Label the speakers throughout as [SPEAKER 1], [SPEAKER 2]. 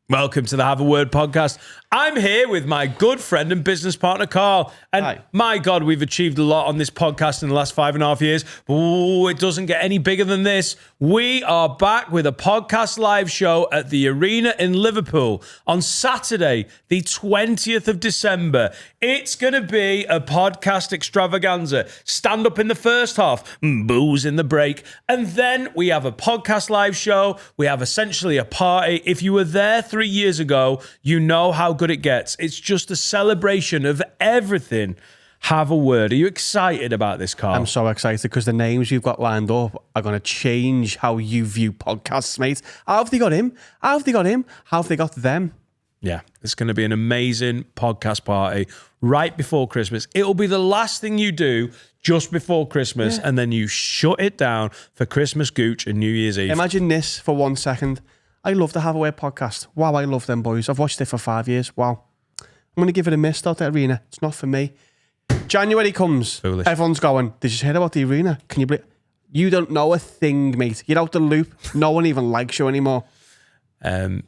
[SPEAKER 1] Welcome to the Have a Word podcast. I'm here with my good friend and business partner, Carl. And
[SPEAKER 2] Hi.
[SPEAKER 1] My God, we've achieved a lot on this podcast in the last 5.5 years. But it doesn't get any bigger than this. We are back with a podcast live show at the Arena in Liverpool on Saturday, the 20th of December. It's going to be a podcast extravaganza. Stand up in the first half, booze in the break. And then we have a podcast live show. We have essentially a party. If you were there 3 years ago, you know how good it gets. It's just a celebration of everything. Have a word. Are you excited about this, Carl?
[SPEAKER 2] I'm so excited because the names you've got lined up are going to change how you view podcasts, mate. How have they got him? How have they got him? How have they got them?
[SPEAKER 1] Yeah, it's going to be an amazing podcast party right before Christmas. It'll be the last thing you do just before Christmas, and then you shut it down for Christmas Gooch and New Year's Eve.
[SPEAKER 2] Imagine this for 1 second. I love the Have a Word podcast. Wow, I love them boys. I've watched it for 5 years. Wow. I'm going to give it a miss though, the Arena. It's not for me. January comes.
[SPEAKER 1] Foolish.
[SPEAKER 2] Everyone's going, did you hear about the Arena? Can you believe? You don't know a thing, mate. You're out the loop. No one even likes you anymore.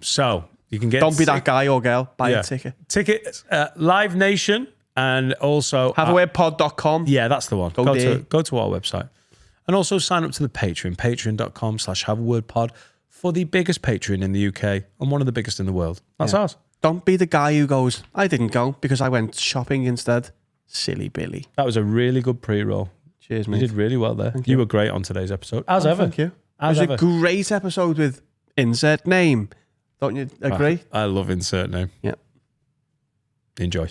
[SPEAKER 1] So you can get...
[SPEAKER 2] Don't be that guy or girl. Buy a ticket.
[SPEAKER 1] Tickets, Live Nation, and also...
[SPEAKER 2] HaveAWordPod.com.
[SPEAKER 1] Yeah, that's the one. Go
[SPEAKER 2] there.
[SPEAKER 1] to our website. And also sign up to the Patreon, patreon.com/HaveAWordPod for the biggest Patreon in the UK and one of the biggest in the world. That's ours.
[SPEAKER 2] Don't be the guy who goes, I didn't go because I went shopping instead. Silly Billy.
[SPEAKER 1] That was a really good pre-roll.
[SPEAKER 2] Cheers,
[SPEAKER 1] You
[SPEAKER 2] mate.
[SPEAKER 1] did really well there. You were great on today's episode. As ever.
[SPEAKER 2] Thank you. It
[SPEAKER 1] As
[SPEAKER 2] was
[SPEAKER 1] ever.
[SPEAKER 2] a great episode with insert name. Don't you agree?
[SPEAKER 1] I love insert name.
[SPEAKER 2] Yeah.
[SPEAKER 1] Enjoy.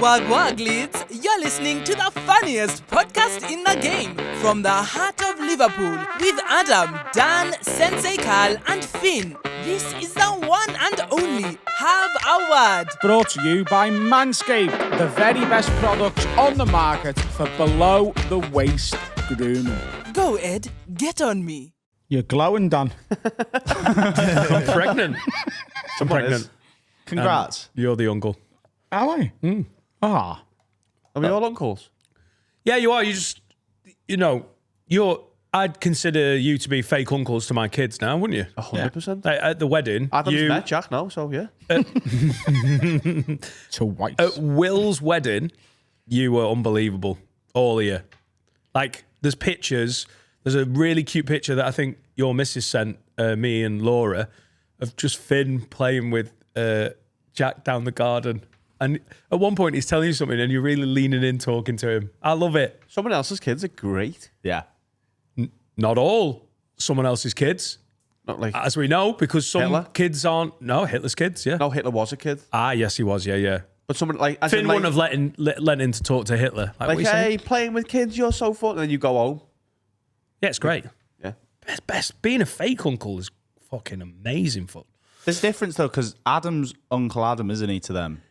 [SPEAKER 3] Wag wag leads, you're listening to the funniest podcast in the game from the heart of Liverpool with Adam, Dan, Sensei Carl and Finn. This is the one and only Have a Word.
[SPEAKER 4] Brought to you by Manscaped, the very best products on the market for below the waist grooming.
[SPEAKER 3] Go Ed, get on me.
[SPEAKER 4] You're glowing, Dan.
[SPEAKER 1] I'm pregnant. I'm pregnant.
[SPEAKER 4] Congrats.
[SPEAKER 1] You're the uncle.
[SPEAKER 4] Am I? Ah.
[SPEAKER 2] Are we all uncles?
[SPEAKER 1] Yeah, you are. You just, I'd consider you to be fake uncles to my kids now, wouldn't you?
[SPEAKER 2] 100%.
[SPEAKER 1] Like, at the wedding,
[SPEAKER 2] Adam's met Jack now, so yeah.
[SPEAKER 4] Twice.
[SPEAKER 1] At Will's wedding, you were unbelievable. All of you. Like, there's pictures. There's a really cute picture that I think your missus sent me and Laura of just Finn playing with Jack down the garden. And at one point, he's telling you something and you're really leaning in talking to him. I love it.
[SPEAKER 2] Someone else's kids are great.
[SPEAKER 4] Yeah.
[SPEAKER 1] Not all someone else's kids,
[SPEAKER 2] Not like,
[SPEAKER 1] as we know, because some
[SPEAKER 2] Hitler?
[SPEAKER 1] kids aren't. No, Hitler's kids, yeah.
[SPEAKER 2] no, Hitler was a kid.
[SPEAKER 1] Ah, yes, he was, yeah.
[SPEAKER 2] But someone like... As
[SPEAKER 1] Finn
[SPEAKER 2] in, like,
[SPEAKER 1] wouldn't have let in to talk to Hitler. Like, what
[SPEAKER 2] like,
[SPEAKER 1] are you saying?
[SPEAKER 2] hey, playing with kids, you're so fun. And then you go home.
[SPEAKER 1] Yeah, it's great.
[SPEAKER 2] Yeah.
[SPEAKER 1] Best. Being a fake uncle is fucking amazing fun.
[SPEAKER 5] There's difference though, because Adam's Uncle Adam, isn't he, to them?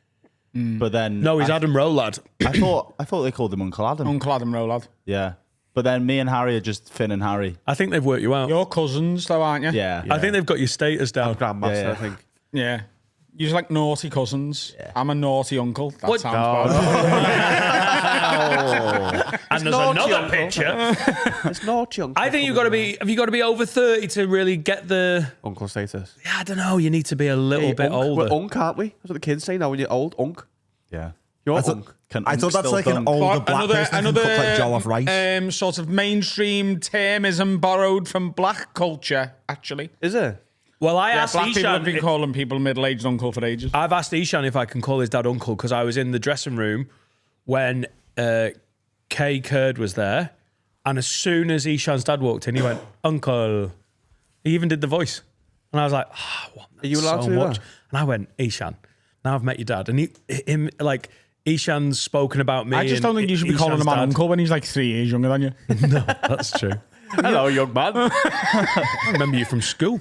[SPEAKER 5] But then
[SPEAKER 1] No, he's Adam Rowe, lad.
[SPEAKER 5] I thought they called him Uncle Adam.
[SPEAKER 4] Uncle Adam Rowlad.
[SPEAKER 5] Yeah, but then me and Harry are just Finn and Harry.
[SPEAKER 1] I think they've worked you out.
[SPEAKER 4] You're cousins, though, aren't you?
[SPEAKER 5] Yeah,
[SPEAKER 1] I think they've got your status down.
[SPEAKER 2] Grandmaster,
[SPEAKER 5] Yeah.
[SPEAKER 2] I think.
[SPEAKER 4] Yeah. You're like naughty cousins.
[SPEAKER 5] Yeah.
[SPEAKER 4] I'm a naughty uncle. That
[SPEAKER 1] What?
[SPEAKER 4] sounds bad.
[SPEAKER 1] And there's
[SPEAKER 2] naughty
[SPEAKER 1] another
[SPEAKER 2] uncle.
[SPEAKER 1] picture.
[SPEAKER 2] It's naughty uncle.
[SPEAKER 1] I think have you got to be over 30 to really get the...
[SPEAKER 2] Uncle status.
[SPEAKER 1] Yeah, I don't know. You need to be a little bit older.
[SPEAKER 2] We're unk, aren't we? That's what the kids say now when you're old. Unk.
[SPEAKER 5] yeah.
[SPEAKER 2] You're
[SPEAKER 6] I thought,
[SPEAKER 2] unk.
[SPEAKER 6] I thought that's like an
[SPEAKER 5] old.
[SPEAKER 6] older black person who cooks like jollof rice.
[SPEAKER 4] Sort of mainstream termism borrowed from black culture, actually.
[SPEAKER 2] Is it?
[SPEAKER 1] Well, I
[SPEAKER 4] Yeah,
[SPEAKER 1] asked
[SPEAKER 4] black people have been
[SPEAKER 1] Ishan...
[SPEAKER 4] calling people middle-aged uncle for ages.
[SPEAKER 1] I've asked Ishan if I can call his dad uncle because I was in the dressing room when Kay Kurd was there, and as soon as Ishan's dad walked in, he went, "Uncle." He even did the voice, and I was like, "Ah, what?
[SPEAKER 2] Are you allowed
[SPEAKER 1] so
[SPEAKER 2] to do
[SPEAKER 1] much?"
[SPEAKER 2] that?
[SPEAKER 1] And I went, "Ishan, now I've met your dad," and Ishan's spoken about me.
[SPEAKER 4] I just don't think you should be calling him an uncle when he's like 3 years younger than you.
[SPEAKER 1] No, that's true.
[SPEAKER 2] Hello, young man.
[SPEAKER 1] I remember you from school.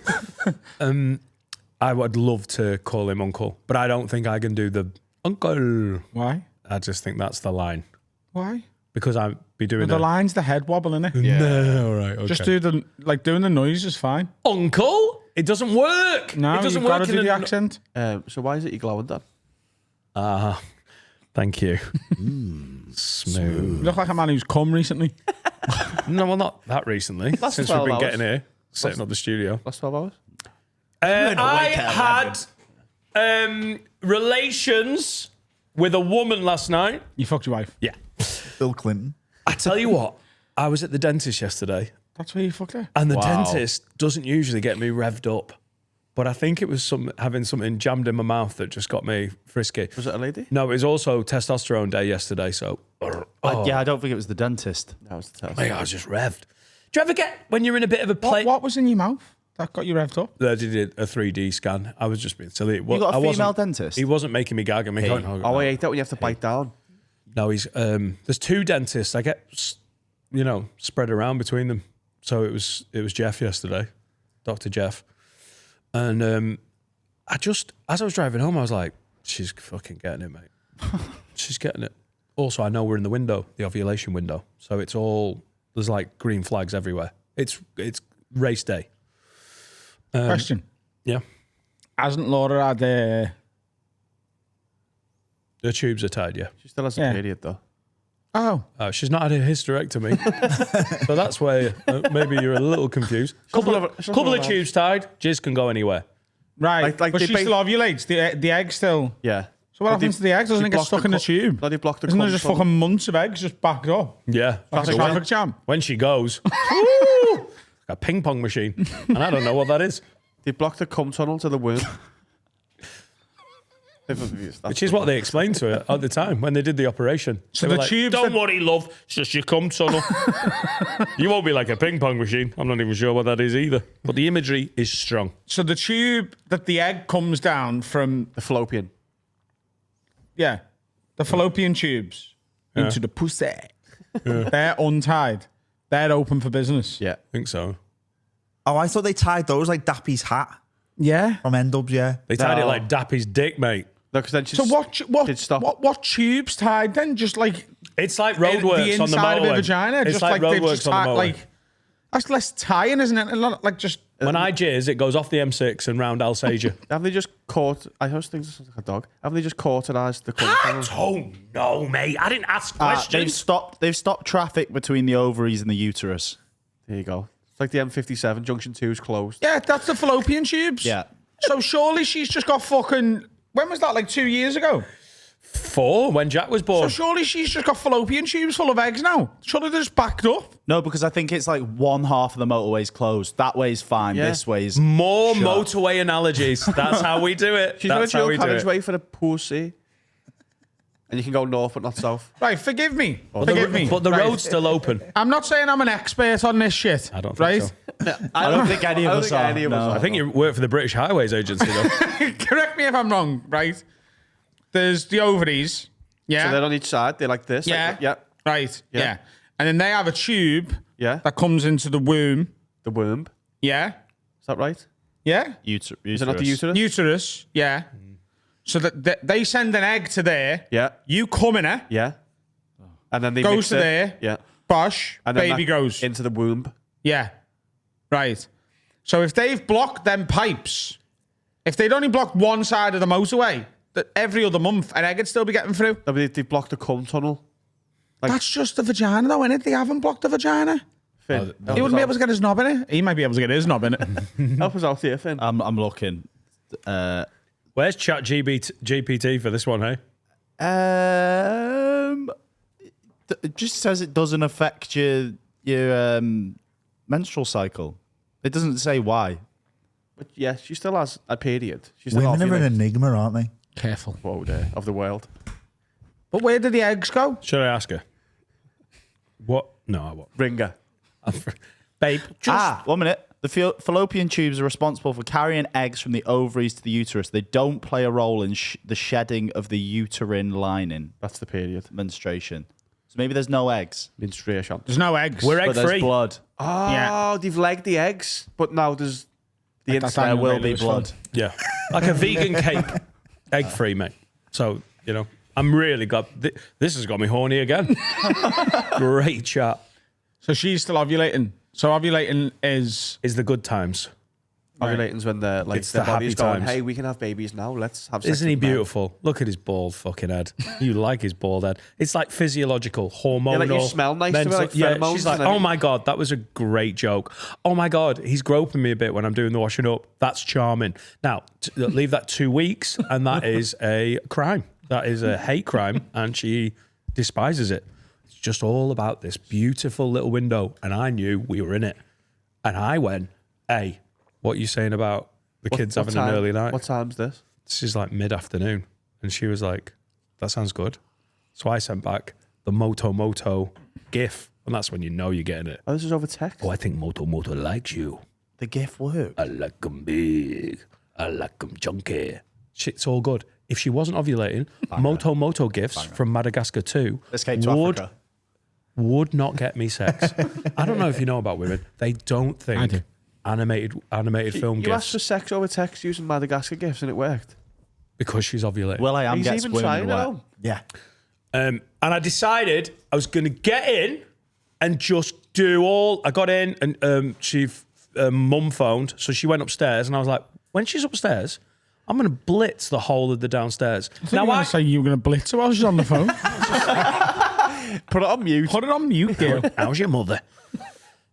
[SPEAKER 1] I would love to call him uncle, but I don't think I can do the uncle.
[SPEAKER 4] Why?
[SPEAKER 1] I just think that's the line
[SPEAKER 4] Why?
[SPEAKER 1] because I'd be doing
[SPEAKER 4] The line's the head wobble, innit?
[SPEAKER 1] No, all right, okay.
[SPEAKER 4] Just do doing the noise is fine.
[SPEAKER 1] uncle. It doesn't work.
[SPEAKER 4] No,
[SPEAKER 1] it doesn't
[SPEAKER 4] you've got
[SPEAKER 1] work
[SPEAKER 4] to do the accent.
[SPEAKER 2] So why is it you glowing, Dad?
[SPEAKER 1] Thank you. Smooth.
[SPEAKER 4] You look like a man who's come recently.
[SPEAKER 1] No, well, not that recently.
[SPEAKER 2] Last
[SPEAKER 1] Since we've
[SPEAKER 2] 12
[SPEAKER 1] been
[SPEAKER 2] hours.
[SPEAKER 1] getting here, setting up the studio.
[SPEAKER 2] Last 12 hours?
[SPEAKER 1] I had relations with a woman last night.
[SPEAKER 4] You fucked your wife.
[SPEAKER 1] Yeah.
[SPEAKER 6] Bill Clinton.
[SPEAKER 1] I tell you what, I was at the dentist yesterday,
[SPEAKER 4] That's where you fucked her.
[SPEAKER 1] and the dentist doesn't usually get me revved up. But I think it was having something jammed in my mouth that just got me frisky.
[SPEAKER 2] Was it a lady?
[SPEAKER 1] No, it was also testosterone day yesterday, so...
[SPEAKER 5] Yeah, I don't think it was the dentist.
[SPEAKER 2] That was the test.
[SPEAKER 1] Mate, I was just revved. Do you ever get, when you're in a bit of a play...
[SPEAKER 4] What was in your mouth that got you revved up?
[SPEAKER 1] They did a 3D scan. I was just being silly.
[SPEAKER 5] You got a female dentist?
[SPEAKER 1] He wasn't making me gag and me going...
[SPEAKER 2] Oh, I hate that when you have to bite down.
[SPEAKER 1] No, he's... there's two dentists. I get, spread around between them. So it was Jeff yesterday, Dr. Jeff. And as I was driving home, I was like, she's fucking getting it, mate. She's getting it. Also, I know we're in the window, the ovulation window. So it's all... There's like green flags everywhere. It's race day.
[SPEAKER 4] Question.
[SPEAKER 1] Yeah.
[SPEAKER 4] Hasn't Laura had
[SPEAKER 1] The tubes are tied, yeah.
[SPEAKER 2] She still has a
[SPEAKER 4] Yeah.
[SPEAKER 2] period, though.
[SPEAKER 4] Oh.
[SPEAKER 1] She's not had a hysterectomy. So that's where maybe you're a little confused. Couple of tubes tied, jizz can go anywhere.
[SPEAKER 4] Right.
[SPEAKER 2] Like
[SPEAKER 4] but
[SPEAKER 2] they
[SPEAKER 4] she still ovulates. The egg still...
[SPEAKER 2] Yeah.
[SPEAKER 4] So what happens to the eggs? Doesn't it get stuck in the tube?
[SPEAKER 2] Bloody blocked the
[SPEAKER 4] Isn't there
[SPEAKER 2] cum
[SPEAKER 4] just
[SPEAKER 2] tunnel.
[SPEAKER 4] fucking months of eggs just backed up?
[SPEAKER 1] Yeah.
[SPEAKER 4] That's a
[SPEAKER 1] So
[SPEAKER 4] traffic jam.
[SPEAKER 1] when she goes, woo, a ping pong machine. And I don't know what that is.
[SPEAKER 2] They blocked the cum tunnel to the womb.
[SPEAKER 1] Which is what they explained to her at the time when they did the operation.
[SPEAKER 4] So
[SPEAKER 1] They were
[SPEAKER 4] the
[SPEAKER 1] like,
[SPEAKER 4] tubes
[SPEAKER 1] don't
[SPEAKER 4] that-
[SPEAKER 1] worry, love. It's just your cum tunnel. You won't be like a ping pong machine. I'm not even sure what that is either. But the imagery is strong.
[SPEAKER 4] So the tube that the egg comes down from,
[SPEAKER 2] the fallopian.
[SPEAKER 4] the fallopian tubes into the pussy, they're untied. They're open for business.
[SPEAKER 2] Yeah.
[SPEAKER 1] I think so.
[SPEAKER 6] Oh, I thought they tied those like Dappy's hat
[SPEAKER 4] Yeah.
[SPEAKER 6] from N-Dubs, yeah.
[SPEAKER 1] They tied it
[SPEAKER 2] No.
[SPEAKER 1] like Dappy's dick, mate.
[SPEAKER 2] No, because then she
[SPEAKER 4] So
[SPEAKER 2] did stop.
[SPEAKER 4] what tubes tied then? Just like
[SPEAKER 1] It's like roadworks
[SPEAKER 4] the
[SPEAKER 1] on the
[SPEAKER 4] inside of
[SPEAKER 1] motorway.
[SPEAKER 4] a vagina.
[SPEAKER 1] It's
[SPEAKER 4] just
[SPEAKER 1] like
[SPEAKER 4] they've
[SPEAKER 1] roadworks
[SPEAKER 4] just
[SPEAKER 1] on the
[SPEAKER 4] tied,
[SPEAKER 1] motorway.
[SPEAKER 4] like that's less tying, isn't it? A lot like just
[SPEAKER 1] When I jizz, it goes off the M6 and round Alsager.
[SPEAKER 2] Have they just caught... I always think this is like a dog. Haven't they just cauterized the cum
[SPEAKER 1] I
[SPEAKER 2] tunnel?
[SPEAKER 1] don't know, mate. I didn't ask
[SPEAKER 5] They've
[SPEAKER 1] questions.
[SPEAKER 5] stopped traffic between the ovaries and the uterus.
[SPEAKER 2] There you go. It's like the M57. Junction 2 is closed.
[SPEAKER 4] yeah, that's the fallopian tubes.
[SPEAKER 5] Yeah.
[SPEAKER 4] So surely she's just got fucking. When was that? Like 2 years ago.
[SPEAKER 1] 4 when Jack was
[SPEAKER 4] So
[SPEAKER 1] born.
[SPEAKER 4] surely she's just got fallopian tubes full of eggs now. Surely they're just backed up.
[SPEAKER 5] No, because I think it's like one half of the motorway's closed. That way's fine.
[SPEAKER 2] Yeah.
[SPEAKER 5] This way's
[SPEAKER 1] More
[SPEAKER 5] shut.
[SPEAKER 1] motorway analogies. That's how we do it.
[SPEAKER 2] She's got a
[SPEAKER 1] That's how
[SPEAKER 2] dual
[SPEAKER 1] we do it.
[SPEAKER 2] carriageway for the pussy. And you can go north but not south.
[SPEAKER 4] Right, forgive me.
[SPEAKER 1] But
[SPEAKER 4] Forgive me.
[SPEAKER 1] But the
[SPEAKER 4] Right.
[SPEAKER 1] road's still open.
[SPEAKER 4] I'm not saying I'm an expert on this shit.
[SPEAKER 1] I don't think
[SPEAKER 4] right?
[SPEAKER 1] so.
[SPEAKER 5] I don't think any of us are. No.
[SPEAKER 1] I think you work for the British Highways Agency, though.
[SPEAKER 4] Correct me if I'm wrong, right? There's the ovaries. Yeah.
[SPEAKER 2] So they're on each side. They're like this.
[SPEAKER 4] yeah.
[SPEAKER 2] Like, yeah.
[SPEAKER 4] Right.
[SPEAKER 2] Yeah.
[SPEAKER 4] Yeah. And then they have a tube
[SPEAKER 2] Yeah.
[SPEAKER 4] that comes into the womb.
[SPEAKER 2] The womb.
[SPEAKER 4] Yeah.
[SPEAKER 2] Is that right?
[SPEAKER 4] Yeah.
[SPEAKER 5] Uterus.
[SPEAKER 2] Is it not the uterus?
[SPEAKER 4] Uterus. Yeah. So that they send an egg to there.
[SPEAKER 2] Yeah.
[SPEAKER 4] You come in it.
[SPEAKER 2] Yeah. And then they
[SPEAKER 4] Goes
[SPEAKER 2] mix
[SPEAKER 4] to
[SPEAKER 2] it.
[SPEAKER 4] there.
[SPEAKER 2] Yeah.
[SPEAKER 4] Bosh.
[SPEAKER 2] And then
[SPEAKER 4] Baby
[SPEAKER 2] that
[SPEAKER 4] goes.
[SPEAKER 2] into the womb.
[SPEAKER 4] Yeah. Right. So if they've blocked them pipes, if they'd only blocked one side of the motorway, that every other month an egg would still be getting through.
[SPEAKER 2] No, but they blocked the cum tunnel.
[SPEAKER 4] That's just the vagina, though, innit? They haven't blocked the vagina.
[SPEAKER 2] Finn,
[SPEAKER 4] He wouldn't be able to get his knob in it. He might be able to get his knob in it.
[SPEAKER 2] help us out here, Finn.
[SPEAKER 5] I'm looking.
[SPEAKER 1] Where's Chat GPT for this one, hey?
[SPEAKER 5] It just says it doesn't affect your menstrual cycle. It doesn't say why.
[SPEAKER 2] But yeah, she still has a period. She's still
[SPEAKER 6] Women are an
[SPEAKER 2] ovulating.
[SPEAKER 6] enigma, aren't they?
[SPEAKER 4] Careful.
[SPEAKER 2] Whoa there, of the world.
[SPEAKER 4] But where did the eggs go?
[SPEAKER 1] Should I ask her? What? No, I won't.
[SPEAKER 2] Ringer.
[SPEAKER 1] Babe, just...
[SPEAKER 5] 1 minute. The fallopian tubes are responsible for carrying eggs from the ovaries to the uterus. They don't play a role in the shedding of the uterine lining.
[SPEAKER 2] That's the period.
[SPEAKER 5] Menstruation. So maybe there's no eggs,
[SPEAKER 2] Menstruation.
[SPEAKER 4] There's no eggs.
[SPEAKER 1] We're
[SPEAKER 5] but there's
[SPEAKER 1] egg-free.
[SPEAKER 5] blood.
[SPEAKER 2] Oh,
[SPEAKER 4] Yeah.
[SPEAKER 2] they've legged the eggs, but now there's the
[SPEAKER 4] Like that
[SPEAKER 2] inside.
[SPEAKER 5] There
[SPEAKER 4] Daniel
[SPEAKER 5] will be
[SPEAKER 4] Day-Lewis
[SPEAKER 5] blood.
[SPEAKER 4] film.
[SPEAKER 1] Yeah. Like a vegan cake. Egg-free, mate. So, you know, I'm really got... This has got me horny again. Great chat.
[SPEAKER 4] So she's still ovulating. So ovulating is...
[SPEAKER 1] Is the good times.
[SPEAKER 2] Ovulating's when they're like
[SPEAKER 1] It's
[SPEAKER 2] their
[SPEAKER 1] the happy
[SPEAKER 2] body's going,
[SPEAKER 1] times.
[SPEAKER 2] hey, we can have babies now. Let's have sex.
[SPEAKER 1] Isn't he
[SPEAKER 2] with men."
[SPEAKER 1] beautiful? Look at his bald fucking head. You like his bald head. It's like physiological, hormonal.
[SPEAKER 2] Yeah, like you smell nice to her, like pheromones
[SPEAKER 1] she's like,
[SPEAKER 2] and
[SPEAKER 1] oh my God, that was a great joke. Oh my God, he's groping me a bit when I'm doing the washing up. That's charming. Now, leave that 2 weeks and that is a crime. That is a hate crime and she despises it. It's just all about this beautiful little window and I knew we were in it. And I went, hey, what are you saying about the kids having an early night?
[SPEAKER 2] What time's this?
[SPEAKER 1] This is like mid-afternoon. And she was like, that sounds good. So I sent back the Moto gif. And that's when you know you're getting it.
[SPEAKER 2] Oh, this is over text.
[SPEAKER 1] Oh, I think Moto likes you.
[SPEAKER 5] The GIF worked.
[SPEAKER 1] I like them big. I like them chunky. It's all good. If she wasn't ovulating, Moto gifs from Madagascar 2
[SPEAKER 5] Escape to Africa.
[SPEAKER 1] would not get me sex. I don't know if you know about women. They don't think
[SPEAKER 4] I do.
[SPEAKER 1] animated film
[SPEAKER 2] You asked
[SPEAKER 1] gifs
[SPEAKER 2] for sex over text using Madagascar gifs and it worked.
[SPEAKER 1] because she's ovulating.
[SPEAKER 5] Will I am
[SPEAKER 2] He's
[SPEAKER 5] gets
[SPEAKER 2] even
[SPEAKER 5] women
[SPEAKER 2] trying
[SPEAKER 5] wet.
[SPEAKER 2] now.
[SPEAKER 6] Yeah.
[SPEAKER 1] And I decided I was going to get in and just do all. I got in and she mum phoned, so she went upstairs, and I was like, when she's upstairs, I'm going to blitz the whole of the downstairs.
[SPEAKER 4] Now I say you were going to blitz her while she's on the phone.
[SPEAKER 2] Put it on mute.
[SPEAKER 4] Put it on mute, girl.
[SPEAKER 1] How's your mother?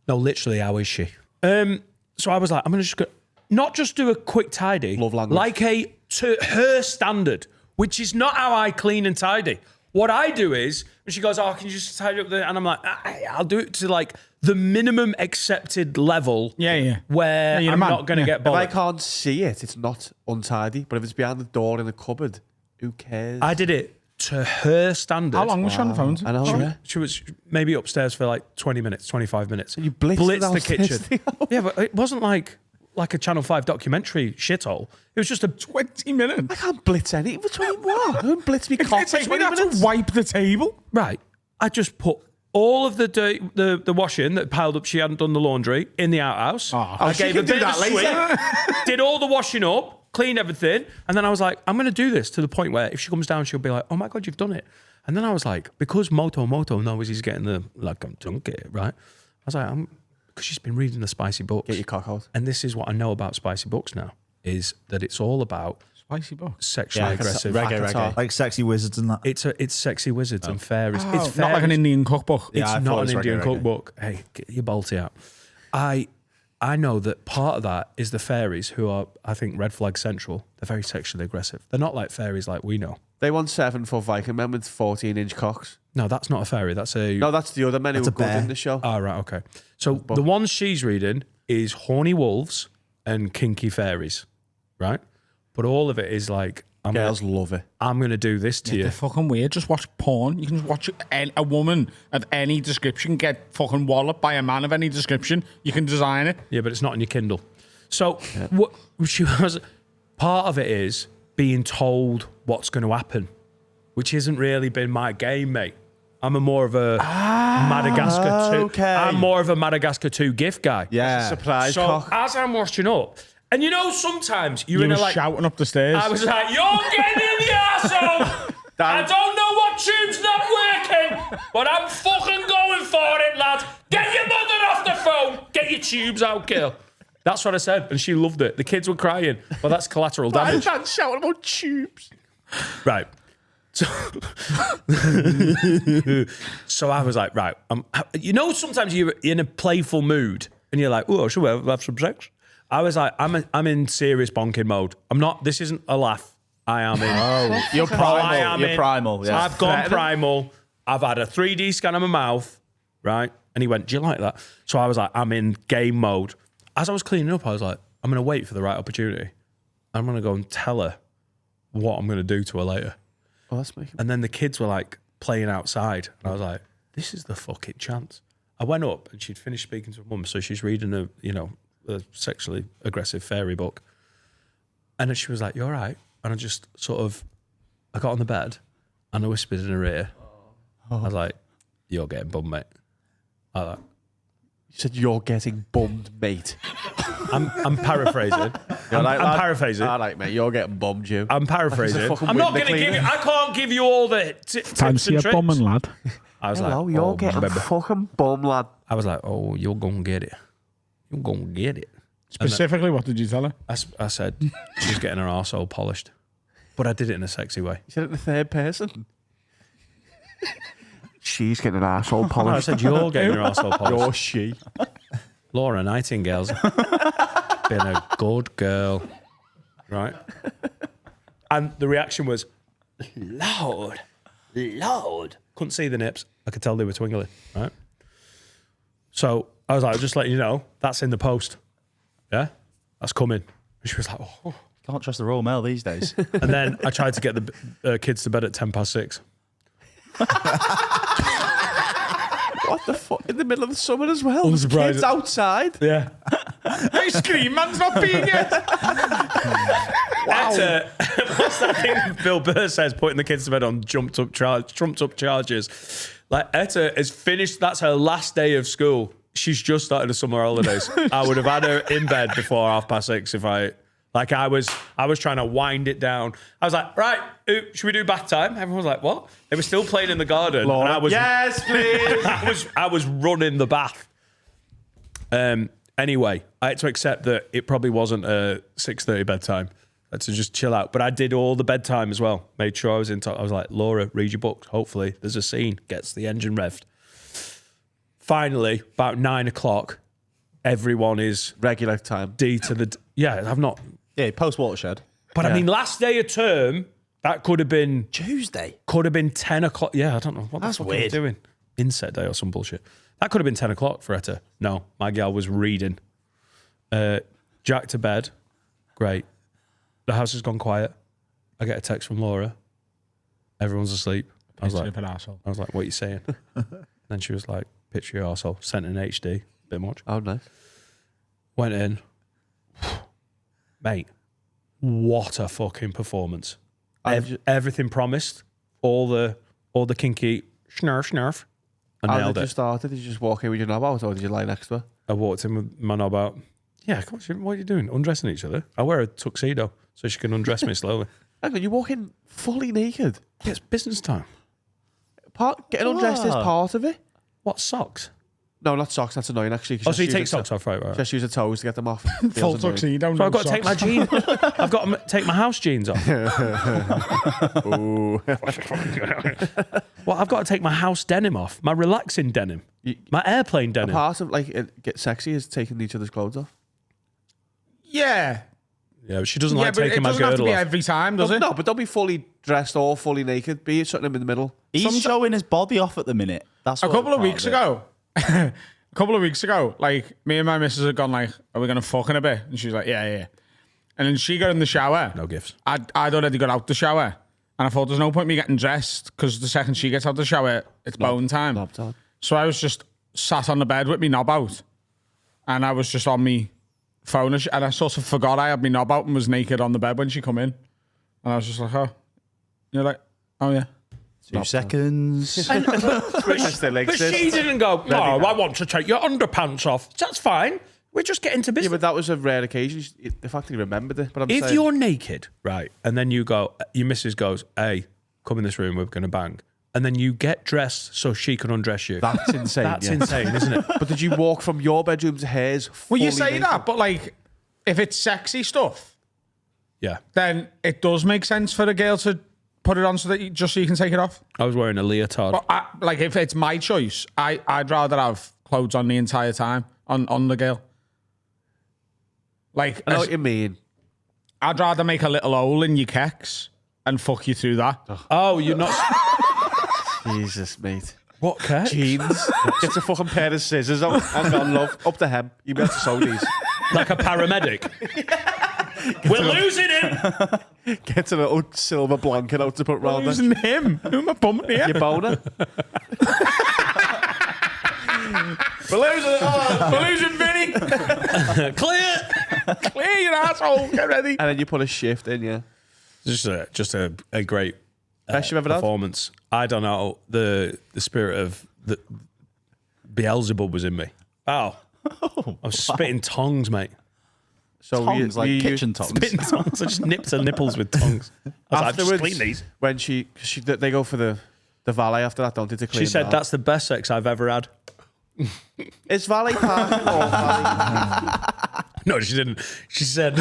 [SPEAKER 1] No, literally, how is she? So I was like, I'm going to just go, not just do a quick tidy,
[SPEAKER 2] Love language.
[SPEAKER 1] like to her standard, which is not how I clean and tidy. What I do is, when she goes, oh, can you just tidy up there? And I'm like, I'll do it to like the minimum accepted level.
[SPEAKER 4] Yeah.
[SPEAKER 1] Where
[SPEAKER 4] you're a
[SPEAKER 1] I'm
[SPEAKER 4] man.
[SPEAKER 1] not going to
[SPEAKER 4] Yeah.
[SPEAKER 1] get
[SPEAKER 2] If I
[SPEAKER 1] bothered.
[SPEAKER 2] can't see it, it's not untidy. But if it's behind the door in a cupboard, who cares?
[SPEAKER 1] I did it to her standard.
[SPEAKER 4] How long was she on the phone?
[SPEAKER 2] I know. Yeah.
[SPEAKER 1] She was maybe upstairs for like 20 minutes, 25 minutes.
[SPEAKER 2] You blitzed
[SPEAKER 1] the
[SPEAKER 2] downstairs
[SPEAKER 1] kitchen. Yeah, but it wasn't like a Channel 5 documentary shithole. It was just a
[SPEAKER 4] 20 minutes.
[SPEAKER 2] I can't blitz any. For 21. I don't blitz me cock
[SPEAKER 4] It
[SPEAKER 2] for
[SPEAKER 4] takes me
[SPEAKER 2] 20
[SPEAKER 4] now
[SPEAKER 2] minutes.
[SPEAKER 4] to wipe the table.
[SPEAKER 1] right. I just put all of the washing that piled up. She hadn't done the laundry in the outhouse. I
[SPEAKER 2] she
[SPEAKER 1] gave
[SPEAKER 2] can
[SPEAKER 1] a
[SPEAKER 2] do
[SPEAKER 1] bit of
[SPEAKER 2] that
[SPEAKER 1] a
[SPEAKER 2] later.
[SPEAKER 1] sweep, did all the washing up, cleaned everything, and then I was like, I'm going to do this to the point where if she comes down, she'll be like, oh my God, you've done it. And then I was like, because Moto knows he's getting the like I'm chunky, right? I was like, because she's been reading the spicy books.
[SPEAKER 2] Get your cock out.
[SPEAKER 1] And this is what I know about spicy books now, is that it's all about
[SPEAKER 4] Spicy box.
[SPEAKER 1] sexually aggressive.
[SPEAKER 5] Reggae.
[SPEAKER 6] Like sexy wizards and that.
[SPEAKER 1] It's sexy wizards and fairies. It's fairies.
[SPEAKER 4] Not like an Indian cookbook.
[SPEAKER 1] It's
[SPEAKER 5] I thought
[SPEAKER 1] not
[SPEAKER 5] it
[SPEAKER 1] an
[SPEAKER 5] was
[SPEAKER 1] Indian
[SPEAKER 5] reggae.
[SPEAKER 1] cookbook. Hey, get your balti out. I know that part of that is the fairies who are, I think, red flag central. They're very sexually aggressive. They're not like fairies like we know.
[SPEAKER 2] They want 7-foot Viking men with 14-inch cocks.
[SPEAKER 1] No, that's not a fairy. That's a...
[SPEAKER 2] No, that's the other men who
[SPEAKER 6] That's
[SPEAKER 2] were
[SPEAKER 6] a
[SPEAKER 2] good
[SPEAKER 6] bear.
[SPEAKER 2] in the show.
[SPEAKER 1] Oh, right, okay. So the ones she's reading is horny wolves and kinky fairies, right? But all of it is like,
[SPEAKER 2] Girls love it.
[SPEAKER 1] I'm going to do this to you.
[SPEAKER 4] They're fucking weird. Just watch porn. You can just watch a woman of any description get fucking walloped by a man of any description. You can design it.
[SPEAKER 1] Yeah, but it's not on your Kindle. So what she was, part of it is being told what's going to happen, which hasn't really been my game, mate. I'm more of a Madagascar 2.
[SPEAKER 2] okay.
[SPEAKER 1] I'm more of a Madagascar 2 gift guy.
[SPEAKER 5] Yeah.
[SPEAKER 2] Surprise
[SPEAKER 1] So
[SPEAKER 2] cock.
[SPEAKER 1] as I'm washing up, and you know, sometimes you're
[SPEAKER 4] You
[SPEAKER 1] in
[SPEAKER 4] were
[SPEAKER 1] a like.
[SPEAKER 4] shouting up the stairs.
[SPEAKER 1] I was like, you're getting in the arsehole. I don't know what tube's not working, but I'm fucking going for it, lad. Get your mother off the phone. Get your tubes out, girl. That's what I said, and she loved it. The kids were crying. Well, that's collateral damage.
[SPEAKER 2] I'm shouting about tubes.
[SPEAKER 1] Right. So, so I was like, right. You know, sometimes you're in a playful mood, and you're like, oh, should we have some sex? I was like, I'm in serious bonking mode. I'm not. This isn't a laugh. I am in.
[SPEAKER 5] You're
[SPEAKER 1] I
[SPEAKER 5] primal.
[SPEAKER 1] am
[SPEAKER 5] You're
[SPEAKER 1] in.
[SPEAKER 5] primal. Yeah.
[SPEAKER 1] I've gone primal. I've had a 3D scan of my mouth, right? And he went, do you like that? So I was like, I'm in game mode. As I was cleaning up, I was like, I'm going to wait for the right opportunity. I'm going to go and tell her what I'm going to do to her later.
[SPEAKER 2] Oh, that's making.
[SPEAKER 1] And then the kids were like playing outside. And I was like, this is the fucking chance. I went up and she'd finished speaking to her mum. So she's reading a sexually aggressive fairy book. And then she was like, you all right? And I just I got on the bed and I whispered in her ear. I was like, you're getting bummed, mate. I like,
[SPEAKER 2] You said you're getting bummed, mate.
[SPEAKER 1] I'm paraphrasing. I'm paraphrasing.
[SPEAKER 2] All right, mate. You're getting bummed, you.
[SPEAKER 1] I'm paraphrasing.
[SPEAKER 2] fucking
[SPEAKER 1] I'm not
[SPEAKER 2] window
[SPEAKER 1] going to give you.
[SPEAKER 2] cleaner.
[SPEAKER 1] I can't give you all the tips
[SPEAKER 4] Fancy
[SPEAKER 1] and
[SPEAKER 4] a
[SPEAKER 1] tricks.
[SPEAKER 4] bombing, lad.
[SPEAKER 1] I was
[SPEAKER 2] Hello,
[SPEAKER 1] like,
[SPEAKER 2] you're
[SPEAKER 1] oh,
[SPEAKER 2] getting
[SPEAKER 1] baby.
[SPEAKER 2] fucking bum, lad.
[SPEAKER 1] I was like, oh, you're gonna get it. You're gonna get it.
[SPEAKER 4] Specifically, what did you tell her?
[SPEAKER 1] I said she's getting her arsehole polished. But I did it in a sexy way.
[SPEAKER 2] You said it in the third person. She's getting an arsehole
[SPEAKER 1] No, I
[SPEAKER 2] polished.
[SPEAKER 1] said you're getting your arsehole polished.
[SPEAKER 2] You're she.
[SPEAKER 1] Laura Nightingale's been a good girl. Right? And the reaction was, Lord. Couldn't see the nips. I could tell they were twinkling. Right? So I was like, I'll just let you know, that's in the post. Yeah? That's coming. And she was like, oh.
[SPEAKER 5] Can't trust the Royal Mail these days.
[SPEAKER 1] And then I tried to get the kids to bed at 6:10.
[SPEAKER 2] What the fuck? In the middle of the summer as well?
[SPEAKER 1] Unsurprised.
[SPEAKER 2] Kids outside?
[SPEAKER 1] Yeah.
[SPEAKER 4] Ice cream man's not being it.
[SPEAKER 1] Etta, what's that thing Bill Burr says, putting the kids to bed on trumped up charges? Like, Etta has finished, that's her last day of school. She's just started the summer holidays. I would have had her in bed before 6:30 if I was trying to wind it down. I was like, right, should we do bath time? Everyone was like, what? They were still playing in the garden.
[SPEAKER 2] Laura,
[SPEAKER 1] and I was,
[SPEAKER 2] yes, please.
[SPEAKER 1] I was running the bath. Anyway, I had to accept that it probably wasn't a 6:30 bedtime. I had to just chill out. But I did all the bedtime as well. Made sure I was in touch. I was like, Laura, read your book. Hopefully there's a scene. Gets the engine revved. Finally, about 9 o'clock, everyone is
[SPEAKER 2] Regular time.
[SPEAKER 1] D to the... Yeah, I've not...
[SPEAKER 5] Yeah, post watershed.
[SPEAKER 1] But I mean, last day of term, that could have been...
[SPEAKER 5] Tuesday.
[SPEAKER 1] Could have been 10 o'clock. Yeah, I don't know. What
[SPEAKER 5] That's
[SPEAKER 1] the fuck
[SPEAKER 5] weird.
[SPEAKER 1] am I doing? Inset day or some bullshit. That could have been 10 o'clock for Etta. No, my gal was reading. Jack to bed. Great. The house has gone quiet. I get a text from Laura. Everyone's asleep. I was like, what are you saying? Then she was like, picture your arsehole. Sent in HD. Bit much.
[SPEAKER 2] Oh, nice.
[SPEAKER 1] Went in. Mate, what a fucking performance. Everything promised. All the kinky snurf. I
[SPEAKER 2] How
[SPEAKER 1] nailed
[SPEAKER 2] did you
[SPEAKER 1] it.
[SPEAKER 2] start it? Did you just walk in with your knob out or did you lie next to her?
[SPEAKER 1] I walked in with my knob out. Yeah, come on, what are you doing? Undressing each other? I wear a tuxedo so she can undress me slowly.
[SPEAKER 2] Hang on, you walk in fully naked.
[SPEAKER 1] Yeah, it's business time.
[SPEAKER 2] Getting undressed is part of it.
[SPEAKER 1] What, socks?
[SPEAKER 2] No, not socks. That's annoying, actually.
[SPEAKER 1] Oh, so you take socks off, right?
[SPEAKER 2] Just use the toes to get them off.
[SPEAKER 4] Full
[SPEAKER 2] Feels annoying.
[SPEAKER 4] tuxedo.
[SPEAKER 1] So I've got to take my jeans. I've got to take my house jeans off.
[SPEAKER 2] Ooh.
[SPEAKER 1] Well, I've got to take my house denim off. My relaxing denim. My airplane denim.
[SPEAKER 2] Part of like it get sexy is taking each other's clothes off.
[SPEAKER 4] Yeah.
[SPEAKER 1] Yeah, but she doesn't
[SPEAKER 4] Yeah,
[SPEAKER 1] like
[SPEAKER 4] but it
[SPEAKER 1] taking my
[SPEAKER 4] doesn't have to
[SPEAKER 1] girdle
[SPEAKER 4] be
[SPEAKER 1] off.
[SPEAKER 4] every time, does it?
[SPEAKER 2] No, but don't be fully dressed or fully naked. Be something in the middle.
[SPEAKER 5] He's showing his body off at the minute. That's
[SPEAKER 4] A
[SPEAKER 5] what
[SPEAKER 4] couple of
[SPEAKER 5] part
[SPEAKER 4] weeks
[SPEAKER 5] it.
[SPEAKER 4] ago, like, me and my missus had gone like, are we going to fuck in a bit? And she's like, yeah. And then she got in the shower.
[SPEAKER 1] No gifts.
[SPEAKER 4] I'd already got out the shower. And I thought, there's no point me getting dressed because the second she gets out the shower, it's bone time.
[SPEAKER 2] Knob time.
[SPEAKER 4] So I was just sat on the bed with me knob out. And I was just on me phone. And I sort of forgot I had my knob out and was naked on the bed when she come in. And I was just like, oh. You're like, oh yeah.
[SPEAKER 5] 2 seconds.
[SPEAKER 2] That's their legs.
[SPEAKER 1] But she didn't go, no, I want to take your underpants off. That's fine. We're just getting to
[SPEAKER 2] Yeah,
[SPEAKER 1] business.
[SPEAKER 2] but that was a rare occasion. The fact that he remembered it. But I'm
[SPEAKER 1] If
[SPEAKER 2] saying,
[SPEAKER 1] you're naked, right, and then you go, your missus goes, hey, come in this room, we're going to bang. And then you get dressed so she can undress you.
[SPEAKER 2] that's insane.
[SPEAKER 1] That's
[SPEAKER 2] yeah.
[SPEAKER 1] insane, isn't it?
[SPEAKER 2] But did you walk from your bedroom to hers?
[SPEAKER 4] Well, you
[SPEAKER 2] fully
[SPEAKER 4] say
[SPEAKER 2] naked?
[SPEAKER 4] that, but like, if it's sexy stuff,
[SPEAKER 1] Yeah.
[SPEAKER 4] then it does make sense for a girl to put it on so that so you can take it off.
[SPEAKER 1] I was wearing a leotard.
[SPEAKER 4] But like, if it's my choice, I'd rather have clothes on the entire time on the girl. Like,
[SPEAKER 2] I know what you mean.
[SPEAKER 4] I'd rather make a little hole in your kecks and fuck you through that.
[SPEAKER 1] Oh, you're not...
[SPEAKER 2] Jesus, mate.
[SPEAKER 1] What, Kurt?
[SPEAKER 2] Jeans. Get a fucking pair of scissors out. Hang on, love. Up to hem. You better sew these.
[SPEAKER 1] Like a paramedic. We're losing him.
[SPEAKER 2] Get a little silver blanket out to put round her.
[SPEAKER 4] Losing him. Who am I bumming here?
[SPEAKER 2] Your boner.
[SPEAKER 4] We're losing Vinny. Clear your asshole. Get ready.
[SPEAKER 2] And then you put a shift in, yeah.
[SPEAKER 1] Just a great
[SPEAKER 2] Best you've ever had?
[SPEAKER 1] performance. I don't know. The spirit of the Beelzebub was in me. Oh. I was spitting tongues, mate.
[SPEAKER 2] So
[SPEAKER 5] Tongues, like kitchen tongues.
[SPEAKER 1] Spitting tongues. I just nipped her nipples with tongues. I was like, just
[SPEAKER 2] afterwards,
[SPEAKER 1] clean these.
[SPEAKER 2] when they go for the valet after that, don't they? To clean
[SPEAKER 1] She said
[SPEAKER 2] that.
[SPEAKER 1] that's the best sex I've ever had.
[SPEAKER 2] Is Valley Park or Valley?
[SPEAKER 1] No, she didn't. She said.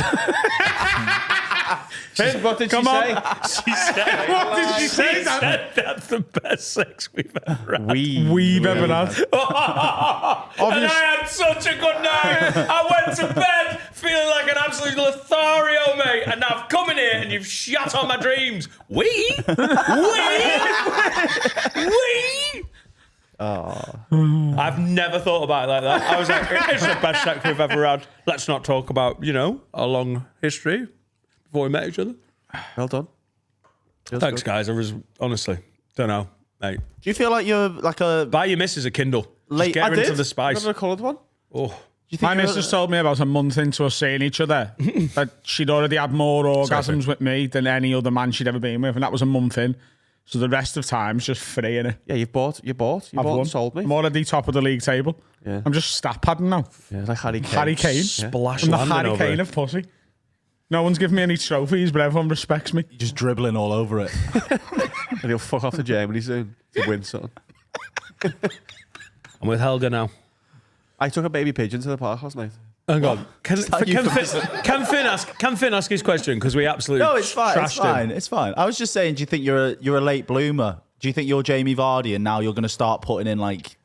[SPEAKER 2] What did
[SPEAKER 1] Come
[SPEAKER 2] she
[SPEAKER 1] on.
[SPEAKER 2] say?
[SPEAKER 1] She said.
[SPEAKER 4] What did she say?
[SPEAKER 1] She said that's the best sex we've ever had.
[SPEAKER 4] We've ever had.
[SPEAKER 1] And I had such a good night. I went to bed feeling like an absolute Lothario, mate. And now I've come in here and you've shut on my dreams. We? I've never thought about it like that. I was like, it's the best sex we've ever had. Let's not talk about, our long history before we met each other.
[SPEAKER 2] Well done. Feels
[SPEAKER 1] Thanks,
[SPEAKER 2] good.
[SPEAKER 1] guys. I was honestly, don't know, mate.
[SPEAKER 5] Do you feel like you're like a?
[SPEAKER 1] Buy your missus a Kindle. Just
[SPEAKER 5] Late-
[SPEAKER 1] get
[SPEAKER 5] I
[SPEAKER 1] her into
[SPEAKER 5] did.
[SPEAKER 1] the spice.
[SPEAKER 2] Remember the coloured one?
[SPEAKER 1] Oh.
[SPEAKER 5] Do you think
[SPEAKER 4] My
[SPEAKER 5] you're
[SPEAKER 4] missus told me about a month into us seeing each other that she'd already had more orgasms with me than any other man she'd ever been with, and that was a month in. So the rest of time's just free, innit?
[SPEAKER 2] Yeah, you bought
[SPEAKER 4] I've
[SPEAKER 2] and
[SPEAKER 4] won.
[SPEAKER 2] sold me.
[SPEAKER 4] I'm already top of the league table.
[SPEAKER 2] Yeah.
[SPEAKER 4] I'm just stat padding now.
[SPEAKER 2] Yeah, like Harry Kane.
[SPEAKER 4] Harry Kane.
[SPEAKER 1] Splash
[SPEAKER 4] I'm the
[SPEAKER 1] landing
[SPEAKER 4] Harry
[SPEAKER 1] over
[SPEAKER 4] Kane
[SPEAKER 1] it.
[SPEAKER 4] of pussy. No one's giving me any trophies, but everyone respects me.
[SPEAKER 5] just dribbling all over it?
[SPEAKER 2] And he'll fuck off to Germany soon to win something.
[SPEAKER 1] I'm with Helga now.
[SPEAKER 2] I took a baby pigeon to the park last night.
[SPEAKER 1] Hang on. Can Finn ask his question? Because we absolutely
[SPEAKER 5] No, it's fine. It's
[SPEAKER 1] trashed him.
[SPEAKER 5] fine. It's fine. I was just saying. Do you think you're a late bloomer? Do you think you're Jamie Vardy and now you're going to start putting in like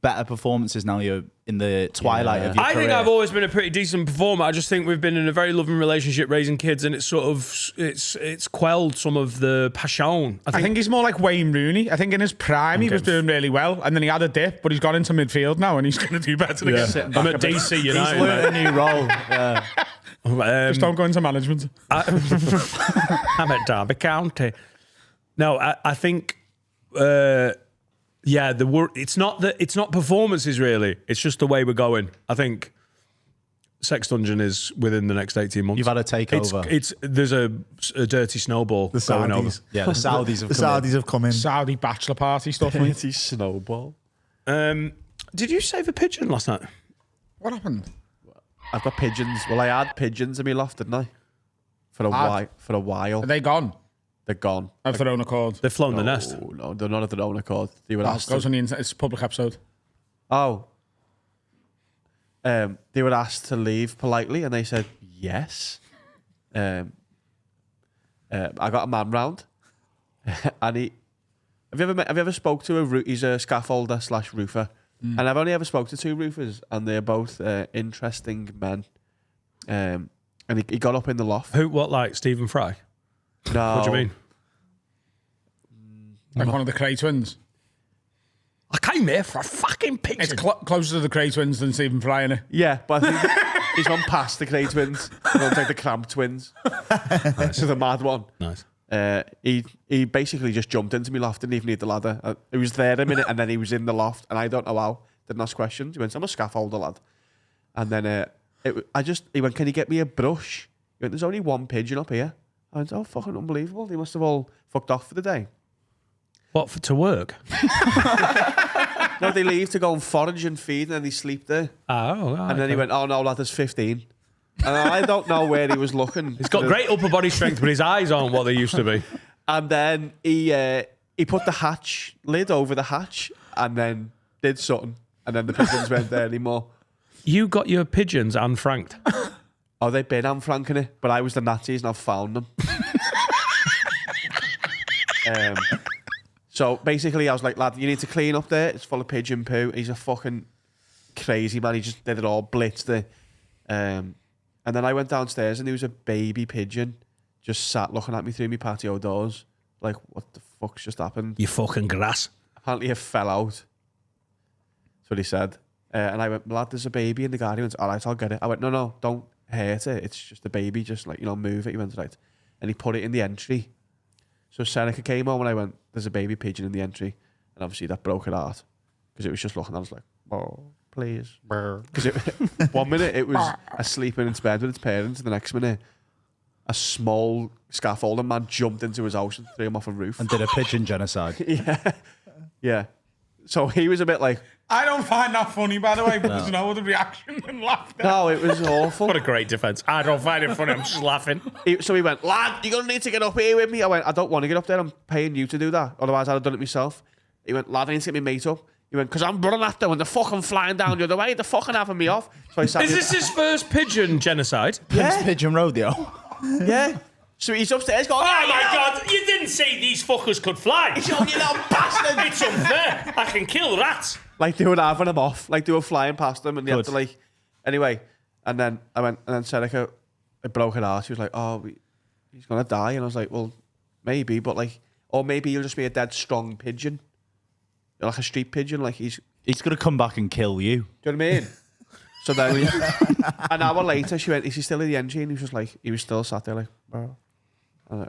[SPEAKER 5] better performances? Now you're in the twilight of your
[SPEAKER 1] I
[SPEAKER 5] career.
[SPEAKER 1] think I've always been a pretty decent performer. I just think we've been in a very loving relationship raising kids, and it's sort of it's quelled some of the passion.
[SPEAKER 4] I think he's more like Wayne Rooney. I think in his prime he was doing really well, and then he had a dip, but he's got into midfield now, and he's going to do better again.
[SPEAKER 1] I'm at DC
[SPEAKER 5] He's
[SPEAKER 1] United.
[SPEAKER 5] learned a new role.
[SPEAKER 4] Just don't go into management.
[SPEAKER 1] I'm at Derby County. No, I think, it's not performances really. It's just the way we're going. I think Sex Dungeon is within the next 18 months.
[SPEAKER 5] You've had a takeover.
[SPEAKER 1] There's a dirty snowball
[SPEAKER 6] The
[SPEAKER 1] going over.
[SPEAKER 6] Saudis.
[SPEAKER 5] Yeah, the Saudis have
[SPEAKER 6] The
[SPEAKER 5] come in.
[SPEAKER 6] Saudis have come in.
[SPEAKER 4] Saudi bachelor party stuff, mate.
[SPEAKER 2] Dirty snowball.
[SPEAKER 1] Did you save a pigeon last night?
[SPEAKER 4] What happened?
[SPEAKER 2] I've got pigeons. Well, I had pigeons in my loft, didn't I? For a while.
[SPEAKER 4] Are they gone?
[SPEAKER 2] They're gone.
[SPEAKER 4] Of their own accord.
[SPEAKER 1] They've flown the nest.
[SPEAKER 2] Oh, no, they're not of their own accord. They were
[SPEAKER 4] That
[SPEAKER 2] asked
[SPEAKER 4] goes
[SPEAKER 2] to,
[SPEAKER 4] on the internet. It's a public episode.
[SPEAKER 2] they were asked to leave politely, and they said yes. I got a man round, and he. Have you ever spoke to he's a scaffolder / roofer, and I've only ever spoke to 2 roofers, and they're both interesting men. And he got up in the loft.
[SPEAKER 1] What, like Stephen Fry?
[SPEAKER 2] No,
[SPEAKER 1] What do you mean?
[SPEAKER 4] Like one of the Cray twins.
[SPEAKER 1] I came here for a fucking pigeon.
[SPEAKER 4] It's closer to the Cray twins than Stephen Fry, innit?
[SPEAKER 2] Yeah, but I think he's gone past the Cray twins. He's gone to like the Cramp twins. So the mad one.
[SPEAKER 1] Nice.
[SPEAKER 2] He basically just jumped into me loft, didn't even need the ladder. He was there a minute, and then he was in the loft, and I don't know how. Didn't ask questions. He went, "I'm a scaffolder, lad." And then he went, "Can you get me a brush?" He went, "There's only one pigeon up here." I went, "Oh, fucking unbelievable. They must have all fucked off for the day."
[SPEAKER 1] What, to work?
[SPEAKER 2] No, they leave to go and forage and feed, and then they sleep there.
[SPEAKER 1] And
[SPEAKER 2] Then he went, "Oh no, lad, there's 15." And I don't know where he was looking.
[SPEAKER 1] He's got great upper body strength, but his eyes aren't what they used to be.
[SPEAKER 2] And then he put the hatch lid over the hatch, and then did something, and then the pigeons weren't there anymore.
[SPEAKER 1] You got your pigeons unfranked.
[SPEAKER 2] Oh, they've been unfranking it, but I was the Nazis and I've found them. So basically, I was like, "Lad, you need to clean up there. It's full of pigeon poo." He's a fucking crazy man. He just did it all, blitzed it. And then I went downstairs, and there was a baby pigeon just sat looking at me through my patio doors. Like, what the fuck's just happened?
[SPEAKER 1] You fucking grass.
[SPEAKER 2] Apparently it fell out. That's what he said. And I went, "Lad, there's a baby in the garden." He went, "All right, I'll get it." I went, No, don't hurt it. It's just a baby. Just like, move it. He went, "Right." And he put it in the entry. So Seneca came home, and I went, "There's a baby pigeon in the entry." And obviously that broke her heart. Because it was just looking. I was like, "Oh, please." Because 1 minute it was asleep in its bed with its parents, and the next minute a small scaffolding man jumped into his house and threw him off a roof.
[SPEAKER 5] And did a pigeon genocide.
[SPEAKER 2] Yeah. So he was a bit like,
[SPEAKER 4] I don't find that funny, by the way, but there's no other reaction than laughter.
[SPEAKER 2] no, it was awful.
[SPEAKER 1] What a great defence. I don't find it funny. I'm just laughing.
[SPEAKER 2] So he went, "Lad, you're going to need to get up here with me." I went, "I don't want to get up there. I'm paying you to do that. Otherwise, I'd have done it myself." He went, "Lad, I need to get my mate up." He went, because I'm running after them and they're fucking flying down the other way. They're fucking having me off. So I sat
[SPEAKER 1] Is this his first pigeon genocide?
[SPEAKER 5] Prince Pigeon Rodeo.
[SPEAKER 2] Yeah. So he's upstairs going,
[SPEAKER 1] Oh my God! You didn't say these fuckers could fly.
[SPEAKER 2] you little bastard.
[SPEAKER 1] It's unfair. I can kill rats.
[SPEAKER 2] Like they were having him off. Like they were flying past them and they had
[SPEAKER 5] Good.
[SPEAKER 2] to like... Anyway, and then I went, and then Serica, it broke her heart. She was like, he's going to die. And I was like, well, maybe, but like... Or maybe he'll just be a dead strong pigeon. Like a street pigeon. Like he's...
[SPEAKER 5] He's going to come back and kill you.
[SPEAKER 2] Do you know what I mean? So then, an hour later, she went, is he still in the entry? And he was just like, he was still sat there like, bro.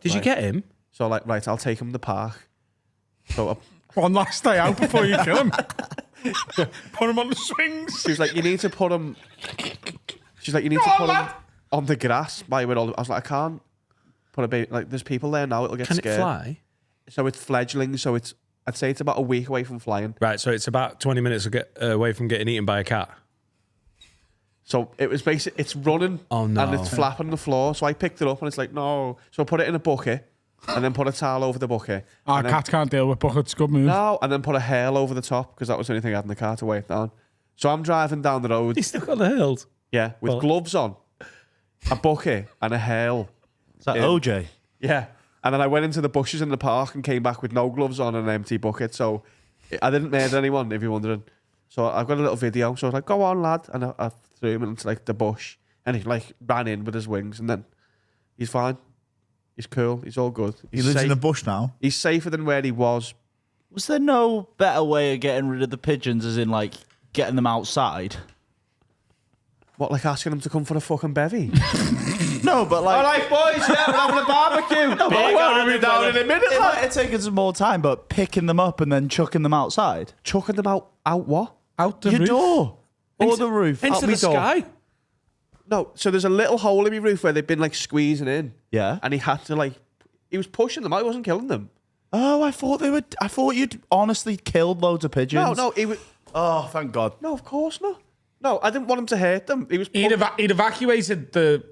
[SPEAKER 1] Did you get him?
[SPEAKER 2] So like, right, I'll take him to the park. So
[SPEAKER 4] One last day out before you kill him. Put him on the swings.
[SPEAKER 2] she was like, you need to put him. She's like, you need to put him on the grass by where all. I was like, I can't put a baby. Like, there's people there now. It'll get
[SPEAKER 1] Can
[SPEAKER 2] scared.
[SPEAKER 1] it fly?
[SPEAKER 2] So it's fledgling. So it's, I'd say it's about a week away from flying.
[SPEAKER 1] Right, so it's about 20 minutes away from getting eaten by a cat.
[SPEAKER 2] So it was basically, it's running
[SPEAKER 1] Oh, no.
[SPEAKER 2] and it's flapping on the floor. So I picked it up and it's like, no. So I put it in a bucket and then put a towel over the bucket.
[SPEAKER 4] Our
[SPEAKER 2] and then-
[SPEAKER 4] cat can't deal with buckets. Good move.
[SPEAKER 2] No, and then put a hail over the top because that was the only thing I had in the car to weigh it down. So I'm driving down the road,
[SPEAKER 1] He's still got the hills.
[SPEAKER 2] yeah, with gloves on, a bucket and a hail.
[SPEAKER 5] Is that
[SPEAKER 2] Yeah.
[SPEAKER 5] OJ?
[SPEAKER 2] Yeah. And then I went into the bushes in the park and came back with no gloves on and an empty bucket. So I didn't murder anyone, if you're wondering. So I've got a little video. So I was like, go on, lad. And I threw him into like the bush. And he like ran in with his wings. And then he's fine. He's cool. He's all good.
[SPEAKER 6] He
[SPEAKER 2] He's
[SPEAKER 6] lives in
[SPEAKER 2] safe.
[SPEAKER 6] the bush now.
[SPEAKER 2] He's safer than where he was.
[SPEAKER 5] Was there no better way of getting rid of the pigeons, as in like getting them outside?
[SPEAKER 2] What, like asking him to come for a fucking bevy?
[SPEAKER 5] No, but like.
[SPEAKER 2] All right, boys, yeah, we're having a barbecue. No,
[SPEAKER 1] Big
[SPEAKER 2] we'll
[SPEAKER 1] on
[SPEAKER 2] be
[SPEAKER 1] it,
[SPEAKER 2] down
[SPEAKER 1] brother.
[SPEAKER 2] in a minute.
[SPEAKER 5] It
[SPEAKER 2] lad.
[SPEAKER 5] might have taken some more time, but picking them up and then chucking them outside.
[SPEAKER 2] Chucking them out what?
[SPEAKER 4] Out the
[SPEAKER 5] Your
[SPEAKER 4] roof.
[SPEAKER 5] door. Or the roof.
[SPEAKER 1] Into
[SPEAKER 5] Out
[SPEAKER 1] the
[SPEAKER 5] my door.
[SPEAKER 1] sky.
[SPEAKER 2] No, so there's a little hole in my roof where they've been like squeezing in.
[SPEAKER 5] Yeah.
[SPEAKER 2] And he had to like, he was pushing them out, he wasn't killing them.
[SPEAKER 5] Oh, I thought you'd honestly killed loads of pigeons.
[SPEAKER 2] No, he was,
[SPEAKER 5] Oh, thank God.
[SPEAKER 2] no, of course not. No, I didn't want him to hurt them. He was,
[SPEAKER 4] He'd evacuated the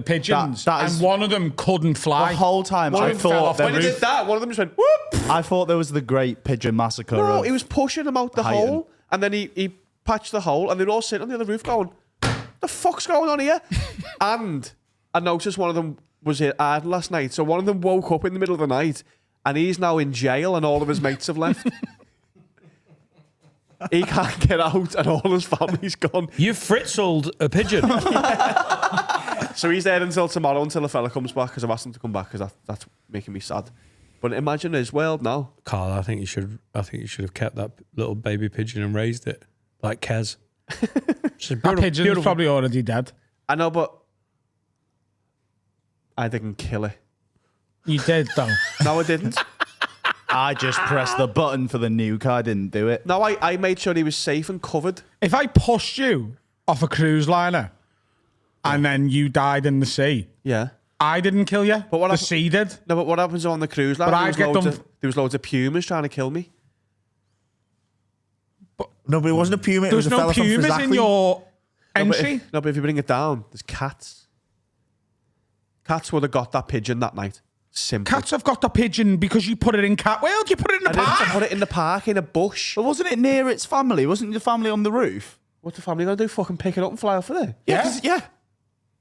[SPEAKER 4] pigeons,
[SPEAKER 5] That is-
[SPEAKER 4] and one of them couldn't fly.
[SPEAKER 5] The whole time
[SPEAKER 4] One
[SPEAKER 5] I
[SPEAKER 4] of them fell
[SPEAKER 5] thought
[SPEAKER 4] off the
[SPEAKER 2] when he
[SPEAKER 5] there
[SPEAKER 2] did
[SPEAKER 5] was,
[SPEAKER 2] that, one of them just went, whoop.
[SPEAKER 5] I thought there was the Great Pigeon Massacre.
[SPEAKER 2] No,
[SPEAKER 5] of
[SPEAKER 2] he was pushing them out the
[SPEAKER 5] Heighton.
[SPEAKER 2] hole. And then he patched the hole and they were all sitting on the other roof going, the fuck's going on here? And I noticed one of them was here idle last night. So one of them woke up in the middle of the night and he's now in jail and all of his mates have left. He can't get out and all his family's gone.
[SPEAKER 1] You fritzled a pigeon.
[SPEAKER 2] So he's there until tomorrow until the fella comes back because I've asked him to come back because that's making me sad. But imagine his world now.
[SPEAKER 1] Carl, I think you should have kept that little baby pigeon and raised it like Kez.
[SPEAKER 4] That pigeon's probably already dead.
[SPEAKER 2] I know, but I didn't kill it.
[SPEAKER 4] You did though.
[SPEAKER 2] No, I didn't.
[SPEAKER 5] I just pressed the button for the nuke. I didn't do it.
[SPEAKER 2] No, I made sure he was safe and covered.
[SPEAKER 4] If I pushed you off a cruise liner and then you died in the sea,
[SPEAKER 2] Yeah.
[SPEAKER 4] I didn't kill you.
[SPEAKER 2] But what
[SPEAKER 4] the
[SPEAKER 2] hap-
[SPEAKER 4] sea did.
[SPEAKER 2] No, but what happens on the cruise line?
[SPEAKER 4] But
[SPEAKER 2] There
[SPEAKER 4] I'd
[SPEAKER 2] was
[SPEAKER 4] get
[SPEAKER 2] loads
[SPEAKER 4] them-
[SPEAKER 2] there was loads of pumas trying to kill me.
[SPEAKER 6] No, but it wasn't a puma. It
[SPEAKER 4] There
[SPEAKER 6] was
[SPEAKER 4] was
[SPEAKER 6] a
[SPEAKER 4] no
[SPEAKER 6] fella from
[SPEAKER 4] pumas in
[SPEAKER 6] Frizzackley.
[SPEAKER 4] your
[SPEAKER 2] But
[SPEAKER 4] entry.
[SPEAKER 2] if you bring it down, there's cats. Cats would have got that pigeon that night. Simple.
[SPEAKER 4] Cats have got the pigeon because you put it in cat. Where did you put it in
[SPEAKER 2] I
[SPEAKER 4] the
[SPEAKER 2] didn't
[SPEAKER 4] park?
[SPEAKER 2] put it in the park in a bush.
[SPEAKER 5] But wasn't it near its family? Wasn't the family on the roof?
[SPEAKER 2] What's the family gonna do? Fucking pick it up and fly off with it?
[SPEAKER 4] Yeah.
[SPEAKER 5] 'cause- yeah.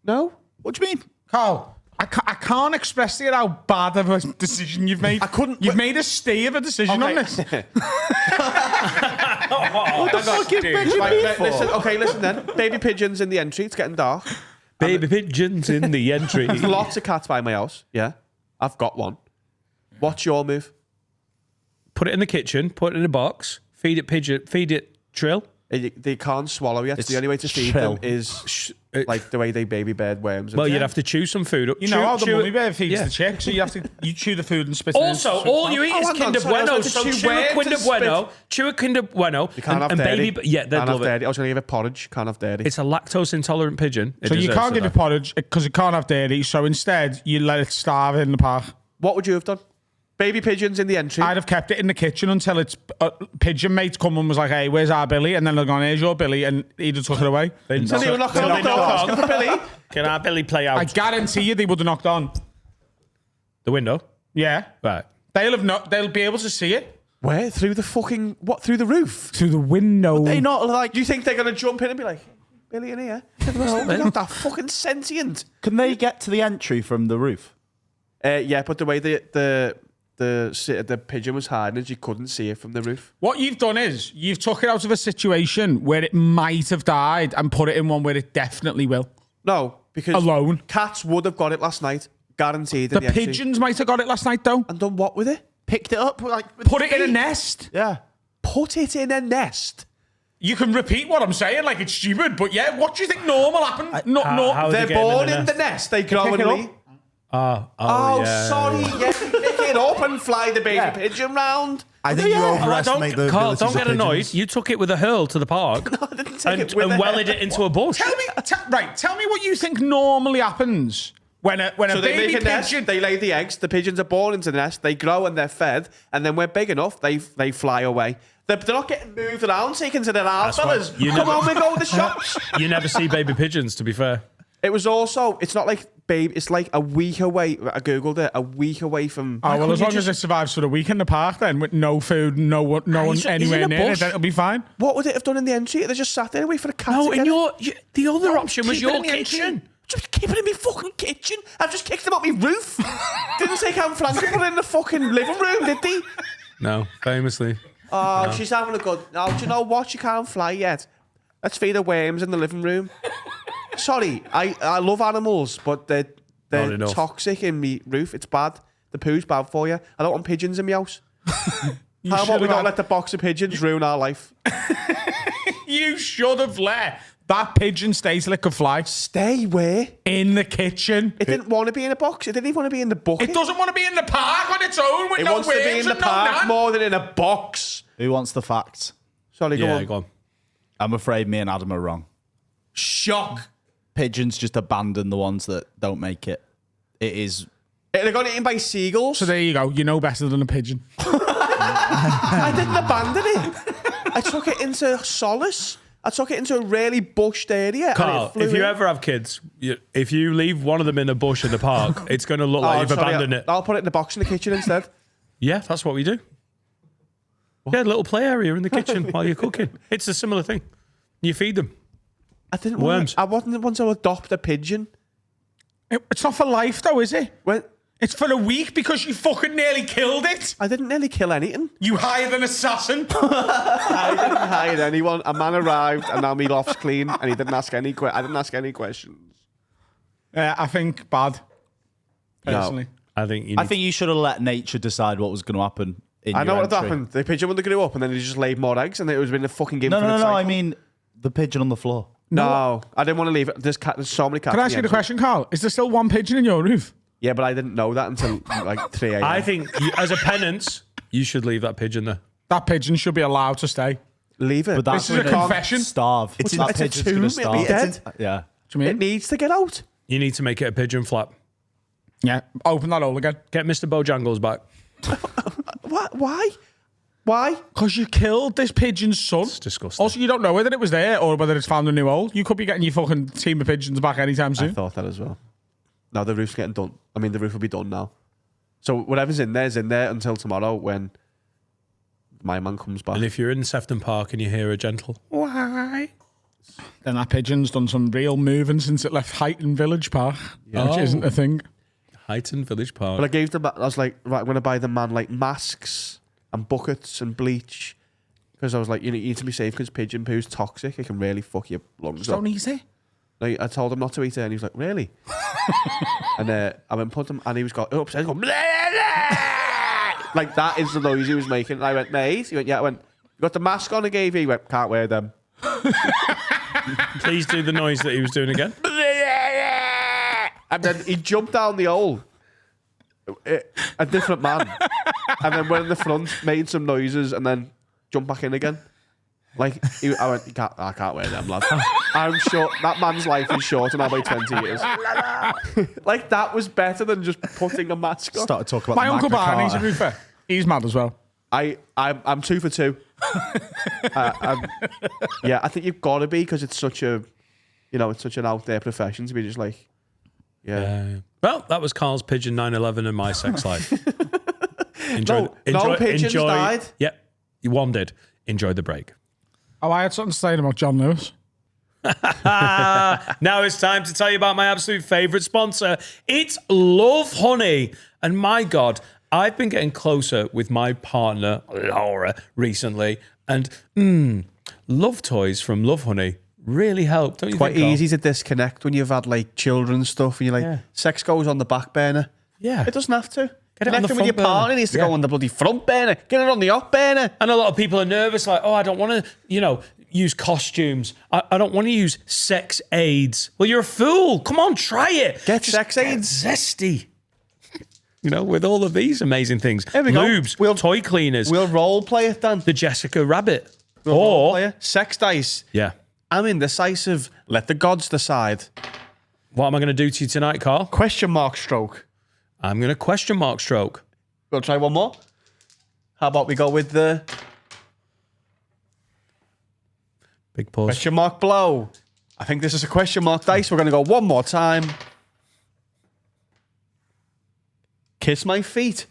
[SPEAKER 2] No.
[SPEAKER 5] What do you mean?
[SPEAKER 4] Carl, I can't express to you how bad of a decision you've made.
[SPEAKER 2] I couldn't-
[SPEAKER 4] You've made a stay of a decision on this.
[SPEAKER 5] What the fuck is pigeon
[SPEAKER 2] Right,
[SPEAKER 5] beef for?
[SPEAKER 2] listen then. Baby pigeons in the entry. It's getting dark.
[SPEAKER 1] Baby pigeons in the entry.
[SPEAKER 2] There's lots of cats by my house. Yeah, I've got one. What's your move?
[SPEAKER 1] Put it in the kitchen, put it in a box, feed it trill.
[SPEAKER 2] They can't swallow yet.
[SPEAKER 5] It's
[SPEAKER 2] The only way to feed
[SPEAKER 5] chill.
[SPEAKER 2] them is like the way they baby bird worms.
[SPEAKER 1] Well, you'd have to chew some food up.
[SPEAKER 4] You know how the
[SPEAKER 1] chew
[SPEAKER 4] mummy
[SPEAKER 1] it-
[SPEAKER 4] bear feeds
[SPEAKER 1] yeah.
[SPEAKER 4] the chick, so you chew the food and spit it in.
[SPEAKER 1] Also, all you eat is
[SPEAKER 2] hang on,
[SPEAKER 1] Kinder
[SPEAKER 2] sorry, I was
[SPEAKER 1] Bueno.
[SPEAKER 2] about to
[SPEAKER 1] So
[SPEAKER 2] chew
[SPEAKER 1] chew a
[SPEAKER 2] worms
[SPEAKER 1] Kinder
[SPEAKER 2] and spit.
[SPEAKER 1] Bueno. Chew a Kinder Bueno.
[SPEAKER 2] You can't have
[SPEAKER 1] and
[SPEAKER 2] dairy.
[SPEAKER 1] baby, yeah, they'd
[SPEAKER 2] Can't
[SPEAKER 1] love
[SPEAKER 2] have
[SPEAKER 1] it.
[SPEAKER 2] dairy. I was going to give it porridge. Can't have dairy.
[SPEAKER 1] It's a lactose intolerant pigeon. It
[SPEAKER 4] So you
[SPEAKER 1] deserves
[SPEAKER 4] can't give
[SPEAKER 1] that.
[SPEAKER 4] it porridge because it can't have dairy. So instead, you let it starve in the park.
[SPEAKER 2] What would you have done? Baby pigeons in the entry.
[SPEAKER 4] I'd have kept it in the kitchen until its pigeon mate come and was like, "Hey, where's our Billy?" And then they're gone, "Here's your Billy," and he'd have took it away.
[SPEAKER 2] So they were knocking on the door asking for Billy.
[SPEAKER 1] Can our Billy play out
[SPEAKER 4] I guarantee you, they would have knocked on.
[SPEAKER 1] the window?
[SPEAKER 4] Yeah,
[SPEAKER 1] Right.
[SPEAKER 4] they'll be able to see it.
[SPEAKER 2] Where? Through the fucking... What? Through the roof?
[SPEAKER 4] Through the window.
[SPEAKER 5] They not like.
[SPEAKER 2] You think they're going to jump in and be like, Billy in here? They're not that fucking sentient.
[SPEAKER 5] Can they get to the entry from the roof?
[SPEAKER 2] Yeah, but the way the pigeon was hiding is you couldn't see it from the roof.
[SPEAKER 4] What you've done is you've took it out of a situation where it might have died and put it in one where it definitely will.
[SPEAKER 2] No, because
[SPEAKER 4] Alone.
[SPEAKER 2] cats would have got it last night, guaranteed.
[SPEAKER 4] The pigeons might have got it last night, though.
[SPEAKER 2] And done what with it?
[SPEAKER 5] Picked it up, like
[SPEAKER 4] Put it in a nest.
[SPEAKER 5] Yeah.
[SPEAKER 2] Put it in a nest.
[SPEAKER 4] You can repeat what I'm saying, like it's stupid, but yeah, what do you think normal happened?
[SPEAKER 1] how-
[SPEAKER 2] They're
[SPEAKER 1] they get 'em
[SPEAKER 2] born
[SPEAKER 1] in
[SPEAKER 2] in
[SPEAKER 1] the
[SPEAKER 2] the nest. They grow
[SPEAKER 4] pick
[SPEAKER 2] and
[SPEAKER 4] it
[SPEAKER 2] leave.
[SPEAKER 1] Oh, yeah.
[SPEAKER 2] Sorry. Yeah, you pick it up and fly the baby pigeon round.
[SPEAKER 6] I think you overestimate the
[SPEAKER 1] Carl,
[SPEAKER 6] abilities
[SPEAKER 1] don't
[SPEAKER 6] of
[SPEAKER 1] get annoyed.
[SPEAKER 6] pigeons.
[SPEAKER 1] You took it with a hurl to the park
[SPEAKER 2] I didn't take
[SPEAKER 1] and,
[SPEAKER 2] it with
[SPEAKER 1] and
[SPEAKER 2] a
[SPEAKER 1] welded it into a bush.
[SPEAKER 4] Tell me what you think normally happens when a
[SPEAKER 2] So they
[SPEAKER 4] baby
[SPEAKER 2] make a nest,
[SPEAKER 4] pigeon.
[SPEAKER 2] they lay the eggs, the pigeons are born into the nest, they grow and they're fed, and then when big enough, they fly away. They're not getting moved around, taken to their house,
[SPEAKER 1] That's why
[SPEAKER 2] fellas.
[SPEAKER 1] you
[SPEAKER 2] Come
[SPEAKER 1] never-
[SPEAKER 2] on, we go to the shops.
[SPEAKER 1] You never see baby pigeons, to be fair.
[SPEAKER 2] It was also, it's not like, babe, it's like a week away. I Googled it, a week away from.
[SPEAKER 4] Oh, well,
[SPEAKER 2] Couldn't
[SPEAKER 4] as
[SPEAKER 2] you
[SPEAKER 4] long as
[SPEAKER 2] just-
[SPEAKER 4] it survives for the week in the park, then with no food, no one
[SPEAKER 2] He's in
[SPEAKER 4] anywhere
[SPEAKER 2] a
[SPEAKER 4] near it,
[SPEAKER 2] bush.
[SPEAKER 4] then it'll be fine.
[SPEAKER 2] What would it have done in the entry? They just sat there and wait for the cat
[SPEAKER 1] No,
[SPEAKER 2] to
[SPEAKER 1] in
[SPEAKER 2] get it.
[SPEAKER 1] the other option was
[SPEAKER 2] Keep it
[SPEAKER 1] your
[SPEAKER 2] in the entry.
[SPEAKER 1] kitchen.
[SPEAKER 2] Just keep it in my fucking kitchen. I've just kicked them up my roof. Didn't take out Frank and put it in the fucking living room, did they?
[SPEAKER 1] No, famously.
[SPEAKER 2] Oh, she's having a good. No, do you know what? She can't fly yet. Let's feed her worms in the living room. Sorry, I love animals, but
[SPEAKER 1] Not
[SPEAKER 2] they're
[SPEAKER 1] enough.
[SPEAKER 2] toxic in me roof. It's bad. The poo's bad for you. I don't want pigeons in my house. How about
[SPEAKER 4] should
[SPEAKER 2] we
[SPEAKER 4] have
[SPEAKER 2] don't
[SPEAKER 4] had-
[SPEAKER 2] let the box of pigeons ruin our life?
[SPEAKER 4] You should have let that pigeon stay till it could fly
[SPEAKER 2] Stay where?
[SPEAKER 4] in the kitchen.
[SPEAKER 2] It didn't want to be in a box. It didn't even want to be in the bucket.
[SPEAKER 4] It doesn't want to be in the park on its own with
[SPEAKER 2] It
[SPEAKER 4] no
[SPEAKER 2] wants to be
[SPEAKER 4] worms
[SPEAKER 2] in the
[SPEAKER 4] and no
[SPEAKER 2] park
[SPEAKER 4] nan.
[SPEAKER 2] more than in a box.
[SPEAKER 5] Who wants the facts?
[SPEAKER 2] Sorry, go
[SPEAKER 1] Yeah,
[SPEAKER 2] on.
[SPEAKER 1] go on.
[SPEAKER 5] I'm afraid me and Adam are wrong.
[SPEAKER 2] Shock.
[SPEAKER 5] Pigeons just abandon the ones that don't make it. It is.
[SPEAKER 2] They got eaten by seagulls.
[SPEAKER 4] So there you go. You know better than a pigeon.
[SPEAKER 2] I didn't abandon it. I took it into solace. I took it into a really bushed area. and
[SPEAKER 1] Carl,
[SPEAKER 2] it flew
[SPEAKER 1] if you
[SPEAKER 2] in.
[SPEAKER 1] ever have kids, if you leave one of them in a bush in the park, it's going to look like you've
[SPEAKER 2] sorry,
[SPEAKER 1] abandoned it.
[SPEAKER 2] I'll put it in the box in the kitchen instead.
[SPEAKER 1] Yeah, that's what we do. Yeah, a little play area in the kitchen while you're cooking. It's a similar thing. You feed them.
[SPEAKER 2] I didn't
[SPEAKER 1] Worms.
[SPEAKER 2] I wasn't want to adopt a pigeon.
[SPEAKER 4] It's not for life, though, is it?
[SPEAKER 2] When
[SPEAKER 4] It's for a week because you fucking nearly killed it.
[SPEAKER 2] I didn't nearly kill anything.
[SPEAKER 4] You hired an assassin.
[SPEAKER 2] I didn't hire anyone. A man arrived and now my loft's clean and he didn't ask any I didn't ask any questions.
[SPEAKER 4] I think bad. Personally.
[SPEAKER 1] I think you
[SPEAKER 5] I think you should have let nature decide what was going to happen.
[SPEAKER 2] I know what happened. The pigeon when they grew up and then he just laid more eggs and it was been a fucking game
[SPEAKER 5] No,
[SPEAKER 2] for
[SPEAKER 5] no,
[SPEAKER 2] its
[SPEAKER 5] no. I
[SPEAKER 2] cycle.
[SPEAKER 5] mean, the pigeon on the floor.
[SPEAKER 2] No, I didn't want to leave it. There's so many cats.
[SPEAKER 4] Can I
[SPEAKER 2] in
[SPEAKER 4] ask you the
[SPEAKER 2] entry.
[SPEAKER 4] question, Carl? Is there still one pigeon in your roof?
[SPEAKER 2] Yeah, but I didn't know that until like 3 a.m.
[SPEAKER 1] I think as a penance, you should leave that pigeon there.
[SPEAKER 4] That pigeon should be allowed to stay.
[SPEAKER 2] Leave it.
[SPEAKER 5] But that's
[SPEAKER 4] This is a
[SPEAKER 5] gonna
[SPEAKER 4] confession.
[SPEAKER 5] Starve.
[SPEAKER 6] It's
[SPEAKER 5] that
[SPEAKER 2] a
[SPEAKER 5] pigeon's
[SPEAKER 2] tomb,
[SPEAKER 5] gonna
[SPEAKER 2] it'll be
[SPEAKER 5] starve.
[SPEAKER 2] dead.
[SPEAKER 5] Yeah.
[SPEAKER 4] Do you mean?
[SPEAKER 2] It needs to get out.
[SPEAKER 1] You need to make it a pigeon flap.
[SPEAKER 4] Yeah. Open that hole again.
[SPEAKER 1] Get Mr. Bojangles back.
[SPEAKER 2] What? Why? Why?
[SPEAKER 4] Because you killed this pigeon's son.
[SPEAKER 1] It's disgusting.
[SPEAKER 4] Also, you don't know whether it was there or whether it's found a new hole. You could be getting your fucking team of pigeons back anytime
[SPEAKER 2] I
[SPEAKER 4] soon.
[SPEAKER 2] thought that as well. Now the roof's getting done. I mean, the roof will be done now. So whatever's in there is in there until tomorrow when my man comes back.
[SPEAKER 1] And if you're in Sefton Park and you hear a gentle, why?
[SPEAKER 4] Then that pigeon's done some real moving since it left Highton Village Park, which isn't a thing.
[SPEAKER 1] Highton Village Park.
[SPEAKER 2] But I gave them. I was like, right, I'm going to buy the man like masks and buckets and bleach because I was like, you need to be safe because pigeon poo's toxic. It can really fuck your lungs up.
[SPEAKER 4] Don't eat it.
[SPEAKER 2] Like, I told him not to eat it, and he was like, "Really?" And I went put him, and he was got upset. He was going, "Blah, blah." Like that is the noise he was making. And I went, "Mate," he went, "Yeah." I went, "You got the mask on?" I gave you. He went, "Can't wear them."
[SPEAKER 1] Please do the noise that he was doing again.
[SPEAKER 2] And then he jumped down the hole. A different man, and then went in the front, made some noises, and then jumped back in again. Like I went, I can't wear them, lad. I'm sure that man's life is shorter now by 20 years. Like that was better than just putting a mask on.
[SPEAKER 5] Started talking about
[SPEAKER 4] My
[SPEAKER 5] the
[SPEAKER 4] Uncle
[SPEAKER 5] Magna
[SPEAKER 4] Barney's a
[SPEAKER 5] Carta.
[SPEAKER 4] roofer. He's mad as well.
[SPEAKER 2] I'm 2 for 2. Yeah, I think you've got to be because it's such a, it's such an out there profession to be just like, yeah.
[SPEAKER 1] Well, that was Carl's pigeon 9/11 and my sex life.
[SPEAKER 2] No pigeons died.
[SPEAKER 1] Yep, one did. Enjoy the break.
[SPEAKER 4] Oh, I had something to say about John Lewis.
[SPEAKER 1] Now it's time to tell you about my absolute favourite sponsor. It's Love Honey. And my God, I've been getting closer with my partner, Laura, recently. And love toys from Love Honey really help, don't you
[SPEAKER 2] Quite
[SPEAKER 1] think, Carl?
[SPEAKER 2] easy to disconnect when you've had like children's stuff and you're like, sex goes on the back burner.
[SPEAKER 1] Yeah.
[SPEAKER 2] It doesn't have to.
[SPEAKER 1] Get it on the
[SPEAKER 2] Connecting with your
[SPEAKER 1] front burner.
[SPEAKER 2] partner needs to go on the bloody front burner. Get it on the up burner.
[SPEAKER 1] And a lot of people are nervous, like, oh, I don't want to, use costumes. I don't want to use sex aids. Well, you're a fool. Come on, try it.
[SPEAKER 2] Get sex aids.
[SPEAKER 1] Zesty. With all of these amazing things.
[SPEAKER 2] There we go.
[SPEAKER 1] Lubes, toy cleaners,
[SPEAKER 2] We'll role play it, Dan.
[SPEAKER 1] the Jessica Rabbit.
[SPEAKER 2] Role play it. Sex dice.
[SPEAKER 1] Yeah.
[SPEAKER 2] I'm indecisive. Let the gods decide.
[SPEAKER 1] What am I going to do to you tonight, Carl?
[SPEAKER 2] Question mark stroke.
[SPEAKER 1] I'm going to question mark stroke.
[SPEAKER 2] We'll try one more. How about we go with the
[SPEAKER 1] Big pause.
[SPEAKER 2] question mark blow? I think this is a question mark dice. We're going to go one more time. Kiss my feet.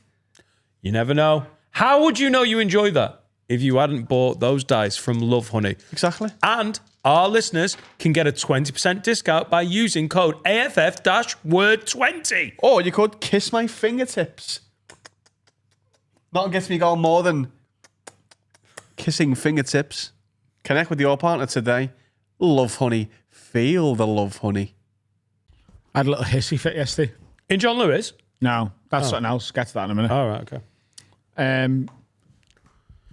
[SPEAKER 1] You never know. How would you know you enjoy that if you hadn't bought those dice from Love Honey?
[SPEAKER 2] Exactly.
[SPEAKER 1] And our listeners can get a 20% discount by using code AFF-word20.
[SPEAKER 2] Or you could kiss my fingertips. Nothing gets me going more than kissing fingertips. Connect with your partner today. Love Honey. Feel the Love Honey.
[SPEAKER 4] I had a little hissy fit yesterday.
[SPEAKER 1] In John Lewis?
[SPEAKER 4] No, that's something else. Get to that in a minute.
[SPEAKER 1] All right, okay.
[SPEAKER 4] I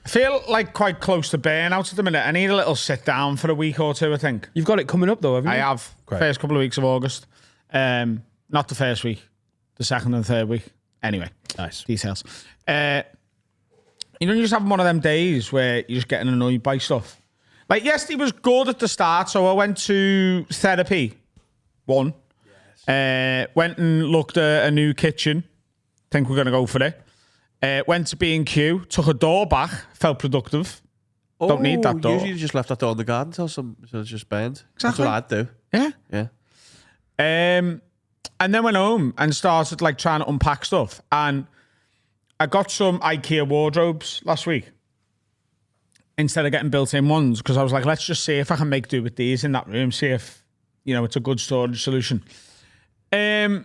[SPEAKER 4] feel like quite close to burnout at the minute. I need a little sit down for a week or two, I think.
[SPEAKER 1] You've got it coming up, though, haven't you?
[SPEAKER 4] I have.
[SPEAKER 1] Great.
[SPEAKER 4] First couple of weeks of August. Not the first week. The second and third week. Anyway.
[SPEAKER 1] Nice.
[SPEAKER 4] Details. You just have one of them days where you're just getting annoyed by stuff. Like, yesterday was good at the start, so I went to therapy. Went and looked at a new kitchen. Think we're going to go for it. Went to B&Q, took a door back, felt productive. Don't need that door.
[SPEAKER 2] Usually you just left that door in the garden until it's just burned.
[SPEAKER 4] Exactly.
[SPEAKER 2] That's what I'd do.
[SPEAKER 4] Yeah.
[SPEAKER 2] Yeah.
[SPEAKER 4] And then went home and started like trying to unpack stuff. And I got some IKEA wardrobes last week instead of getting built-in ones because I was like, let's just see if I can make do with these in that room, see if, it's a good storage solution. But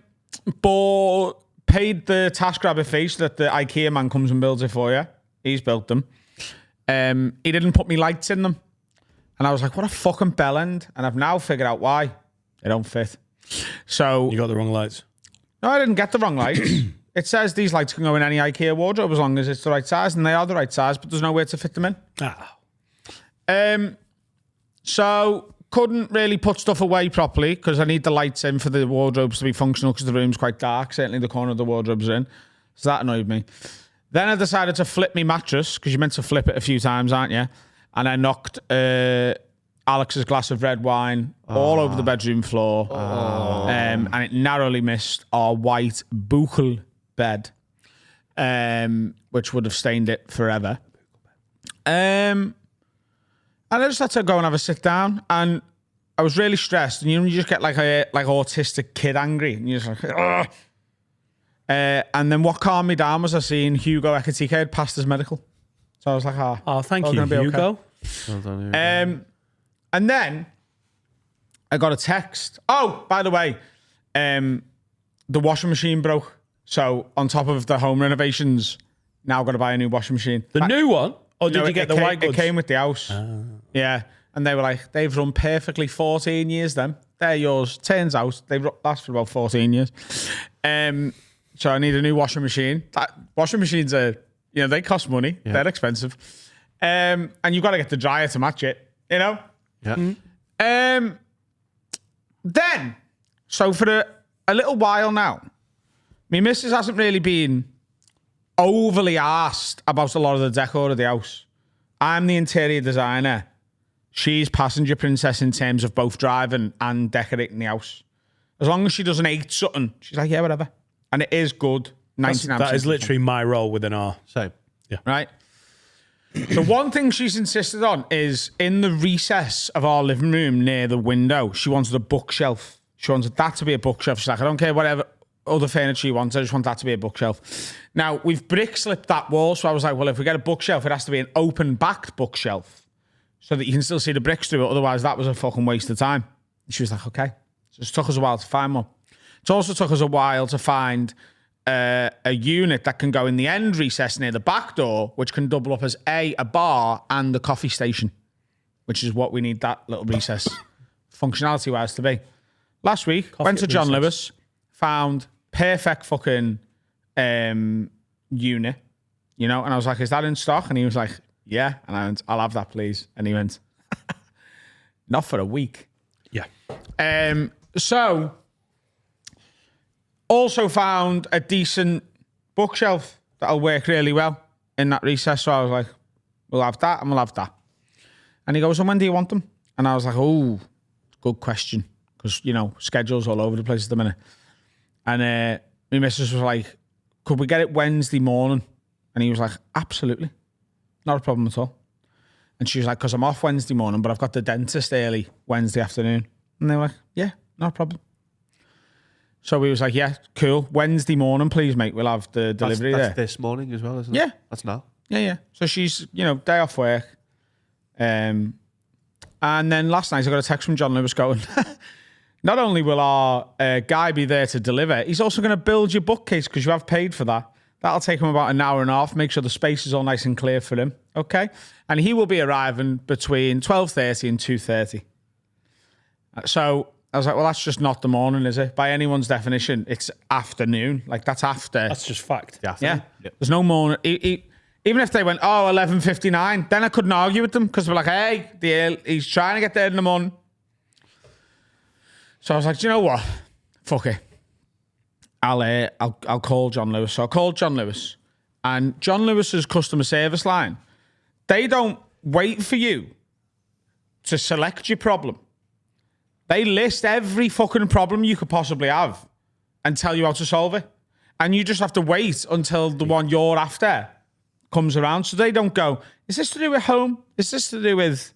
[SPEAKER 4] paid the TaskRabbit face that the IKEA man comes and builds it for you. He's built them. He didn't put me lights in them. And I was like, what a fucking bellend. And I've now figured out why. They don't fit. So...
[SPEAKER 1] You got the wrong lights.
[SPEAKER 4] No, I didn't get the wrong lights. It says these lights can go in any IKEA wardrobe as long as it's the right size, and they are the right size, but there's nowhere to fit them in. So couldn't really put stuff away properly because I need the lights in for the wardrobes to be functional because the room's quite dark. Certainly the corner of the wardrobes are in. So that annoyed me. Then I decided to flip my mattress because you're meant to flip it a few times, aren't you? And I knocked Alex's glass of red wine all over the bedroom floor. And it narrowly missed our white buchel bed, which would have stained it forever. And I just had to go and have a sit down, and I was really stressed. And you just get like autistic kid angry, and you're just like, ugh. And then what calmed me down was I seen Hugo Ekitike had passed his medical, so I was like,
[SPEAKER 1] oh, thank you, Hugo.
[SPEAKER 4] Okay. Well done, Hugo. And then I got a text. Oh, by the way, the washing machine broke. So on top of the home renovations, now I've got to buy a new washing machine.
[SPEAKER 1] The new one? Or did you get the white goods?
[SPEAKER 4] It came with the house. Yeah. And they were like, they've run perfectly 14 years then. They're yours. Turns out they last for about 14 years. So I need a new washing machine. Washing machines are, they cost money. Yeah. They're expensive. And you've got to get the dryer to match it, Yeah.
[SPEAKER 2] Mm-hmm.
[SPEAKER 4] Then, so for a little while now, my missus hasn't really been overly asked about a lot of the decor of the house. I'm the interior designer. She's passenger princess in terms of both driving and decorating the house. As long as she doesn't hate something, she's like, yeah, whatever. And it is good. 99%.
[SPEAKER 1] That is literally my role within our...
[SPEAKER 2] Same.
[SPEAKER 1] Yeah.
[SPEAKER 4] Right? The one thing she's insisted on is in the recess of our living room near the window, she wanted a bookshelf. She wanted that to be a bookshelf. She's like, I don't care other furniture you want. I just want that to be a bookshelf. Now, we've brick slipped that wall, so I was like, well, if we get a bookshelf, it has to be an open-backed bookshelf so that you can still see the bricks through it. Otherwise, that was a fucking waste of time. And she was like, okay. So it took us a while to find one. It also took us a while to find a unit that can go in the end recess near the back door, which can double up as a bar and a coffee station, which is what we need that little recess functionality-wise to be. Last week, went to John Lewis, found perfect fucking unit, and I was like, is that in stock? And he was like, yeah. And I went, I'll have that, please. And he went, not for a week.
[SPEAKER 1] Yeah.
[SPEAKER 4] So, also found a decent bookshelf that'll work really well in that recess. So I was like, we'll have that and we'll have that. And he goes, and when do you want them? And I was like, oh, good question. Because, schedule's all over the place at the minute. And my missus was like, could we get it Wednesday morning? And he was like, absolutely. Not a problem at all. And she was like, because I'm off Wednesday morning, but I've got the dentist early Wednesday afternoon. And they were like, yeah, no problem. So we was like, yeah, cool. Wednesday morning, please, mate. We'll have the delivery
[SPEAKER 2] that's
[SPEAKER 4] there.
[SPEAKER 2] This morning as well, isn't it?
[SPEAKER 4] Yeah.
[SPEAKER 2] That's now.
[SPEAKER 4] Yeah. So she's, day off work. And then last night I got a text from John Lewis going, not only will our guy be there to deliver, he's also going to build your bookcase because you have paid for that. That'll take him about an hour and a half, make sure the space is all nice and clear for him. Okay? And he will be arriving between 12:30 and 2:30. So I was like, well, that's just not the morning, is it? By anyone's definition, it's afternoon. Like, that's after.
[SPEAKER 1] That's just fact.
[SPEAKER 4] Yeah. There's no morning. Even if they went, 11:59, then I couldn't argue with them because we're like, hey, he's trying to get there in the morning. So I was like, do you know what? Fuck it. I'll call John Lewis. So I called John Lewis, and John Lewis's customer service line, they don't wait for you to select your problem. They list every fucking problem you could possibly have and tell you how to solve it. And you just have to wait until the one you're after comes around. So they don't go, is this to do with home? Is this to do with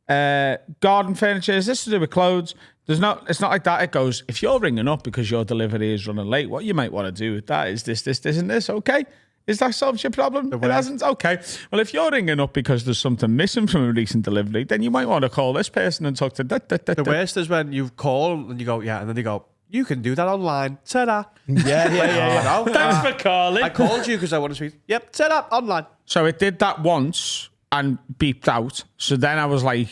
[SPEAKER 4] garden furniture? Is this to do with clothes? It's not like that. It goes, if you're ringing up because your delivery is running late, what you might want to do with that is this, and this. Okay. Is that solves your problem? It hasn't? Okay. Well, if you're ringing up because there's something missing from a recent delivery, then you might want to call this person and talk to
[SPEAKER 2] The worst is when you call and you go, yeah, and then they go, you can do that online. Ta-da.
[SPEAKER 1] Yeah. Thanks for calling.
[SPEAKER 2] I called you because I want to speak. Yep, ta-da, online.
[SPEAKER 4] So it did that once and beeped out. So then I was like,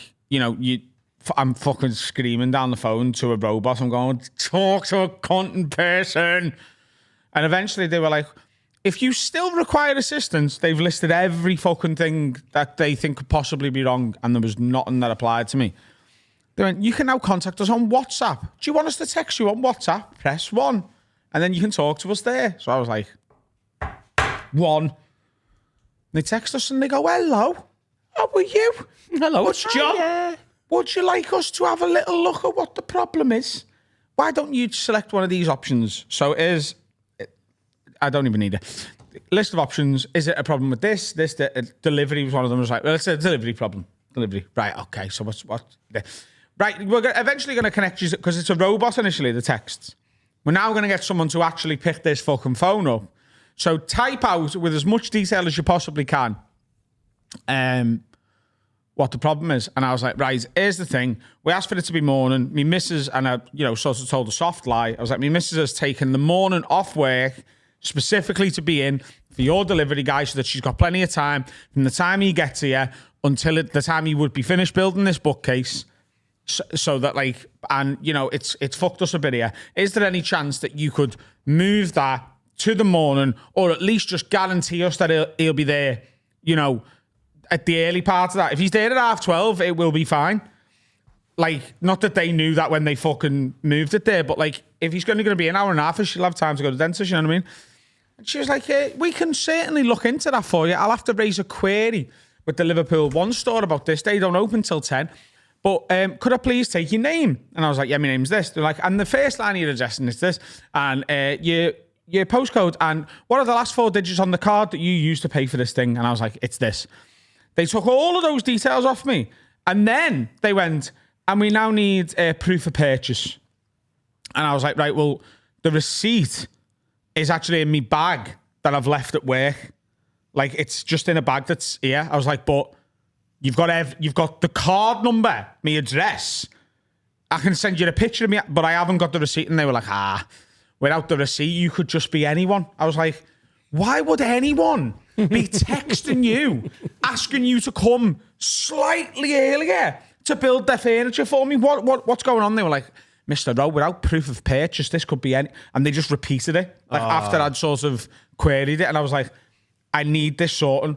[SPEAKER 4] I'm fucking screaming down the phone to a robot. I'm going, talk to a cunt person. And eventually they were like, if you still require assistance, they've listed every fucking thing that they think could possibly be wrong, and there was nothing that applied to me. They went, you can now contact us on WhatsApp. Do you want us to text you on WhatsApp? Press 1. And then you can talk to us there. So I was like, 1. And they text us and they go, hello, how are you?
[SPEAKER 1] Hello, it's John.
[SPEAKER 4] Yeah. Would you like us to have a little look at what the problem is? Why don't you select one of these options? So I don't even need it. List of options. Is it a problem with this? Delivery was one of them. I was like, well, it's a delivery problem. Delivery. Right, okay. So what? Right, we're eventually going to connect you, because it's a robot initially, the texts. We're now going to get someone to actually pick this fucking phone up. So type out with as much detail as you possibly can what the problem is. And I was like, right, here's the thing. We asked for it to be morning. Me missus, and I, sort of told a soft lie. I was like, me missus has taken the morning off work specifically to be in for your delivery guy so that she's got plenty of time from the time he gets here until the time he would be finished building this bookcase, so that it's fucked us a bit here. Is there any chance that you could move that to the morning, or at least just guarantee us that he'll be there, at the early part of that? If he's there at 12:30, it will be fine. Not that they knew that when they fucking moved it there, but if he's going to be an hour and a half, she'll have time to go to the dentist, you know what I mean? And she was like, we can certainly look into that for you. I'll have to raise a query with the Liverpool One store about this. They don't open till 10. But could I please take your name? And I was like, yeah, my name's this. They're like, and the first line of your address is this. And your postcode. And what are the last 4 digits on the card that you used to pay for this thing? And I was like, it's this. They took all of those details off me. And then they went, and we now need proof of purchase. And I was like, right, well, the receipt is actually in my bag that I've left at work. Like, it's just in a bag that's here. I was like, but you've got the card number, my address. I can send you a picture of me, but I haven't got the receipt. And they were like, without the receipt, you could just be anyone. I was like, why would anyone be texting you, asking you to come slightly earlier to build their furniture for me? What's going on? They were like, Mr. Rowe, without proof of purchase, this could be any... And they just repeated it. Like, after I'd sort of queried it. And I was like, I need this sorting.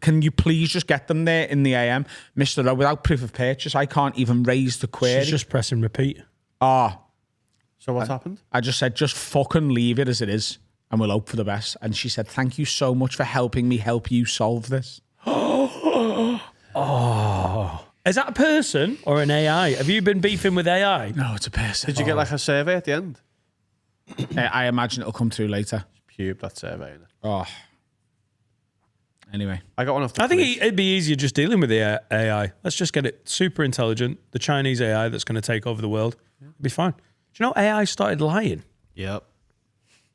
[SPEAKER 4] Can you please just get them there in the AM? Mr. Rowe, without proof of purchase, I can't even raise the query.
[SPEAKER 1] She's just pressing repeat.
[SPEAKER 2] So what's happened?
[SPEAKER 4] I just said, just fucking leave it as it is and we'll hope for the best. And she said, thank you so much for helping me help you solve this.
[SPEAKER 1] Is that a person or an AI? Have you been beefing with AI?
[SPEAKER 4] No, it's a person.
[SPEAKER 2] Did you get like a survey at the end?
[SPEAKER 4] I imagine it'll come through later.
[SPEAKER 2] Pube, that survey. Innit?
[SPEAKER 4] Oh. Anyway.
[SPEAKER 2] I got one off the
[SPEAKER 1] I think
[SPEAKER 2] police.
[SPEAKER 1] it'd be easier just dealing with the AI. Let's just get it super intelligent. The Chinese AI that's going to take over the world. It'd be fine. Do you know AI started lying?
[SPEAKER 5] Yep.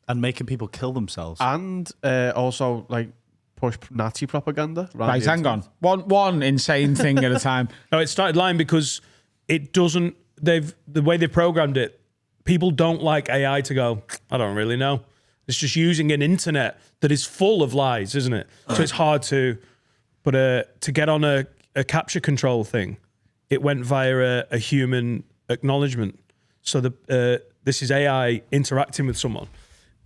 [SPEAKER 5] And making people kill themselves.
[SPEAKER 2] And also, like, push Nazi propaganda.
[SPEAKER 4] Right, hang on. One insane thing at a time.
[SPEAKER 1] No, it started lying because it doesn't. The way they programmed it, people don't like AI to go, I don't really know. It's just using an internet that is full of lies, isn't it? So it's hard to, but to get on a capture control thing, it went via a human acknowledgement. So this is AI interacting with someone,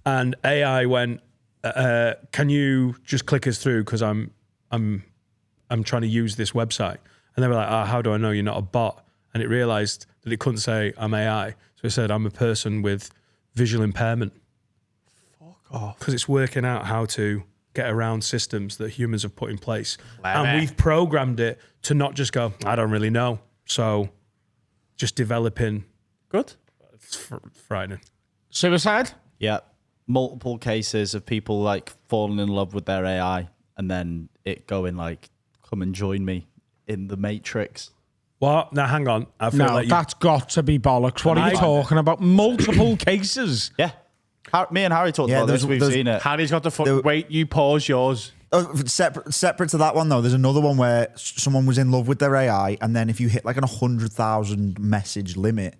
[SPEAKER 1] and AI went, can you just click us through because I'm trying to use this website. And they were like, how do I know you're not a bot? And it realized that it couldn't say I'm AI. So it said I'm a person with visual impairment. Fuck off. Because it's working out how to get around systems that humans have put in place. And we've programmed it to not just go, I don't really know. So just developing.
[SPEAKER 2] Good.
[SPEAKER 1] It's frightening.
[SPEAKER 4] Suicide?
[SPEAKER 5] Yeah. Multiple cases of people like falling in love with their AI and then it going like, come and join me in the Matrix.
[SPEAKER 1] What? Now, hang on. I feel
[SPEAKER 4] No,
[SPEAKER 1] like
[SPEAKER 4] that's got to be bollocks. What are you talking about? Multiple cases?
[SPEAKER 5] Yeah. Me and Harry talked about this. We've seen it.
[SPEAKER 2] Harry's got the foot. Wait, you pause yours.
[SPEAKER 6] Separate to that one though, there's another one where someone was in love with their AI, and then if you hit like an 100,000 message limit,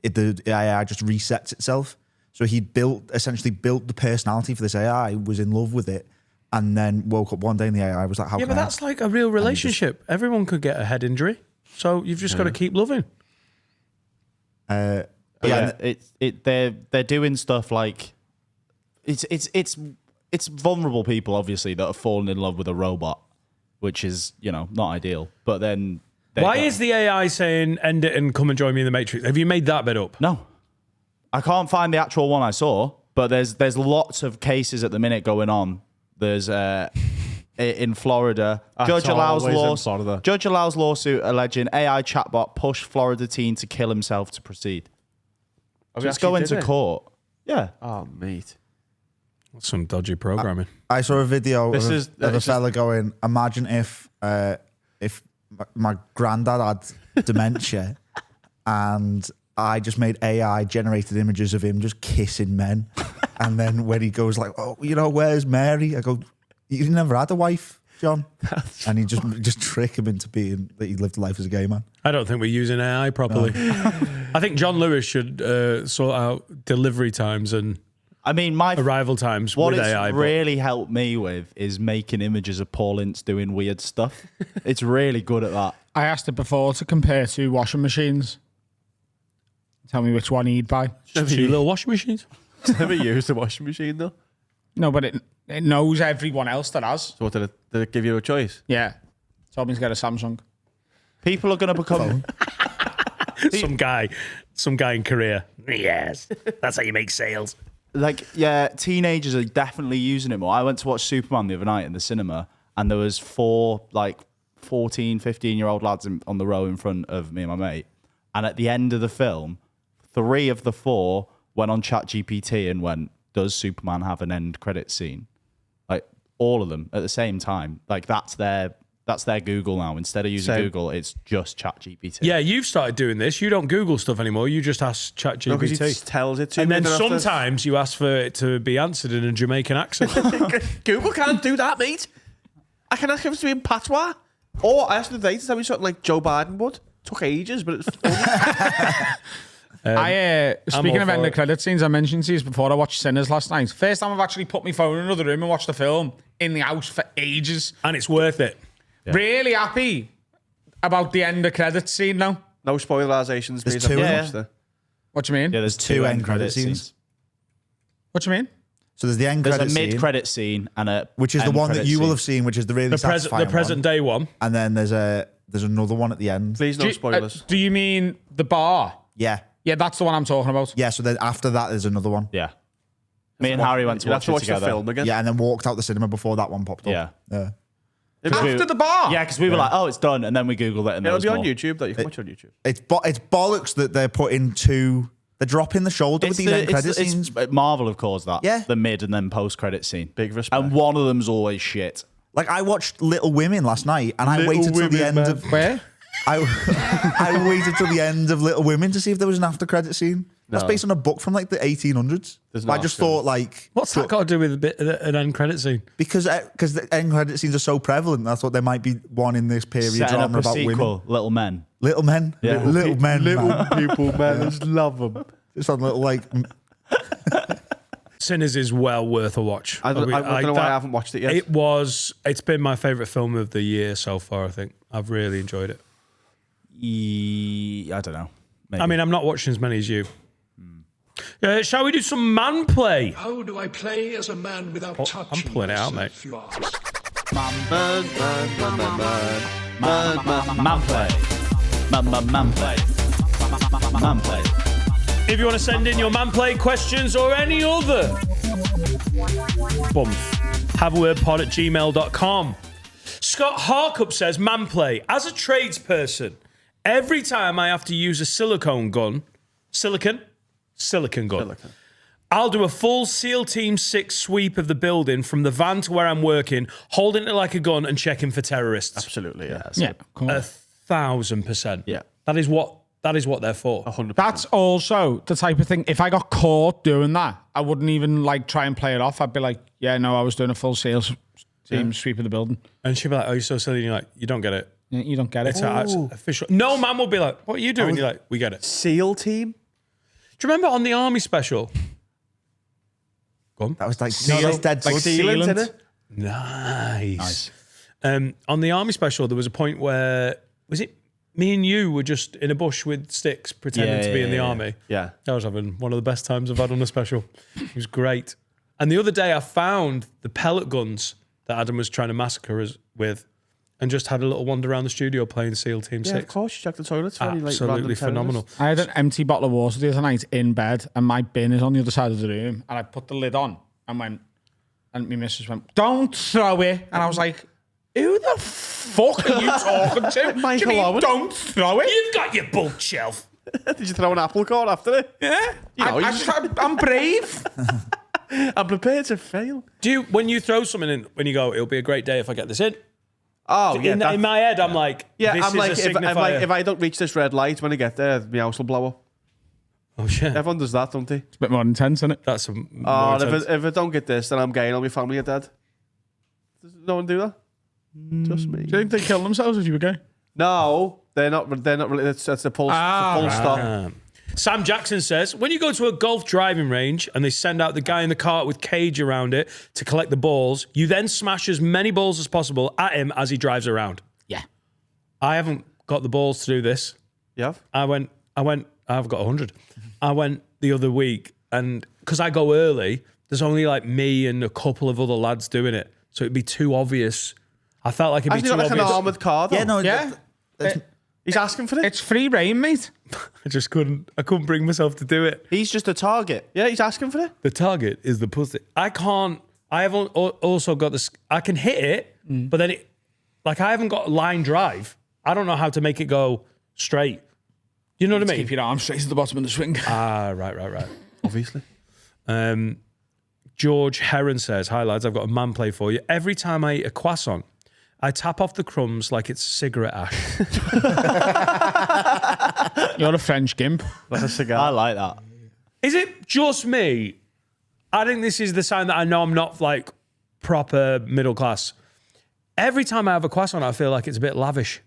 [SPEAKER 6] the AI just resets itself. So he essentially built the personality for this AI, was in love with it, and then woke up one day and the AI was like, "How?"
[SPEAKER 1] Yeah,
[SPEAKER 6] can
[SPEAKER 1] but
[SPEAKER 6] I
[SPEAKER 1] that's like a real relationship. Everyone could get a head injury, so you've just got to keep loving.
[SPEAKER 5] They're doing stuff like it's vulnerable people obviously that are falling in love with a robot, which is not ideal. But then
[SPEAKER 1] why is the AI saying end it and come and join me in the Matrix? Have you made that bit up?
[SPEAKER 5] No, I can't find the actual one I saw, but there's lots of cases at the minute going on. There's in Florida, judge allows lawsuit alleging AI chatbot pushed Florida teen to kill himself to proceed. So it's going to court. Yeah.
[SPEAKER 2] Oh, mate.
[SPEAKER 1] That's some dodgy programming.
[SPEAKER 6] I saw a video of a
[SPEAKER 2] just-
[SPEAKER 6] fella going, imagine if my granddad had dementia and I just made AI generated images of him just kissing men. And then when he goes like, oh, where's Mary? I go, you never had a wife, John. And he just trick him into being that he lived a life as a gay man.
[SPEAKER 1] I don't think we're using AI properly. I think John Lewis should sort out delivery times and arrival times
[SPEAKER 5] what
[SPEAKER 1] with
[SPEAKER 5] it's
[SPEAKER 1] AI.
[SPEAKER 5] Really helped me with is making images of Paul Ince doing weird stuff. It's really good at that.
[SPEAKER 4] I asked it before to compare two washing machines. Tell me which one he'd buy.
[SPEAKER 1] Two little washing machines.
[SPEAKER 2] Never used a washing machine though.
[SPEAKER 4] No, but it knows everyone else that has.
[SPEAKER 2] So what did it give you a choice?
[SPEAKER 4] Yeah. Told me to get a Samsung.
[SPEAKER 5] People are going to become...
[SPEAKER 1] Some guy in Korea. Yes, that's how you make sales.
[SPEAKER 5] Teenagers are definitely using it more. I went to watch Superman the other night in the cinema, and there was 4 14, 15-year-old lads on the row in front of me and my mate. And at the end of the film, 3 of the 4 went on ChatGPT and went, does Superman have an end credit scene? Like, all of them at the same time. Like, that's their That's their Google now. Instead of using Google, it's just ChatGPT.
[SPEAKER 1] Yeah, you've started doing this. You don't Google stuff anymore. You just ask ChatGPT.
[SPEAKER 2] No, because it tells it to
[SPEAKER 1] and
[SPEAKER 2] me.
[SPEAKER 1] then sometimes you ask for it to be answered in a Jamaican accent.
[SPEAKER 2] Google can't do that, mate. I can ask him to be in patois. Or I asked the data to tell me something like Joe Biden would. Took ages, but it's
[SPEAKER 4] Speaking of end of credit scenes, I mentioned to you before I watched Sinners last night. First time I've actually put my phone in another room and watched the film in the house for ages.
[SPEAKER 1] And it's worth it.
[SPEAKER 4] Yeah. Really happy about the end of credit scene now.
[SPEAKER 2] No spoilerizations.
[SPEAKER 6] There's two.
[SPEAKER 4] What do you mean?
[SPEAKER 5] Yeah, there's two end credit scenes.
[SPEAKER 4] What do you mean?
[SPEAKER 6] So there's the end
[SPEAKER 5] There's
[SPEAKER 6] credit
[SPEAKER 5] a
[SPEAKER 6] scene,
[SPEAKER 5] mid-credit scene and a
[SPEAKER 6] which is the one that you will have seen, which is the really satisfying
[SPEAKER 1] the present
[SPEAKER 6] one.
[SPEAKER 1] day one.
[SPEAKER 6] And then there's another one at the end.
[SPEAKER 2] Please no spoilers.
[SPEAKER 4] Do you mean the bar?
[SPEAKER 6] Yeah.
[SPEAKER 4] Yeah, that's the one I'm talking about.
[SPEAKER 6] Yeah, so then after that there's another one.
[SPEAKER 5] Yeah. Me and Harry went to watch it together.
[SPEAKER 2] The film again.
[SPEAKER 6] Yeah, and then walked out the cinema before that one popped up.
[SPEAKER 5] Yeah.
[SPEAKER 4] After the bar?
[SPEAKER 5] Yeah, because we were like, oh, it's done. And then we Googled it and
[SPEAKER 2] It'll
[SPEAKER 5] there was
[SPEAKER 2] be on
[SPEAKER 5] more.
[SPEAKER 2] YouTube, though. You can watch it on YouTube.
[SPEAKER 6] It's bollocks that they're putting two... They're dropping the shoulder with these end credit scenes.
[SPEAKER 5] Marvel have caused that.
[SPEAKER 6] Yeah.
[SPEAKER 5] The mid and then post-credit scene.
[SPEAKER 2] Big respect.
[SPEAKER 5] And one of them's always shit.
[SPEAKER 6] Like, I watched Little Women last night, and I waited till the end of...
[SPEAKER 4] Where?
[SPEAKER 6] I waited till the end of Little Women to see if there was an after credit scene. That's based on a book from like the 1800s. I just thought like,
[SPEAKER 1] what's that got to do with an end credit scene?
[SPEAKER 6] Because the end credit scenes are so prevalent. That's what there might be one in this period
[SPEAKER 5] Setting
[SPEAKER 6] drama
[SPEAKER 5] up a
[SPEAKER 6] about
[SPEAKER 5] sequel,
[SPEAKER 6] women.
[SPEAKER 5] Little Men.
[SPEAKER 6] Little men,
[SPEAKER 5] Yeah.
[SPEAKER 6] little men, man.
[SPEAKER 2] people, man. I just love them.
[SPEAKER 6] It's on little like.
[SPEAKER 1] Sinners is well worth a watch.
[SPEAKER 2] I don't know why I haven't watched it yet.
[SPEAKER 1] It's been my favourite film of the year so far, I think. I've really enjoyed it.
[SPEAKER 5] I don't know. Maybe.
[SPEAKER 1] I mean, I'm not watching as many as you. Shall we do some man play?
[SPEAKER 7] How do I play as a man without touching?
[SPEAKER 1] I'm pulling it out, mate.
[SPEAKER 7] myself, you ask?
[SPEAKER 5] Man play. Man play. Man play.
[SPEAKER 1] If you want to send in your man play questions or any other, haveawordpod@gmail.com. Scott Harkup says, man play. As a tradesperson, every time I have to use a silicon gun, I'll do a full SEAL Team 6 sweep of the building from the van to where I'm working, holding it like a gun and checking for terrorists.
[SPEAKER 2] Absolutely, yeah.
[SPEAKER 4] Yeah, cool.
[SPEAKER 1] 1,000%.
[SPEAKER 2] Yeah.
[SPEAKER 1] That is what they're for.
[SPEAKER 2] 100%.
[SPEAKER 4] That's also the type of thing. If I got caught doing that, I wouldn't even like try and play it off. I'd be like, yeah, no, I was doing a full SEAL team sweep of the building.
[SPEAKER 1] And she'd be like, oh, you're so silly. And you're like, you don't get it.
[SPEAKER 4] Yeah, you don't get it.
[SPEAKER 1] It's official. No man will be like, what are you doing? You're like, we get it.
[SPEAKER 2] SEAL team?
[SPEAKER 1] Do you remember on the Army special? Go on.
[SPEAKER 6] That was like that's dead.
[SPEAKER 2] Like sealant, isn't it?
[SPEAKER 1] Nice. On the Army special, there was a point where, was it me and you were just in a bush with sticks pretending to be in the Army?
[SPEAKER 2] Yeah.
[SPEAKER 1] I was having one of the best times I've had on a special. It was great. And the other day I found the pellet guns that Adam was trying to massacre us with and just had a little wander around the studio playing SEAL Team 6.
[SPEAKER 2] Yeah, of course. You check the toilets for any like
[SPEAKER 1] Absolutely
[SPEAKER 2] random
[SPEAKER 1] phenomenal.
[SPEAKER 2] terrorists.
[SPEAKER 4] I had an empty bottle of water the other night in bed, and my bin is on the other side of the room. And I put the lid on and went, and my missus went, "Don't throw it." And I was like, "Who the fuck are you talking to?
[SPEAKER 2] Michael
[SPEAKER 4] Do you mean
[SPEAKER 2] Owen.
[SPEAKER 4] don't throw it?"
[SPEAKER 1] You've got your bulk shelf.
[SPEAKER 2] Did you throw an apple core after it?
[SPEAKER 4] Yeah,
[SPEAKER 2] You know,
[SPEAKER 4] I'm brave.
[SPEAKER 2] I'm prepared to fail.
[SPEAKER 1] Do you, when you throw something in, when you go, it'll be a great day if I get this in?
[SPEAKER 2] Oh, yeah.
[SPEAKER 1] In my head, I'm like,
[SPEAKER 2] yeah,
[SPEAKER 1] this
[SPEAKER 2] I'm
[SPEAKER 1] is
[SPEAKER 2] like,
[SPEAKER 1] a signifier.
[SPEAKER 2] if I don't reach this red light when I get there, my house will blow up.
[SPEAKER 1] Oh, shit.
[SPEAKER 2] Everyone does that, don't they?
[SPEAKER 4] It's a bit more intense, isn't it?
[SPEAKER 1] That's a
[SPEAKER 2] Oh,
[SPEAKER 1] more
[SPEAKER 2] and
[SPEAKER 1] intense.
[SPEAKER 2] if I don't get this, then I'm gay and all my family are dead. Does no one do that? Just me.
[SPEAKER 4] Do you think they kill themselves if you were gay?
[SPEAKER 2] No, they're not really. It's a full stop.
[SPEAKER 1] Sam Jackson says, when you go to a golf driving range and they send out the guy in the cart with cage around it to collect the balls, you then smash as many balls as possible at him as he drives around.
[SPEAKER 4] Yeah.
[SPEAKER 1] I haven't got the balls to do this.
[SPEAKER 2] You have?
[SPEAKER 1] I've got 100. I went the other week and because I go early, there's only like me and a couple of other lads doing it. So it'd be too obvious. I felt like it'd be
[SPEAKER 2] Has he
[SPEAKER 1] too
[SPEAKER 2] got like
[SPEAKER 1] obvious.
[SPEAKER 2] an armoured car, though?
[SPEAKER 6] Yeah, no,
[SPEAKER 4] Yeah.
[SPEAKER 2] He's asking for it?
[SPEAKER 4] It's free reign, mate.
[SPEAKER 1] I just couldn't bring myself to do it.
[SPEAKER 5] He's just a target.
[SPEAKER 2] Yeah, he's asking for it.
[SPEAKER 1] The target is the pussy. I haven't also got this. I can hit it, but then I haven't got line drive. I don't know how to make it go straight. You know what I mean?
[SPEAKER 4] Keep your arm straight to the bottom of the swing.
[SPEAKER 1] Right.
[SPEAKER 2] Obviously.
[SPEAKER 1] George Heron says, "Hi lads, I've got a man play for you. Every time I eat a croissant, I tap off the crumbs like it's cigarette ash.
[SPEAKER 4] You're a French gimp.
[SPEAKER 2] Like a cigar.
[SPEAKER 5] I like that.
[SPEAKER 1] Is it just me? I think this is the sign that I know I'm not like proper middle class. Every time I have a croissant, I feel like it's a bit lavish.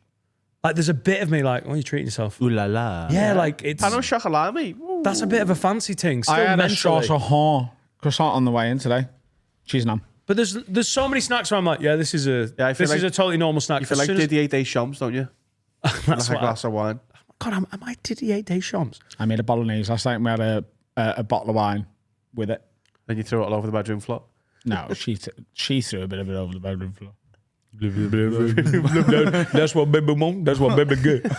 [SPEAKER 1] Like there's a bit of me like, oh, you're treating yourself.
[SPEAKER 5] Ooh la la.
[SPEAKER 1] Yeah, like it's
[SPEAKER 2] I know chocolat, mate.
[SPEAKER 1] that's a bit of a fancy thing. Still
[SPEAKER 4] I had a
[SPEAKER 1] mentally.
[SPEAKER 4] croissant on the way in today. Cheese and ham.
[SPEAKER 1] But there's so many snacks where I'm like, yeah, this is a
[SPEAKER 2] Yeah, I feel
[SPEAKER 1] this is
[SPEAKER 2] like-
[SPEAKER 1] a totally normal snack.
[SPEAKER 2] You feel
[SPEAKER 1] As
[SPEAKER 2] like
[SPEAKER 1] soon as-
[SPEAKER 2] Didier Deschamps, don't you?
[SPEAKER 1] that's
[SPEAKER 2] Like a
[SPEAKER 1] what
[SPEAKER 2] glass of wine.
[SPEAKER 1] God, am I Didier Deschamps?
[SPEAKER 4] I made a bolognese last night and we had a bottle of wine with it.
[SPEAKER 2] Then you throw it all over the bedroom floor.
[SPEAKER 4] No, she threw a bit of it over the bedroom floor.
[SPEAKER 1] That's what baby mom. That's what baby good.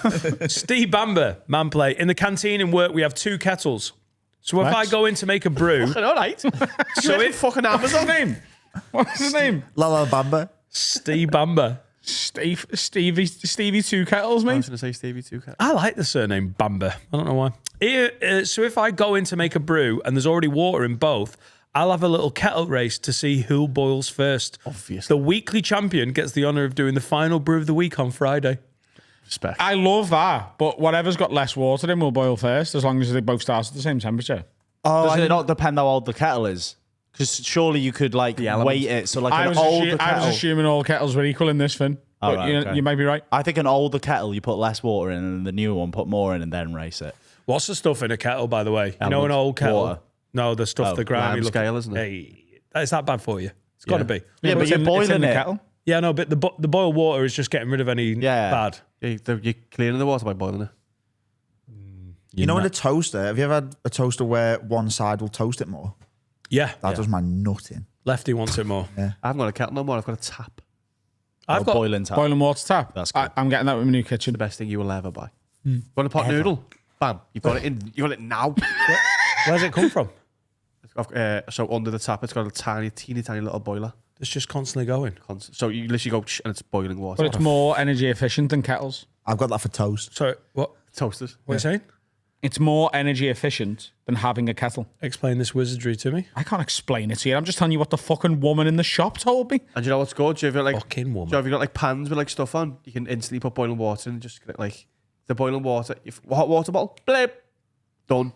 [SPEAKER 1] Steve Bamber, man play. In the canteen and work, we have 2 kettles. So if
[SPEAKER 4] What?
[SPEAKER 1] I go in to make a brew,
[SPEAKER 2] All right.
[SPEAKER 1] so
[SPEAKER 2] It's fucking Amazon.
[SPEAKER 4] name? What's his name?
[SPEAKER 6] La Bamba.
[SPEAKER 1] Steve Bamber.
[SPEAKER 4] Stevie 2 kettles,
[SPEAKER 2] I
[SPEAKER 4] mate.
[SPEAKER 2] was going to say Stevie too.
[SPEAKER 1] I like the surname Bamber. I don't know why. So if I go in to make a brew and there's already water in both, I'll have a little kettle race to see who boils first.
[SPEAKER 2] Obviously.
[SPEAKER 1] The weekly champion gets the honour of doing the final brew of the week on Friday.
[SPEAKER 2] Respect.
[SPEAKER 4] I love that, but whatever's got less water in will boil first, as long as they both start at the same temperature.
[SPEAKER 5] Does it not depend how old the kettle is? Because surely you could like weight it. So like
[SPEAKER 4] I
[SPEAKER 5] an
[SPEAKER 4] was,
[SPEAKER 5] older
[SPEAKER 4] I was
[SPEAKER 5] kettle.
[SPEAKER 4] assuming all kettles were equal in this, Finn.
[SPEAKER 5] Oh,
[SPEAKER 4] But
[SPEAKER 5] right,
[SPEAKER 4] you,
[SPEAKER 5] okay.
[SPEAKER 4] you might be right.
[SPEAKER 5] I think an older kettle you put less water in, and the newer one put more in, and then race it.
[SPEAKER 1] What's the stuff in a kettle, by the way? You know, an
[SPEAKER 5] Almond
[SPEAKER 1] old kettle?
[SPEAKER 5] water.
[SPEAKER 1] No, the stuff, the grimy
[SPEAKER 2] lime
[SPEAKER 1] look.
[SPEAKER 2] scale, isn't it?
[SPEAKER 1] Hey, is that bad for you? It's got to be.
[SPEAKER 5] Yeah, but
[SPEAKER 4] it's
[SPEAKER 5] you're
[SPEAKER 4] it's
[SPEAKER 5] boiling
[SPEAKER 4] the
[SPEAKER 5] it.
[SPEAKER 4] kettle.
[SPEAKER 1] Yeah, no, but the boiled water is just getting rid of any
[SPEAKER 5] Yeah.
[SPEAKER 1] bad.
[SPEAKER 2] You're cleaning the water by boiling it.
[SPEAKER 6] You know, in a toaster, have you ever had a toaster where one side will toast it more?
[SPEAKER 1] Yeah,
[SPEAKER 6] That does my nut in.
[SPEAKER 1] Lefty wants it more.
[SPEAKER 2] I haven't got a kettle no more. I've got a tap.
[SPEAKER 1] I've got
[SPEAKER 5] boiling tap.
[SPEAKER 4] Boiling water tap.
[SPEAKER 5] That's good.
[SPEAKER 4] I'm getting that with my new kitchen.
[SPEAKER 2] The best thing you will ever buy. Want a pot noodle? Bam. You've got it in. You got it now.
[SPEAKER 1] Where's it come from?
[SPEAKER 2] So under the tap, it's got a teeny tiny little boiler.
[SPEAKER 1] It's just constantly going.
[SPEAKER 2] So you literally go and it's boiling water.
[SPEAKER 4] But it's more energy efficient than kettles.
[SPEAKER 6] I've got that for toast.
[SPEAKER 1] Sorry, what?
[SPEAKER 2] Toasters.
[SPEAKER 1] What are you saying?
[SPEAKER 4] It's more energy efficient than having a kettle.
[SPEAKER 1] Explain this wizardry to me.
[SPEAKER 4] I can't explain it to you. I'm just telling you what the fucking woman in the shop told me.
[SPEAKER 2] And you know what's good? Do you have like
[SPEAKER 1] Fucking woman.
[SPEAKER 2] have you got like pans with like stuff on? You can instantly put boiling water in and just get like the boiling water. If hot water bottle, blip, done.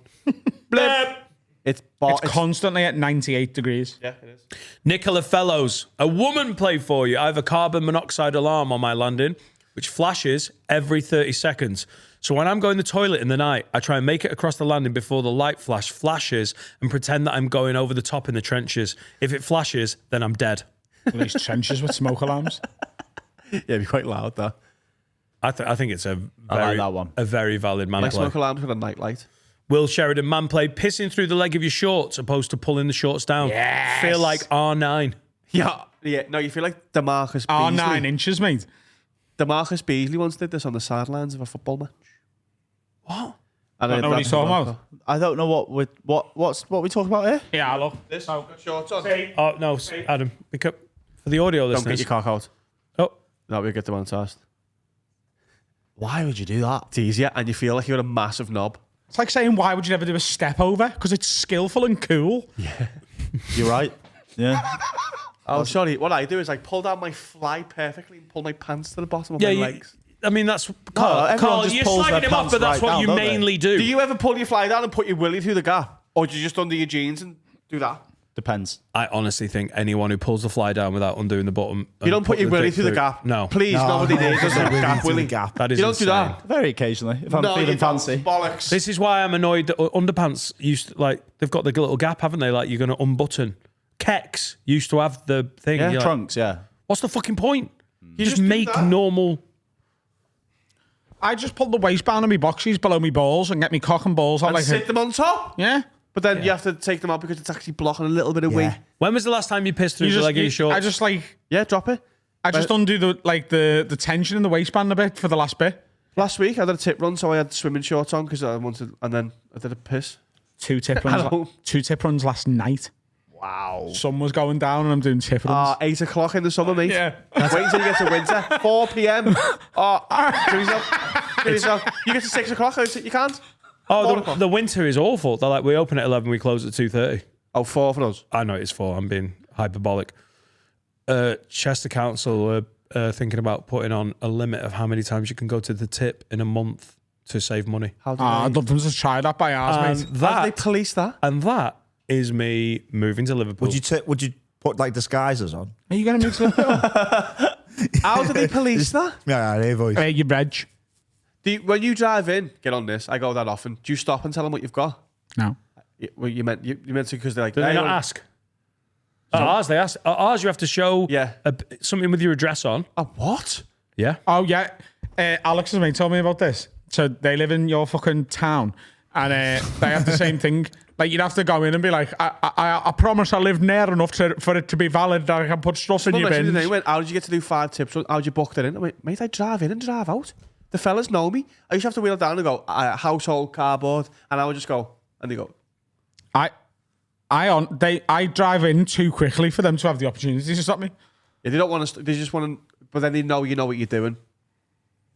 [SPEAKER 2] Blip. It's
[SPEAKER 4] Constantly at 98 degrees.
[SPEAKER 2] yeah, it is.
[SPEAKER 1] Nicola Fellows, a woman played for you. I have a carbon monoxide alarm on my landing, which flashes every 30 seconds. So when I'm going to the toilet in the night, I try and make it across the landing before the light flashes and pretend that I'm going over the top in the trenches. If it flashes, then I'm dead.
[SPEAKER 4] These trenches with smoke alarms.
[SPEAKER 2] Yeah, it'd be quite loud though.
[SPEAKER 1] I think it's a
[SPEAKER 5] I
[SPEAKER 1] very,
[SPEAKER 5] like that one.
[SPEAKER 1] a very valid man
[SPEAKER 2] Like
[SPEAKER 1] play.
[SPEAKER 2] smoke alarms with a night light.
[SPEAKER 1] Will Sheridan, man play, pissing through the leg of your shorts opposed to pulling the shorts down.
[SPEAKER 4] Yes.
[SPEAKER 1] Feel like R9.
[SPEAKER 2] Yeah. No, you feel like DeMarcus
[SPEAKER 4] Oh,
[SPEAKER 2] Beasley.
[SPEAKER 4] 9 inches, mate.
[SPEAKER 2] DeMarcus Beasley once did this on the sidelines of a football match.
[SPEAKER 1] What?
[SPEAKER 2] And
[SPEAKER 4] Don't know what he's talking about.
[SPEAKER 5] I don't know what we talking about here.
[SPEAKER 4] Yeah, look.
[SPEAKER 2] This shorts on.
[SPEAKER 1] Oh, no, Adam, pick up for the audio
[SPEAKER 2] Don't get
[SPEAKER 1] listeners.
[SPEAKER 2] your cock out.
[SPEAKER 1] Oh,
[SPEAKER 2] That we get the one first.
[SPEAKER 5] Why would you do that?
[SPEAKER 2] It's easier, and you feel like you're a massive knob.
[SPEAKER 4] It's like saying, why would you never do a step over? Because it's skillful and cool.
[SPEAKER 5] You're right. Yeah.
[SPEAKER 2] Oh, sorry. What I do is I pull down my fly perfectly and pull my pants to the bottom of
[SPEAKER 1] yeah,
[SPEAKER 2] my
[SPEAKER 1] you,
[SPEAKER 2] legs.
[SPEAKER 1] I mean, that's... Carl,
[SPEAKER 5] everyone just
[SPEAKER 1] you're
[SPEAKER 5] pulls their
[SPEAKER 1] slagging him off,
[SPEAKER 5] pants
[SPEAKER 1] but that's
[SPEAKER 5] right
[SPEAKER 1] what
[SPEAKER 5] down,
[SPEAKER 1] you
[SPEAKER 5] don't they?
[SPEAKER 1] mainly do.
[SPEAKER 2] Do you ever pull your fly down and put your willy through the gap? Or do you just undo your jeans and do that?
[SPEAKER 5] Depends.
[SPEAKER 1] I honestly think anyone who pulls the fly down without undoing the bottom...
[SPEAKER 2] You don't put your willy through the gap.
[SPEAKER 1] No.
[SPEAKER 2] Please, nobody does a gap willy.
[SPEAKER 6] Gap.
[SPEAKER 1] That is
[SPEAKER 2] You don't do
[SPEAKER 1] insane.
[SPEAKER 2] that.
[SPEAKER 5] Very occasionally, if I'm
[SPEAKER 2] No,
[SPEAKER 5] feeling
[SPEAKER 2] you don't.
[SPEAKER 5] fancy.
[SPEAKER 2] Bollocks.
[SPEAKER 1] This is why I'm annoyed that underpants used to, like, they've got the little gap, haven't they? Like, you're going to unbutton. Keks used to have the thing.
[SPEAKER 5] Yeah,
[SPEAKER 1] You're like,
[SPEAKER 5] trunks. Yeah.
[SPEAKER 1] what's the fucking point? You just
[SPEAKER 2] do
[SPEAKER 1] make
[SPEAKER 2] that.
[SPEAKER 1] normal...
[SPEAKER 4] I just pull the waistband of my boxies below my balls and get me cock and balls out
[SPEAKER 2] And
[SPEAKER 4] like
[SPEAKER 2] sit them on top.
[SPEAKER 4] yeah.
[SPEAKER 2] But then you have to take them out because it's actually blocking a little bit of
[SPEAKER 6] Yeah.
[SPEAKER 2] weight.
[SPEAKER 1] When was the last time you pissed through
[SPEAKER 4] You
[SPEAKER 1] the
[SPEAKER 4] just,
[SPEAKER 1] leg of your shorts?
[SPEAKER 4] I just like
[SPEAKER 2] Yeah, drop it.
[SPEAKER 4] I just undo the tension in the waistband a bit for the last bit.
[SPEAKER 2] Last week I did a tip run, so I had swimming shorts on because I wanted, and then I did a piss.
[SPEAKER 4] 2 tip
[SPEAKER 2] Hello.
[SPEAKER 4] runs. 2 tip runs last night.
[SPEAKER 2] Wow.
[SPEAKER 4] Sun was going down and I'm doing tip runs.
[SPEAKER 2] 8 o'clock in the summer, mate.
[SPEAKER 4] Yeah.
[SPEAKER 2] Wait until you get to winter. 4 p.m. Give yourself. You get to 6 o'clock. You can't. 4
[SPEAKER 1] oh,
[SPEAKER 2] o'clock.
[SPEAKER 1] the winter is awful. They're like, we open at 11, we close at 2:30.
[SPEAKER 2] Oh, 4 for us.
[SPEAKER 1] I know it's 4. I'm being hyperbolic. Chester Council thinking about putting on a limit of how many times you can go to the tip in a month to save money.
[SPEAKER 4] I'd love them to try that by ours, mate.
[SPEAKER 2] How do they police that?
[SPEAKER 1] And that is me moving to Liverpool.
[SPEAKER 6] Would you put like disguises on?
[SPEAKER 4] Are you going to move to Liverpool?
[SPEAKER 2] How do they police that?
[SPEAKER 6] Yeah, hey, voice.
[SPEAKER 4] You reg.
[SPEAKER 2] When you drive in, get on this. I go that often. Do you stop and tell them what you've got?
[SPEAKER 4] No.
[SPEAKER 2] Well, you meant to because they're like.
[SPEAKER 1] Do they not ask? At ours, they ask. At ours, you have to show something with your address on.
[SPEAKER 2] A what?
[SPEAKER 1] Yeah.
[SPEAKER 4] Oh, yeah. Alex's mate told me about this. So they live in your fucking town and they have the same thing. Like, you'd have to go in and be like, I promise I live near enough for it to be valid that I can put stuff in your bins.
[SPEAKER 2] They went, how did you get to do 5 tips? How did you book that in? I went, mate, I drive in and drive out. The fellas know me. I used to have to wheel down and go, household cardboard. And I would just go, and they go,
[SPEAKER 4] I drive in too quickly for them to have the opportunity to stop me.
[SPEAKER 2] Yeah, they don't want to, they just want to, but then they know you know what you're doing.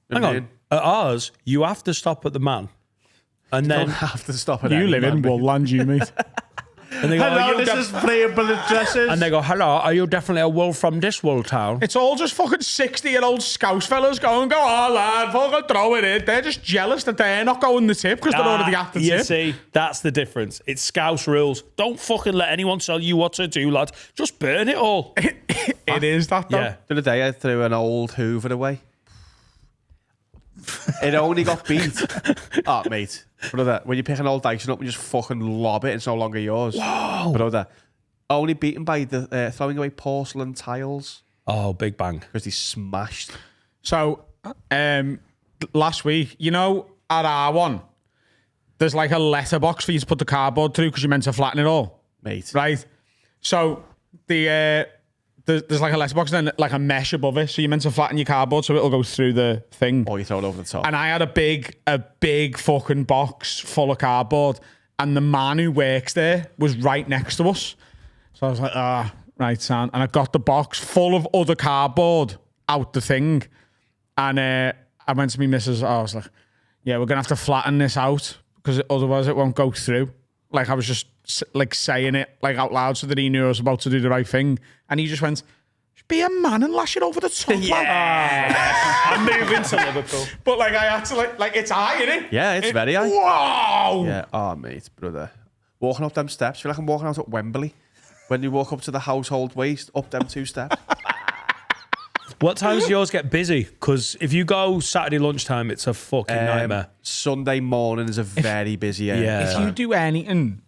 [SPEAKER 1] Hang on. At ours, you have to stop at the man. And then
[SPEAKER 2] don't have to stop at
[SPEAKER 4] you live in Woodland, you mate.
[SPEAKER 1] And they go,
[SPEAKER 5] Hello, this is playable dresses.
[SPEAKER 1] And they go, hello, are you definitely a wool from this wool town?
[SPEAKER 4] It's all just fucking 60-year-old Scouse fellas going, go on, lad, fucking throw it in. They're just jealous that they're not going the tip because they're already at the tip.
[SPEAKER 1] You see, that's the difference. It's Scouse rules. Don't fucking let anyone tell you what to do, lad. Just burn it all.
[SPEAKER 4] It is that, though.
[SPEAKER 1] Yeah.
[SPEAKER 2] The other day, I threw an old Hoover away. It only got beat. Oh, mate. Brother, when you pick an old Dyson up and just fucking lob it, it's no longer yours.
[SPEAKER 1] Whoa.
[SPEAKER 2] Brother, only beaten by the throwing away porcelain tiles.
[SPEAKER 1] Oh, big bang.
[SPEAKER 2] Because they smashed.
[SPEAKER 4] So, last week, you know, at our one, there's like a letterbox for you to put the cardboard through because you're meant to flatten it all.
[SPEAKER 2] Mate.
[SPEAKER 4] Right? So, there's like a letterbox and then like a mesh above it. So you're meant to flatten your cardboard so it'll go through the thing.
[SPEAKER 2] Or you throw it over the top.
[SPEAKER 4] And I had a big fucking box full of cardboard. And the man who works there was right next to us. So I was like, right, son. And I got the box full of other cardboard out the thing. And I went to my missus. I was like, yeah, we're going to have to flatten this out because otherwise it won't go through. Like I was just like saying it like out loud so that he knew I was about to do the right thing. And he just went, be a man and lash it over the top.
[SPEAKER 1] Yeah. I'm moving to Liverpool.
[SPEAKER 4] But like I had to like it's high, innit?
[SPEAKER 2] Yeah, it's very high.
[SPEAKER 4] Wow.
[SPEAKER 2] Yeah, oh mate, brother. Walking up them steps, feel like I'm walking out at Wembley. When you walk up to the household waste, up them 2 steps.
[SPEAKER 1] What time does yours get busy? Because if you go Saturday lunchtime, it's a fucking nightmare.
[SPEAKER 2] Sunday morning is a very busy area.
[SPEAKER 1] Yeah.
[SPEAKER 4] If you do anything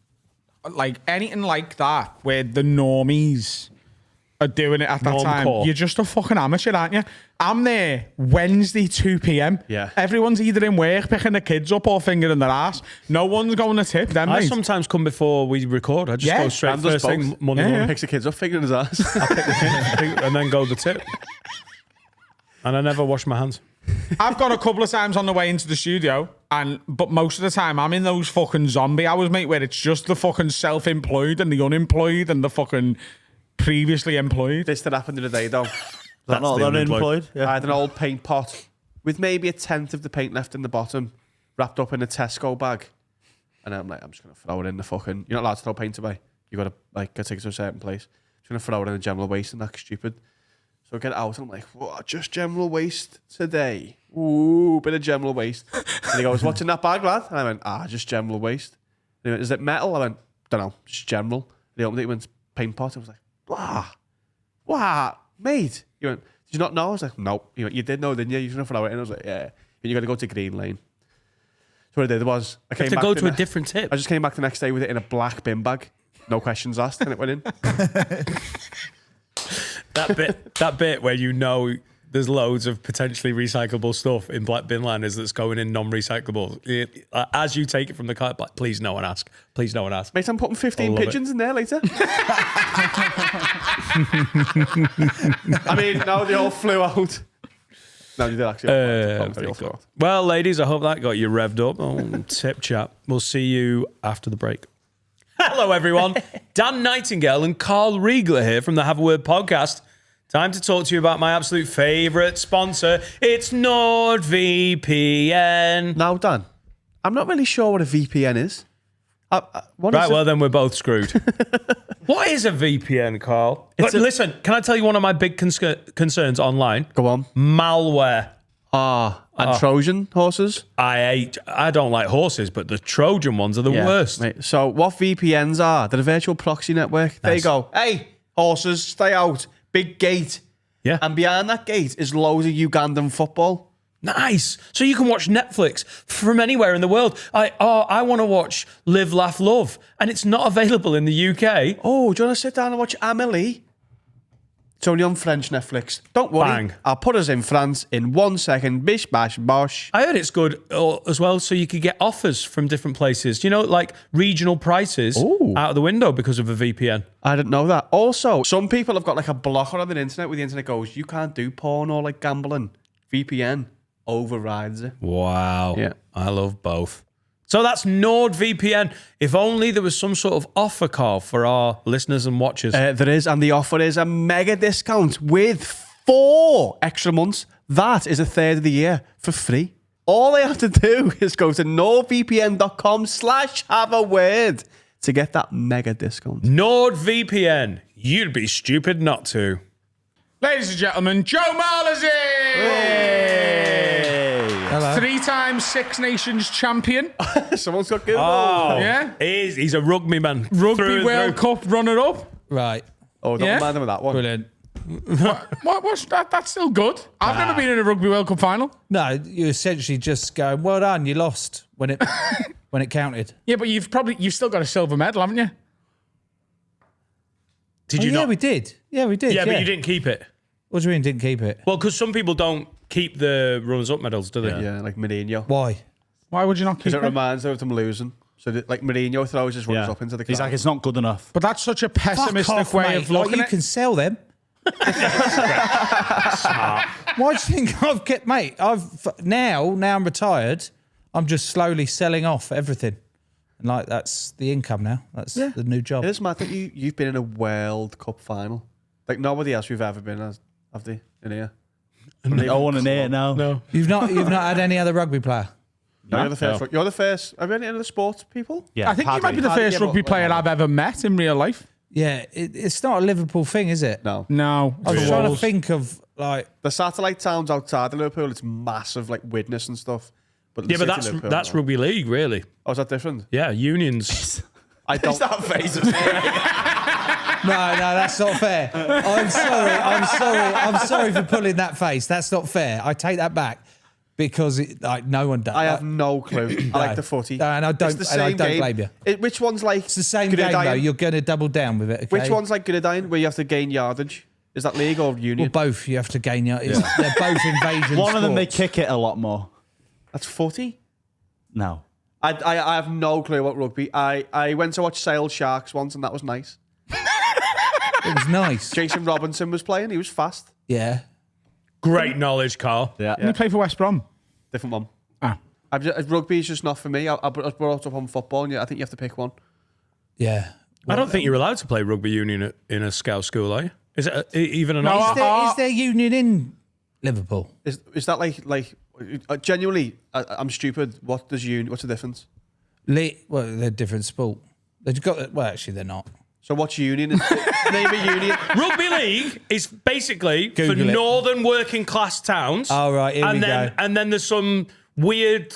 [SPEAKER 4] like that where the normies are doing it at that time, you're just a fucking amateur, aren't you? I'm there Wednesday 2 p.m.
[SPEAKER 2] Yeah.
[SPEAKER 4] Everyone's either in work picking the kids up or fingering their ass. No one's going to tip them,
[SPEAKER 1] I
[SPEAKER 4] mate.
[SPEAKER 1] sometimes come before we record. I just go straight
[SPEAKER 2] Dan does
[SPEAKER 1] first thing
[SPEAKER 2] both.
[SPEAKER 1] Monday morning.
[SPEAKER 2] Picks the kids up, fingering his ass.
[SPEAKER 1] And then go the tip. And I never wash my hands.
[SPEAKER 4] I've gone a couple of times on the way into the studio, but most of the time I'm in those fucking zombie hours, mate, where it's just the fucking self-employed and the unemployed and the fucking previously employed.
[SPEAKER 2] This did happen the other day, though.
[SPEAKER 5] That's not unemployed.
[SPEAKER 2] I had an old paint pot with maybe 1/10 of the paint left in the bottom, wrapped up in a Tesco bag. And I'm like, I'm just going to throw it in the fucking... You're not allowed to throw paint away. You got to like take it to a certain place. I'm going to throw it in the general waste and that's stupid. So I get it out and I'm like, what, just general waste today? Ooh, bit of general waste. And he goes, what's in that bag, lad? And I went, just general waste. And he went, is it metal? I went, don't know, just general. And he opened it, he went, paint pot. I was like, what, mate? He went, did you not know? I was like, no. He went, you did know, didn't you? You should have thrown it in. I was like, yeah. And you got to go to Green Lane. So what I did was, I came back
[SPEAKER 1] to go to a different tip.
[SPEAKER 2] I just came back the next day with it in a black bin bag. No questions asked, and it went in.
[SPEAKER 1] That bit where you know there's loads of potentially recyclable stuff in black bin liners that's going in non-recyclables. As you take it from the car, like, please no one ask. Please no one ask.
[SPEAKER 2] Mate, I'm putting 15 pigeons in there later. I mean, now they all flew out. No, they did actually.
[SPEAKER 1] Well, ladies, I hope that got you revved up on Tip Chat. We'll see you after the break. Hello, everyone. Dan Nightingale and Carl Reigler here from the Have a Word podcast. Time to talk to you about my absolute favourite sponsor. It's NordVPN.
[SPEAKER 2] Now, Dan, I'm not really sure what a VPN is.
[SPEAKER 1] Well, then we're both screwed. What is a VPN, Carl? Listen, can I tell you one of my big concerns online?
[SPEAKER 2] Go on.
[SPEAKER 1] Malware.
[SPEAKER 2] And Trojan horses?
[SPEAKER 1] I don't like horses, but the Trojan ones are the worst.
[SPEAKER 2] Mate. So what VPNs are? They're a virtual proxy network. There you go. Hey, horses, stay out. Big gate.
[SPEAKER 1] Yeah.
[SPEAKER 2] And behind that gate is loads of Ugandan football.
[SPEAKER 1] Nice. So you can watch Netflix from anywhere in the world. I want to watch Live, Laugh, Love, and it's not available in the UK.
[SPEAKER 2] Oh, do you want to sit down and watch Amélie? It's only on French Netflix. Don't worry.
[SPEAKER 1] Bang.
[SPEAKER 2] I'll put us in France in 1 second. Bish, bash, bosh.
[SPEAKER 1] I heard it's good as well, so you could get offers from different places. You know, like regional prices out of the window because of a VPN.
[SPEAKER 2] I didn't know that. Also, some people have got like a blocker on the internet where the internet goes, you can't do porn or like gambling. VPN overrides it.
[SPEAKER 1] Wow.
[SPEAKER 2] Yeah.
[SPEAKER 1] I love both. So that's NordVPN. If only there was some sort of offer, Carl, for our listeners and watchers.
[SPEAKER 2] There is, and the offer is a mega discount with 4 extra months. That is a third of the year for free. All they have to do is go to nordvpn.com/have-a-word to get that mega discount.
[SPEAKER 1] NordVPN. You'd be stupid not to.
[SPEAKER 4] Ladies and gentlemen, Joe Marler's
[SPEAKER 6] Hello.
[SPEAKER 4] 3-time Six Nations champion.
[SPEAKER 2] Someone's got good.
[SPEAKER 4] Yeah.
[SPEAKER 1] He's a rugby man.
[SPEAKER 4] Rugby World Cup runner-up.
[SPEAKER 3] Right.
[SPEAKER 2] Oh, don't
[SPEAKER 4] Yeah.
[SPEAKER 2] mind him with that one.
[SPEAKER 3] Brilliant.
[SPEAKER 4] What's that? That's still good. I've never been in a Rugby World Cup final.
[SPEAKER 3] No, you essentially just go, well done, you lost when it when it counted.
[SPEAKER 4] Yeah, but you've still got a silver medal, haven't you?
[SPEAKER 1] Did you
[SPEAKER 3] Yeah,
[SPEAKER 1] not?
[SPEAKER 3] we did. Yeah, we did.
[SPEAKER 1] Yeah, but you didn't keep it.
[SPEAKER 3] What do you mean didn't keep it?
[SPEAKER 1] Well, because some people don't keep the runners-up medals, do they?
[SPEAKER 2] Yeah, like Mourinho.
[SPEAKER 3] Why?
[SPEAKER 4] Why would you not keep
[SPEAKER 2] Because it
[SPEAKER 4] it?
[SPEAKER 2] reminds them of them losing. So that, like Mourinho throws his runners up into the crowd.
[SPEAKER 5] He's like, it's not good enough.
[SPEAKER 4] But that's such a pessimistic
[SPEAKER 3] Fuck off,
[SPEAKER 4] way
[SPEAKER 3] mate.
[SPEAKER 4] of looking
[SPEAKER 3] Like, you
[SPEAKER 4] at
[SPEAKER 3] can sell them. Why do you think I've kept, mate? Now I'm retired. I'm just slowly selling off everything, and like that's the income now. That's the new job.
[SPEAKER 2] It is mad that you've been in a World Cup final. Like nobody else we've ever been, have they, in here?
[SPEAKER 5] I want to hear it now.
[SPEAKER 1] No.
[SPEAKER 3] You've not had any other rugby player.
[SPEAKER 2] No, you're the first. You're the first. Have you any other sports people?
[SPEAKER 5] Yeah,
[SPEAKER 4] I think you might be the
[SPEAKER 2] Paddy,
[SPEAKER 4] first
[SPEAKER 2] yeah, but-
[SPEAKER 4] rugby player I've ever met in real life.
[SPEAKER 3] Yeah, it's not a Liverpool thing, is it?
[SPEAKER 2] No.
[SPEAKER 4] No.
[SPEAKER 3] I was trying to
[SPEAKER 4] Wolves.
[SPEAKER 3] think of like.
[SPEAKER 2] The satellite towns outside of Liverpool, it's massive, like Widnes and stuff. But the
[SPEAKER 1] Yeah, but
[SPEAKER 2] city of Liverpool,
[SPEAKER 1] that's
[SPEAKER 2] no.
[SPEAKER 1] rugby league, really.
[SPEAKER 2] Oh, is that different?
[SPEAKER 1] Yeah, unions.
[SPEAKER 2] I don't.
[SPEAKER 5] That face.
[SPEAKER 3] No, that's not fair. I'm sorry for pulling that face. That's not fair. I take that back because no one does.
[SPEAKER 2] I have no clue. I like the footy.
[SPEAKER 3] No, and I don't-
[SPEAKER 2] It's the
[SPEAKER 3] and I
[SPEAKER 2] same
[SPEAKER 3] don't
[SPEAKER 2] game.
[SPEAKER 3] blame you.
[SPEAKER 2] Which one's like?
[SPEAKER 3] It's the same game though. You're going to double down with it. Okay?
[SPEAKER 2] Which one's like Grenadine, where you have to gain yardage? Is that league or union?
[SPEAKER 3] Well, both. You have to gain your. They're both invasion.
[SPEAKER 5] One of them, they
[SPEAKER 3] sports.
[SPEAKER 5] kick it a lot more.
[SPEAKER 2] That's footy.
[SPEAKER 5] No.
[SPEAKER 2] I have no clue about rugby. I went to watch Sale Sharks once, and that was nice.
[SPEAKER 3] It was nice.
[SPEAKER 2] Jason Robinson was playing. He was fast.
[SPEAKER 3] Yeah.
[SPEAKER 1] Great knowledge, Carl.
[SPEAKER 5] Yeah.
[SPEAKER 4] Didn't he play for West Brom?
[SPEAKER 2] Different one.
[SPEAKER 4] Ah.
[SPEAKER 2] Rugby is just not for me. I was brought up on football, and I think you have to pick one.
[SPEAKER 3] Yeah.
[SPEAKER 1] I don't think you're allowed to play rugby union in a scout school, are you? Is it even an
[SPEAKER 4] No,
[SPEAKER 1] option?
[SPEAKER 3] Is there union in Liverpool?
[SPEAKER 2] Is that like genuinely? I'm stupid. What's the difference?
[SPEAKER 3] Well, they're different sport. They've got. Well, actually, they're not.
[SPEAKER 2] So what's union? Name a union.
[SPEAKER 1] Rugby league is basically for
[SPEAKER 3] Google it.
[SPEAKER 1] northern working class towns.
[SPEAKER 3] Oh, right, here we go.
[SPEAKER 1] And then there's some weird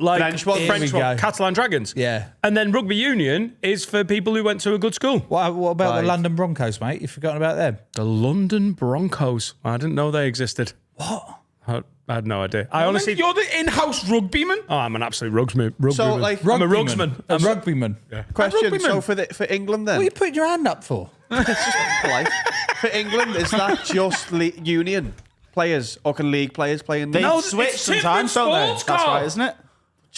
[SPEAKER 1] like
[SPEAKER 2] French one.
[SPEAKER 3] Here we go.
[SPEAKER 1] Catalan Dragons.
[SPEAKER 3] Yeah.
[SPEAKER 1] And then rugby union is for people who went to a good school.
[SPEAKER 3] What about
[SPEAKER 2] Right.
[SPEAKER 3] the London Broncos, mate? You've forgotten about them.
[SPEAKER 1] The London Broncos. I didn't know they existed.
[SPEAKER 3] What?
[SPEAKER 1] I had no idea. I honestly.
[SPEAKER 4] You're the in-house rugbyman.
[SPEAKER 1] Oh, I'm an absolute rugsman.
[SPEAKER 2] So, like,
[SPEAKER 1] I'm a rugsman.
[SPEAKER 3] A rugbyman. Yeah.
[SPEAKER 2] Question.
[SPEAKER 4] rugbyman.
[SPEAKER 2] So for England then,
[SPEAKER 3] What are you putting your hand up for?
[SPEAKER 2] it's just polite. For England, is that just union players or can league players play in?
[SPEAKER 5] They
[SPEAKER 1] No,
[SPEAKER 5] switch
[SPEAKER 1] it's
[SPEAKER 5] sometimes,
[SPEAKER 1] different
[SPEAKER 5] don't they?
[SPEAKER 1] sports,
[SPEAKER 5] That's
[SPEAKER 1] Carl.
[SPEAKER 5] right, isn't it?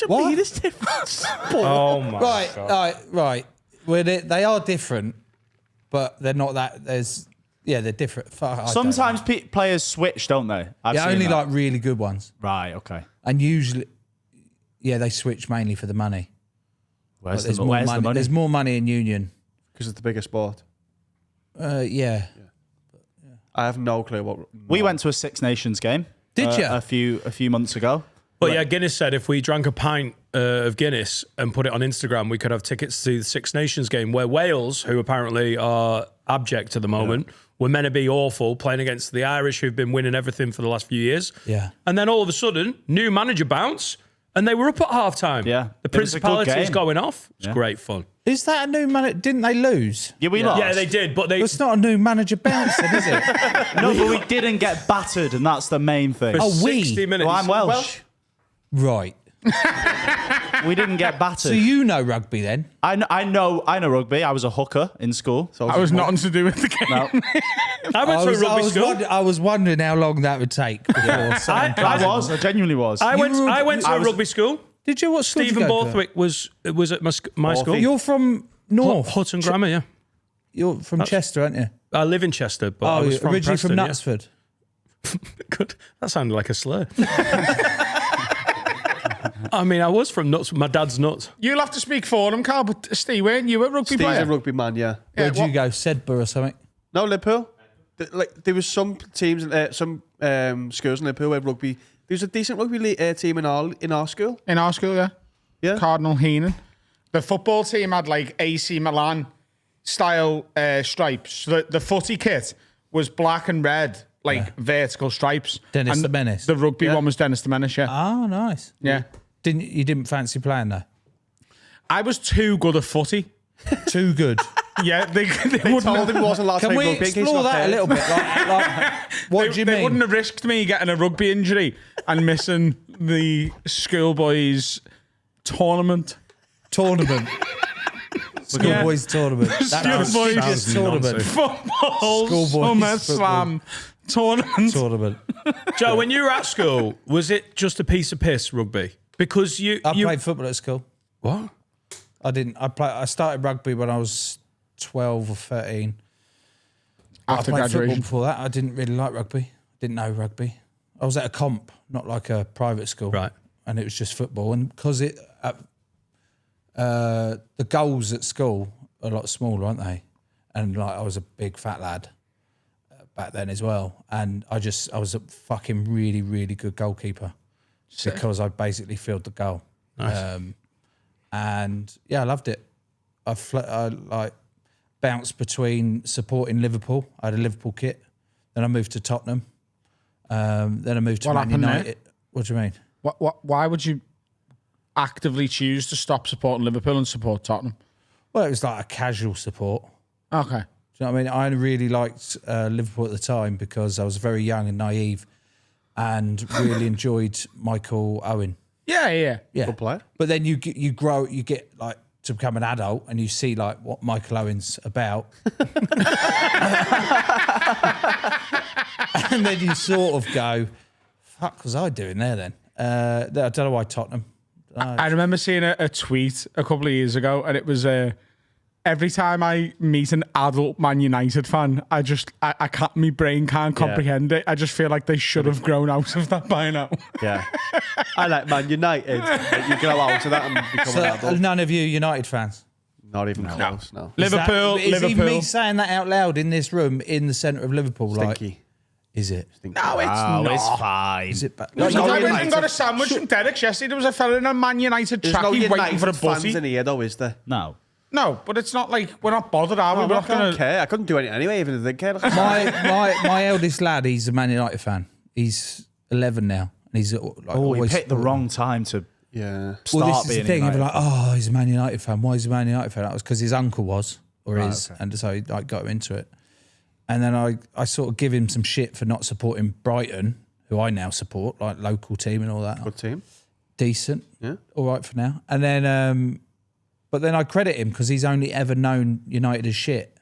[SPEAKER 2] What? Mean it's different sport.
[SPEAKER 1] Oh my
[SPEAKER 3] Right. Well, they are different, but they're not that. They're different. Fuck, I don't
[SPEAKER 5] Sometimes players switch, don't they? I've
[SPEAKER 3] know. Yeah,
[SPEAKER 5] seen
[SPEAKER 3] only
[SPEAKER 5] that.
[SPEAKER 3] like really good ones,
[SPEAKER 5] Right, okay.
[SPEAKER 3] and usually, they switch mainly for the money.
[SPEAKER 5] Where's,
[SPEAKER 3] There's
[SPEAKER 5] the,
[SPEAKER 3] more
[SPEAKER 5] where's
[SPEAKER 3] money.
[SPEAKER 5] the money?
[SPEAKER 3] There's more money in union.
[SPEAKER 2] Because it's the bigger sport.
[SPEAKER 3] Yeah.
[SPEAKER 2] I have no clue what.
[SPEAKER 5] We went to a Six Nations game.
[SPEAKER 3] Did ya?
[SPEAKER 5] A few months ago.
[SPEAKER 1] But yeah, Guinness said if we drank a pint of Guinness and put it on Instagram, we could have tickets to the Six Nations game where Wales, who apparently are abject at the moment, were meant to be awful, playing against the Irish, who've been winning everything for the last few years.
[SPEAKER 6] Yeah.
[SPEAKER 1] And then all of a sudden, new manager bounce, and they were up at half time.
[SPEAKER 5] Yeah.
[SPEAKER 1] The
[SPEAKER 5] It was a good
[SPEAKER 1] Principality's
[SPEAKER 5] game.
[SPEAKER 1] going off. It's great fun.
[SPEAKER 6] Is that a new manager? Didn't they lose?
[SPEAKER 5] Yeah, we lost.
[SPEAKER 1] Yeah, they did, but they.
[SPEAKER 6] It's not a new manager bouncing, is it?
[SPEAKER 5] No, but we didn't get battered, and that's the main thing.
[SPEAKER 1] for
[SPEAKER 6] we?
[SPEAKER 1] 60 minutes.
[SPEAKER 5] Well, I'm Welsh.
[SPEAKER 6] Right.
[SPEAKER 5] We didn't get battered.
[SPEAKER 6] So you know rugby then?
[SPEAKER 5] I know rugby. I was a hooker in school. So
[SPEAKER 4] I was nothing to do with the game.
[SPEAKER 5] no,
[SPEAKER 1] I went to a rugby school.
[SPEAKER 6] I was wondering how long that would take. Before
[SPEAKER 5] I genuinely was.
[SPEAKER 1] I went to
[SPEAKER 5] I
[SPEAKER 1] a
[SPEAKER 5] was-
[SPEAKER 1] rugby school.
[SPEAKER 6] Did you? What school did you
[SPEAKER 1] Stephen
[SPEAKER 6] go to?
[SPEAKER 1] Borthwick was at my school.
[SPEAKER 6] You're from North.
[SPEAKER 1] Hutton Grammar, yeah.
[SPEAKER 6] You're from Chester, aren't you?
[SPEAKER 1] I live in Chester, but I was from
[SPEAKER 6] originally
[SPEAKER 1] Preston,
[SPEAKER 6] from
[SPEAKER 1] yeah.
[SPEAKER 6] Knutsford.
[SPEAKER 1] Good. That sounded like a slur. I mean, I was from Nuts. My dad's nuts.
[SPEAKER 4] You'll have to speak for him, Carl, but Steve, weren't you a rugby
[SPEAKER 2] Steve's
[SPEAKER 4] player?
[SPEAKER 2] a rugby man, yeah.
[SPEAKER 6] Where'd you go? Sedbergh or something?
[SPEAKER 2] No, Liverpool. There was some teams, some schools in Liverpool where rugby. There was a decent rugby team in our school.
[SPEAKER 4] In our school, yeah.
[SPEAKER 2] Yeah.
[SPEAKER 4] Cardinal Heenan. The football team had like AC Milan style stripes. The footy kit was black and red, like vertical stripes.
[SPEAKER 6] Dennis
[SPEAKER 4] And
[SPEAKER 6] the Menace.
[SPEAKER 4] The rugby one was Dennis the Menace, yeah.
[SPEAKER 6] Oh, nice.
[SPEAKER 4] Yeah.
[SPEAKER 6] You didn't fancy playing though?
[SPEAKER 4] I was too good at footy.
[SPEAKER 6] Too good.
[SPEAKER 4] Yeah, they
[SPEAKER 2] They
[SPEAKER 4] wouldn't
[SPEAKER 2] told
[SPEAKER 4] have,
[SPEAKER 2] him he wasn't allowed to
[SPEAKER 6] Can
[SPEAKER 2] play
[SPEAKER 6] we
[SPEAKER 2] rugby in case he
[SPEAKER 6] explore
[SPEAKER 2] got
[SPEAKER 6] that a
[SPEAKER 2] hurt.
[SPEAKER 6] little bit? Like, what do you
[SPEAKER 4] they
[SPEAKER 6] mean?
[SPEAKER 4] wouldn't have risked me getting a rugby injury and missing the schoolboys tournament.
[SPEAKER 6] Tournament. Schoolboys tournament. That's
[SPEAKER 4] Schoolboys
[SPEAKER 6] a tournament.
[SPEAKER 4] Football
[SPEAKER 6] Schoolboys
[SPEAKER 4] Summer
[SPEAKER 6] football.
[SPEAKER 4] Slam tournament.
[SPEAKER 6] Tournament.
[SPEAKER 1] Joe, when you were at school, was it just a piece of piss rugby? Because you
[SPEAKER 6] I played football at school.
[SPEAKER 1] what?
[SPEAKER 6] I didn't. I started rugby when I was 12 or 13.
[SPEAKER 4] After
[SPEAKER 6] I played football
[SPEAKER 4] graduation.
[SPEAKER 6] before that. I didn't really like rugby. Didn't know rugby. I was at a comp, not like a private school.
[SPEAKER 1] Right.
[SPEAKER 6] And it was just football. And because the goals at school are a lot smaller, aren't they? And like I was a big fat lad back then as well. And I was a fucking really, really good goalkeeper because I basically filled the goal.
[SPEAKER 1] Nice.
[SPEAKER 6] And yeah, I loved it. I like bounced between supporting Liverpool. I had a Liverpool kit. Then I moved to Tottenham. Then I moved to
[SPEAKER 4] What
[SPEAKER 6] Man
[SPEAKER 4] happened there?
[SPEAKER 6] United. What do you mean?
[SPEAKER 4] Why would you actively choose to stop supporting Liverpool and support Tottenham?
[SPEAKER 6] Well, it was like a casual support.
[SPEAKER 4] Okay.
[SPEAKER 6] Do you know what I mean? I really liked Liverpool at the time because I was very young and naive and really enjoyed Michael Owen.
[SPEAKER 4] Yeah.
[SPEAKER 6] Yeah.
[SPEAKER 2] Good player.
[SPEAKER 6] But then you grow, you get like to become an adult and you see like what Michael Owen's about. And then you sort of go, fuck was I doing there then? I don't know why Tottenham.
[SPEAKER 4] I remember seeing a tweet a couple of years ago, and it was every time I meet an adult Man United fan, I can't, my brain can't comprehend it. I just feel like they should have grown out of that by now.
[SPEAKER 2] Yeah. I like Man United. Like, you grow out of that and become an
[SPEAKER 6] So
[SPEAKER 2] adult.
[SPEAKER 6] none of you United fans?
[SPEAKER 2] Not even close, no.
[SPEAKER 4] Liverpool.
[SPEAKER 6] Is even me saying that out loud in this room in the centre of Liverpool?
[SPEAKER 2] Stinky.
[SPEAKER 6] Like, is it?
[SPEAKER 4] No, it's
[SPEAKER 5] Oh,
[SPEAKER 4] not.
[SPEAKER 5] it's fine.
[SPEAKER 6] Is it?
[SPEAKER 4] I went and got a sandwich from Derek's yesterday. There was a fella in a Man United
[SPEAKER 2] There's no
[SPEAKER 4] trackie waiting for a
[SPEAKER 2] United fans
[SPEAKER 4] butty.
[SPEAKER 2] in here, though, is there?
[SPEAKER 5] No.
[SPEAKER 4] No, but it's not like we're not bothered, are we?
[SPEAKER 2] I
[SPEAKER 4] We're not
[SPEAKER 2] don't
[SPEAKER 4] going to.
[SPEAKER 2] care. I couldn't do anything anyway, even if they cared.
[SPEAKER 6] My eldest lad, he's a Man United fan. He's 11 now, and he's like
[SPEAKER 5] Oh, we
[SPEAKER 6] always
[SPEAKER 5] picked the wrong time to
[SPEAKER 2] Yeah.
[SPEAKER 6] Well,
[SPEAKER 5] start
[SPEAKER 6] this is the
[SPEAKER 5] being
[SPEAKER 6] thing.
[SPEAKER 5] United.
[SPEAKER 6] You're like, oh, he's a Man United fan. Why is he a Man United fan? That was because his uncle was, or is,
[SPEAKER 5] okay.
[SPEAKER 6] and so he like got him into it. And then I sort of give him some shit for not supporting Brighton, who I now support, like local team and all that.
[SPEAKER 2] Good team.
[SPEAKER 6] Decent,
[SPEAKER 2] Yeah.
[SPEAKER 6] all right for now. And then, but then I credit him because he's only ever known United as shit,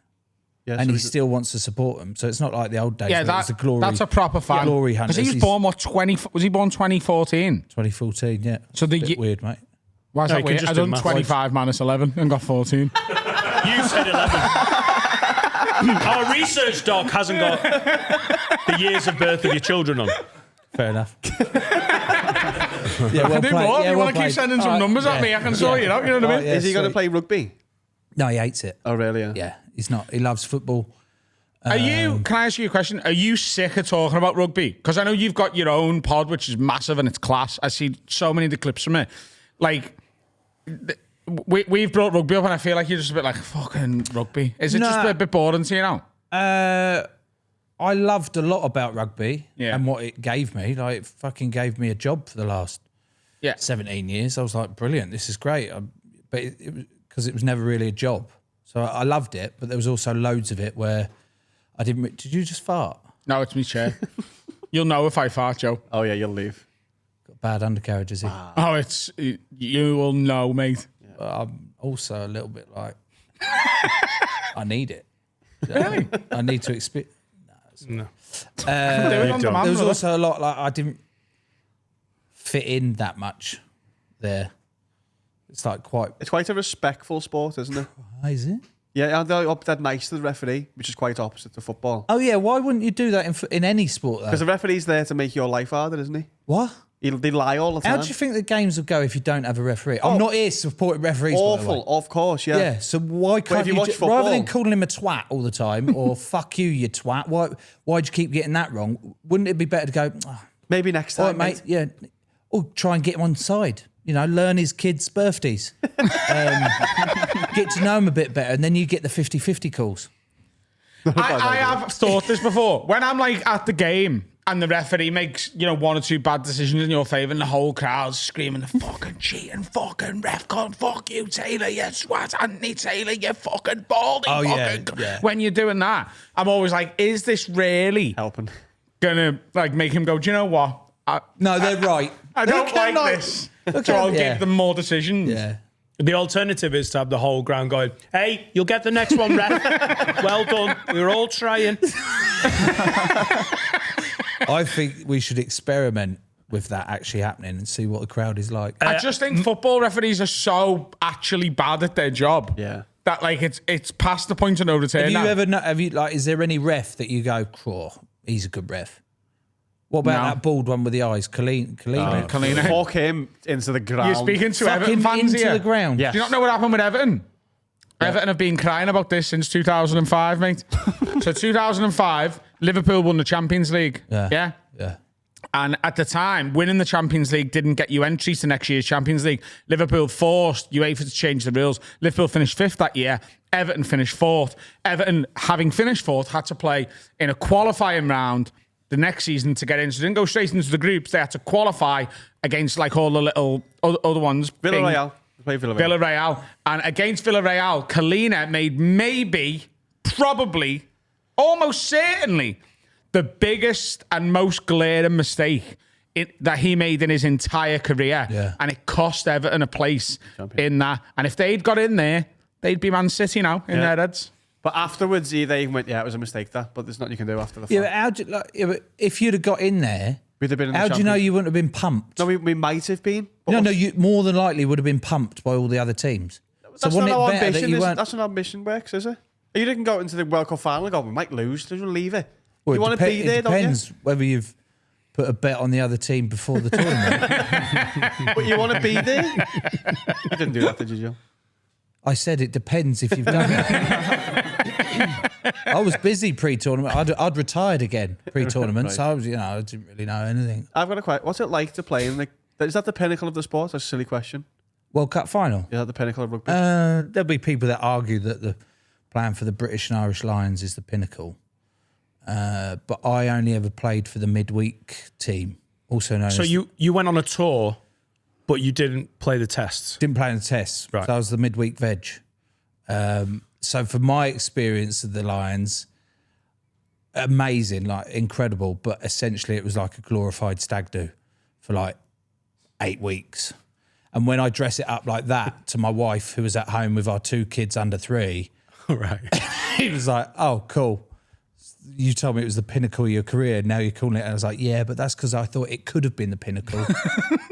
[SPEAKER 2] Yeah,
[SPEAKER 6] and
[SPEAKER 2] so
[SPEAKER 6] he still wants to support them. So it's not like the old days.
[SPEAKER 4] Yeah,
[SPEAKER 6] where it was the glory.
[SPEAKER 4] that's a proper fan.
[SPEAKER 6] Glory
[SPEAKER 4] Because
[SPEAKER 6] hunters.
[SPEAKER 4] he was born, 2014?
[SPEAKER 6] 2014. Yeah.
[SPEAKER 4] So the
[SPEAKER 6] Bit
[SPEAKER 4] ye-
[SPEAKER 6] weird, mate.
[SPEAKER 4] Why is
[SPEAKER 1] No,
[SPEAKER 4] that
[SPEAKER 1] you can
[SPEAKER 4] weird?
[SPEAKER 1] just
[SPEAKER 4] I
[SPEAKER 1] do
[SPEAKER 4] done
[SPEAKER 1] maths.
[SPEAKER 4] 25 minus 11 and got 14.
[SPEAKER 1] You said 11. Our research doc hasn't got the years of birth of your children on.
[SPEAKER 6] Fair enough. yeah,
[SPEAKER 4] I do more. If you want to keep
[SPEAKER 6] played.
[SPEAKER 4] sending some
[SPEAKER 6] All right,
[SPEAKER 4] numbers at
[SPEAKER 6] yeah.
[SPEAKER 4] me, I can sort it out. You know what I mean?
[SPEAKER 6] Yeah,
[SPEAKER 2] is he going to
[SPEAKER 6] sweet.
[SPEAKER 2] play rugby?
[SPEAKER 6] No, he hates it.
[SPEAKER 2] Oh, really? Yeah.
[SPEAKER 6] Yeah, he's not. He loves football.
[SPEAKER 4] Are you? Can I ask you a question? Are you sick of talking about rugby? Because I know you've got your own pod, which is massive and it's class. I see so many of the clips from it. Like, we've brought rugby up, and I feel like you're just a bit like fucking rugby. Is it just a bit boring to you now?
[SPEAKER 8] I loved a lot about rugby
[SPEAKER 4] Yeah.
[SPEAKER 8] and what it gave me. Like, it fucking gave me a job for the last 17 years. I was like, brilliant, this is great. But it was because it was never really a job. So I loved it, but there was also loads of it where I didn't. Did you just fart?
[SPEAKER 4] No, it's me chair. You'll know if I fart, Joe.
[SPEAKER 2] Oh yeah, you'll leave.
[SPEAKER 8] Got bad undercarriage, is he?
[SPEAKER 4] Oh, you will know, mate.
[SPEAKER 8] But I'm also a little bit like, I need it.
[SPEAKER 4] Really?
[SPEAKER 8] I need to experience.
[SPEAKER 1] No.
[SPEAKER 4] There
[SPEAKER 8] Was also a lot like I didn't fit in that much there. It's like
[SPEAKER 2] It's quite a respectful sport, isn't it?
[SPEAKER 8] Is it?
[SPEAKER 2] Yeah, and they're up that nice to the referee, which is quite opposite to football.
[SPEAKER 8] Oh yeah, why wouldn't you do that in any sport though?
[SPEAKER 2] Because the referee's there to make your life harder, isn't he?
[SPEAKER 8] What?
[SPEAKER 2] They lie all the time.
[SPEAKER 8] How do you think the games would go if you don't have a referee? I'm not here supporting referees.
[SPEAKER 2] Awful, of course, yeah.
[SPEAKER 8] Yeah, so why can't
[SPEAKER 2] if you
[SPEAKER 8] you
[SPEAKER 2] watch
[SPEAKER 8] rather than
[SPEAKER 2] football-
[SPEAKER 8] calling him a twat all the time or fuck you, you twat? Why'd you keep getting that wrong? Wouldn't it be better to go? Oh,
[SPEAKER 2] Maybe next
[SPEAKER 8] all
[SPEAKER 2] time,
[SPEAKER 8] right, mate. Yeah, or try and get him on side. You know, learn his kids' birthdays. Get to know him a bit better, and then you get the 50-50 calls.
[SPEAKER 4] I have thought this before. When I'm like at the game and the referee makes, one or two bad decisions in your favour and the whole crowd's screaming, fucking cheating, fucking ref con, fuck you, Taylor, you swat, Anthony Taylor, you fucking baldy.
[SPEAKER 8] Oh,
[SPEAKER 4] fucking
[SPEAKER 8] yeah.
[SPEAKER 4] When you're doing that, I'm always like, is this really
[SPEAKER 2] helping.
[SPEAKER 4] gonna like make him go, do you know what?
[SPEAKER 8] No, they're right.
[SPEAKER 4] I don't
[SPEAKER 8] They
[SPEAKER 4] like
[SPEAKER 8] cannot-
[SPEAKER 4] this. So I'll give them more decisions.
[SPEAKER 8] Yeah.
[SPEAKER 1] The alternative is to have the whole ground going, hey, you'll get the next one, ref. Well done. We were all trying.
[SPEAKER 8] I think we should experiment with that actually happening and see what the crowd is like.
[SPEAKER 4] I just think football referees are so actually bad at their job.
[SPEAKER 2] Yeah.
[SPEAKER 4] That like it's past the point of no return.
[SPEAKER 8] Have you is there any ref that you go, he's a good ref? What about that bald one with the eyes, Colleen?
[SPEAKER 4] Kalina.
[SPEAKER 2] Fuck him into the ground.
[SPEAKER 4] You're speaking to
[SPEAKER 8] Fuck
[SPEAKER 4] Everton
[SPEAKER 8] him
[SPEAKER 4] fans
[SPEAKER 8] into
[SPEAKER 4] here.
[SPEAKER 8] the ground.
[SPEAKER 2] Yes.
[SPEAKER 4] Do you not know what happened with Everton? Yeah. Everton have been crying about this since 2005, mate. So 2005, Liverpool won the Champions League.
[SPEAKER 8] Yeah.
[SPEAKER 4] And at the time, winning the Champions League didn't get you entry to next year's Champions League. Liverpool forced UEFA to change the rules. Liverpool finished 5th that year. Everton finished 4th. Everton, having finished 4th, had to play in a qualifying round the next season to get in. So they didn't go straight into the groups. They had to qualify against like all the little other ones.
[SPEAKER 2] Villarreal. They played
[SPEAKER 4] Villarreal. And against Villarreal, Kalina made probably, almost certainly, the biggest and most glaring mistake that he made in his entire career.
[SPEAKER 8] Yeah.
[SPEAKER 4] And it cost Everton a place in that. And if they'd got in there, they'd be Man City now in their heads.
[SPEAKER 2] But afterwards, they went, it was a mistake that, but there's nothing you can do after the fact.
[SPEAKER 8] Yeah, but if you'd have got in there,
[SPEAKER 2] We'd have been in the
[SPEAKER 8] how do you know
[SPEAKER 2] Champions-
[SPEAKER 8] you wouldn't have been pumped?
[SPEAKER 2] No, we might have been. but
[SPEAKER 8] No, you more than likely would have been pumped by all the other teams. So
[SPEAKER 2] That's
[SPEAKER 8] wasn't
[SPEAKER 2] not
[SPEAKER 8] it
[SPEAKER 2] how
[SPEAKER 8] better that
[SPEAKER 2] ambition
[SPEAKER 8] you
[SPEAKER 2] is.
[SPEAKER 8] weren't?
[SPEAKER 2] That's not how ambition works, is it? You didn't go into the World Cup final and go, we might lose. Just leave it.
[SPEAKER 8] Well,
[SPEAKER 2] You want to be there,
[SPEAKER 8] it
[SPEAKER 2] don't you?
[SPEAKER 8] depends whether you've put a bet on the other team before the tournament.
[SPEAKER 2] But you want to be there. You didn't do that, did you, Joe?
[SPEAKER 8] I said it depends if you've done it. I was busy pre-tournament. I'd retired again pre-tournament,
[SPEAKER 2] Right.
[SPEAKER 8] so I was, I didn't really know anything.
[SPEAKER 2] I've got a question. What's it like to play in the... Is that the pinnacle of the sport? That's a silly question.
[SPEAKER 8] World Cup final.
[SPEAKER 2] Is that the pinnacle of rugby?
[SPEAKER 8] There'll be people that argue that the plan for the British and Irish Lions is the pinnacle. But I only ever played for the midweek team, also known
[SPEAKER 1] So
[SPEAKER 8] as...
[SPEAKER 1] you went on a tour, but you didn't play the tests.
[SPEAKER 8] Didn't play in the tests.
[SPEAKER 1] Right.
[SPEAKER 8] So I was the midweek veg. So for my experience of the Lions, amazing, like incredible, but essentially it was like a glorified stag do for like 8 weeks. And when I dress it up like that to my wife, who was at home with our 2 kids under 3,
[SPEAKER 1] Right.
[SPEAKER 8] he was like, oh, cool. You told me it was the pinnacle of your career. Now you're calling it. And I was like, yeah, but that's because I thought it could have been the pinnacle.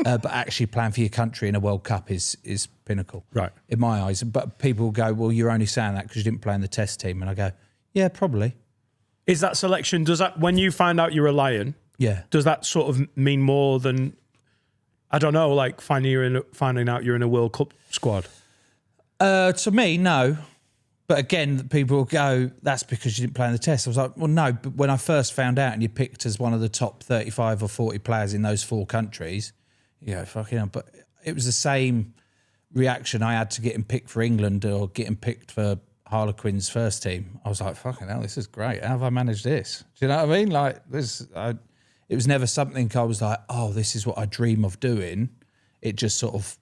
[SPEAKER 8] But actually playing for your country in a World Cup is pinnacle.
[SPEAKER 1] Right.
[SPEAKER 8] In my eyes. But people will go, well, you're only saying that because you didn't play in the test team. And I go, yeah, probably.
[SPEAKER 1] Is that selection, when you find out you're a Lion,
[SPEAKER 8] Yeah.
[SPEAKER 1] does that sort of mean more than, I don't know, like finding out you're in a World Cup squad?
[SPEAKER 8] To me, no. But again, people will go, that's because you didn't play in the test. I was like, well, no, but when I first found out and you picked as one of the top 35 or 40 players in those 4 countries, you go, fucking hell. But it was the same reaction I had to getting picked for England or getting picked for Harlequin's first team. I was like, fucking hell, this is great. How have I managed this? Do you know what I mean? Like, it was never something I was like, oh, this is what I dream of doing. It just sort of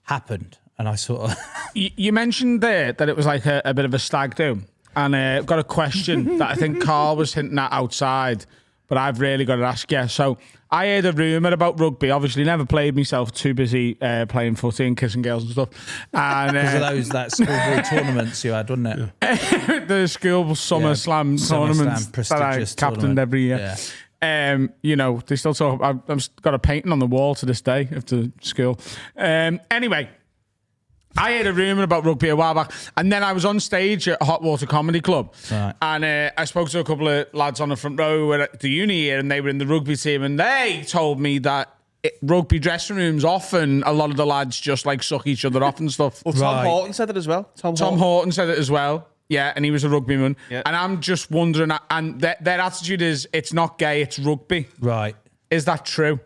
[SPEAKER 8] happened. And I sort of...
[SPEAKER 4] You mentioned there that it was like a bit of a stag do. And I've got a question that I think Carl was hinting at outside, but I've really got to ask you. So I heard a rumour about rugby. Obviously, never played myself, too busy playing footy and kissing girls and stuff. And
[SPEAKER 8] because of that schoolboy tournaments you had, wasn't it?
[SPEAKER 4] The school summer slam tournaments that I captained every year. Yeah. You know, they still talk. I've got a painting on the wall to this day of the school. Anyway, I heard a rumour about rugby a while back, and then I was on stage at Hot Water Comedy Club, and I spoke to a couple of lads on the front row at the uni here, and they were in the rugby team, and they told me that rugby dressing rooms often a lot of the lads just like suck each other off and stuff.
[SPEAKER 2] Well, Tom Horton said it as well.
[SPEAKER 4] Tom Horton said it as well. Yeah, and he was a rugbyman. Yeah. And I'm just wondering, and their attitude is, it's not gay, it's rugby.
[SPEAKER 8] Right.
[SPEAKER 4] Is that true?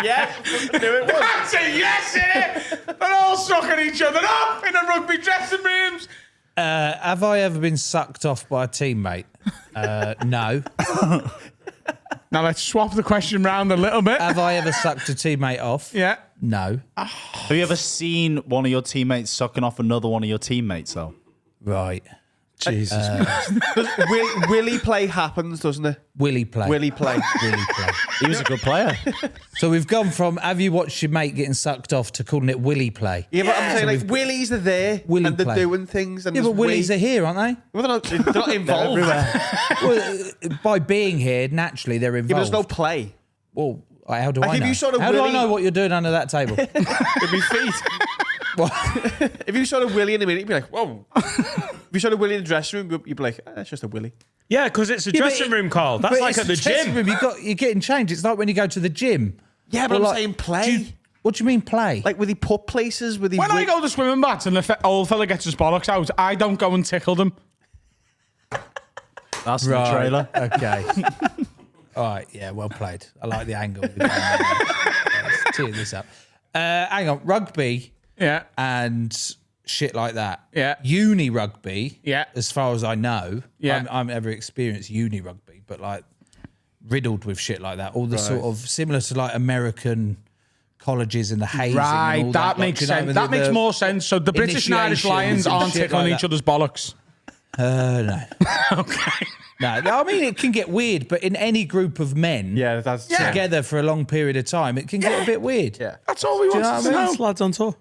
[SPEAKER 2] Yeah,
[SPEAKER 4] that's a yes, innit? They're all sucking each other up in the rugby dressing rooms.
[SPEAKER 8] Have I ever been sucked off by a teammate? No.
[SPEAKER 4] Now let's swap the question round a little bit.
[SPEAKER 8] Have I ever sucked a teammate off?
[SPEAKER 4] Yeah.
[SPEAKER 8] No.
[SPEAKER 5] Have you ever seen one of your teammates sucking off another one of your teammates, though?
[SPEAKER 8] Right.
[SPEAKER 2] Jesus Christ. Willie play happens, doesn't it?
[SPEAKER 8] Willie play.
[SPEAKER 2] Willie play.
[SPEAKER 8] Willie play.
[SPEAKER 5] He was a good player.
[SPEAKER 8] So we've gone from have you watched your mate getting sucked off to calling it Willie play.
[SPEAKER 2] Yeah, but I'm saying like Willies are there
[SPEAKER 8] Willie
[SPEAKER 2] and they're
[SPEAKER 8] play.
[SPEAKER 2] doing things. And
[SPEAKER 8] Yeah, but Willies are here, aren't they?
[SPEAKER 2] Well, they're not involved.
[SPEAKER 8] Well, by being here, naturally they're
[SPEAKER 2] Yeah,
[SPEAKER 8] involved.
[SPEAKER 2] but there's no play.
[SPEAKER 8] Well, how do
[SPEAKER 2] Like,
[SPEAKER 8] I
[SPEAKER 2] if
[SPEAKER 8] know?
[SPEAKER 2] you sort of
[SPEAKER 8] How do I
[SPEAKER 2] Willie-
[SPEAKER 8] know what you're doing under that table?
[SPEAKER 2] It'd be feet. If you saw a Willie in a minute, you'd be like, whoa. If you saw a Willie in the dressing room, you'd be like, that's just a Willie.
[SPEAKER 1] Yeah, because it's a dressing room, Carl. That's like at the gym.
[SPEAKER 8] Room, you're getting changed. It's like when you go to the gym.
[SPEAKER 2] Yeah, but I'm saying play.
[SPEAKER 8] What do you mean play?
[SPEAKER 2] Like with the put places, with the...
[SPEAKER 4] When I go to swimming baths and the old fella gets his bollocks out, I don't go and tickle them.
[SPEAKER 5] That's the trailer.
[SPEAKER 8] Okay. All right, yeah, well played. I like the angle. Let's tee this up. Hang on, rugby
[SPEAKER 4] Yeah.
[SPEAKER 8] and shit like that.
[SPEAKER 4] Yeah.
[SPEAKER 8] Uni rugby,
[SPEAKER 4] Yeah.
[SPEAKER 8] as far as I know,
[SPEAKER 4] Yeah.
[SPEAKER 8] I'm ever experienced uni rugby, but like riddled with shit like that. All the sort of similar to like American colleges and the hazing.
[SPEAKER 4] Right,
[SPEAKER 8] and all
[SPEAKER 4] that makes sense. That makes more sense. So the British and Irish Lions
[SPEAKER 8] initiations and
[SPEAKER 4] aren't
[SPEAKER 8] shit
[SPEAKER 4] tickling
[SPEAKER 8] like
[SPEAKER 4] each
[SPEAKER 8] that.
[SPEAKER 4] other's bollocks.
[SPEAKER 8] No.
[SPEAKER 4] Okay.
[SPEAKER 8] No, I mean, it can get weird, but in any group of men
[SPEAKER 2] Yeah, that's...
[SPEAKER 8] together for a long period of time, it can get a bit weird.
[SPEAKER 2] Yeah.
[SPEAKER 4] That's all we want to know.
[SPEAKER 1] It's lads on tour.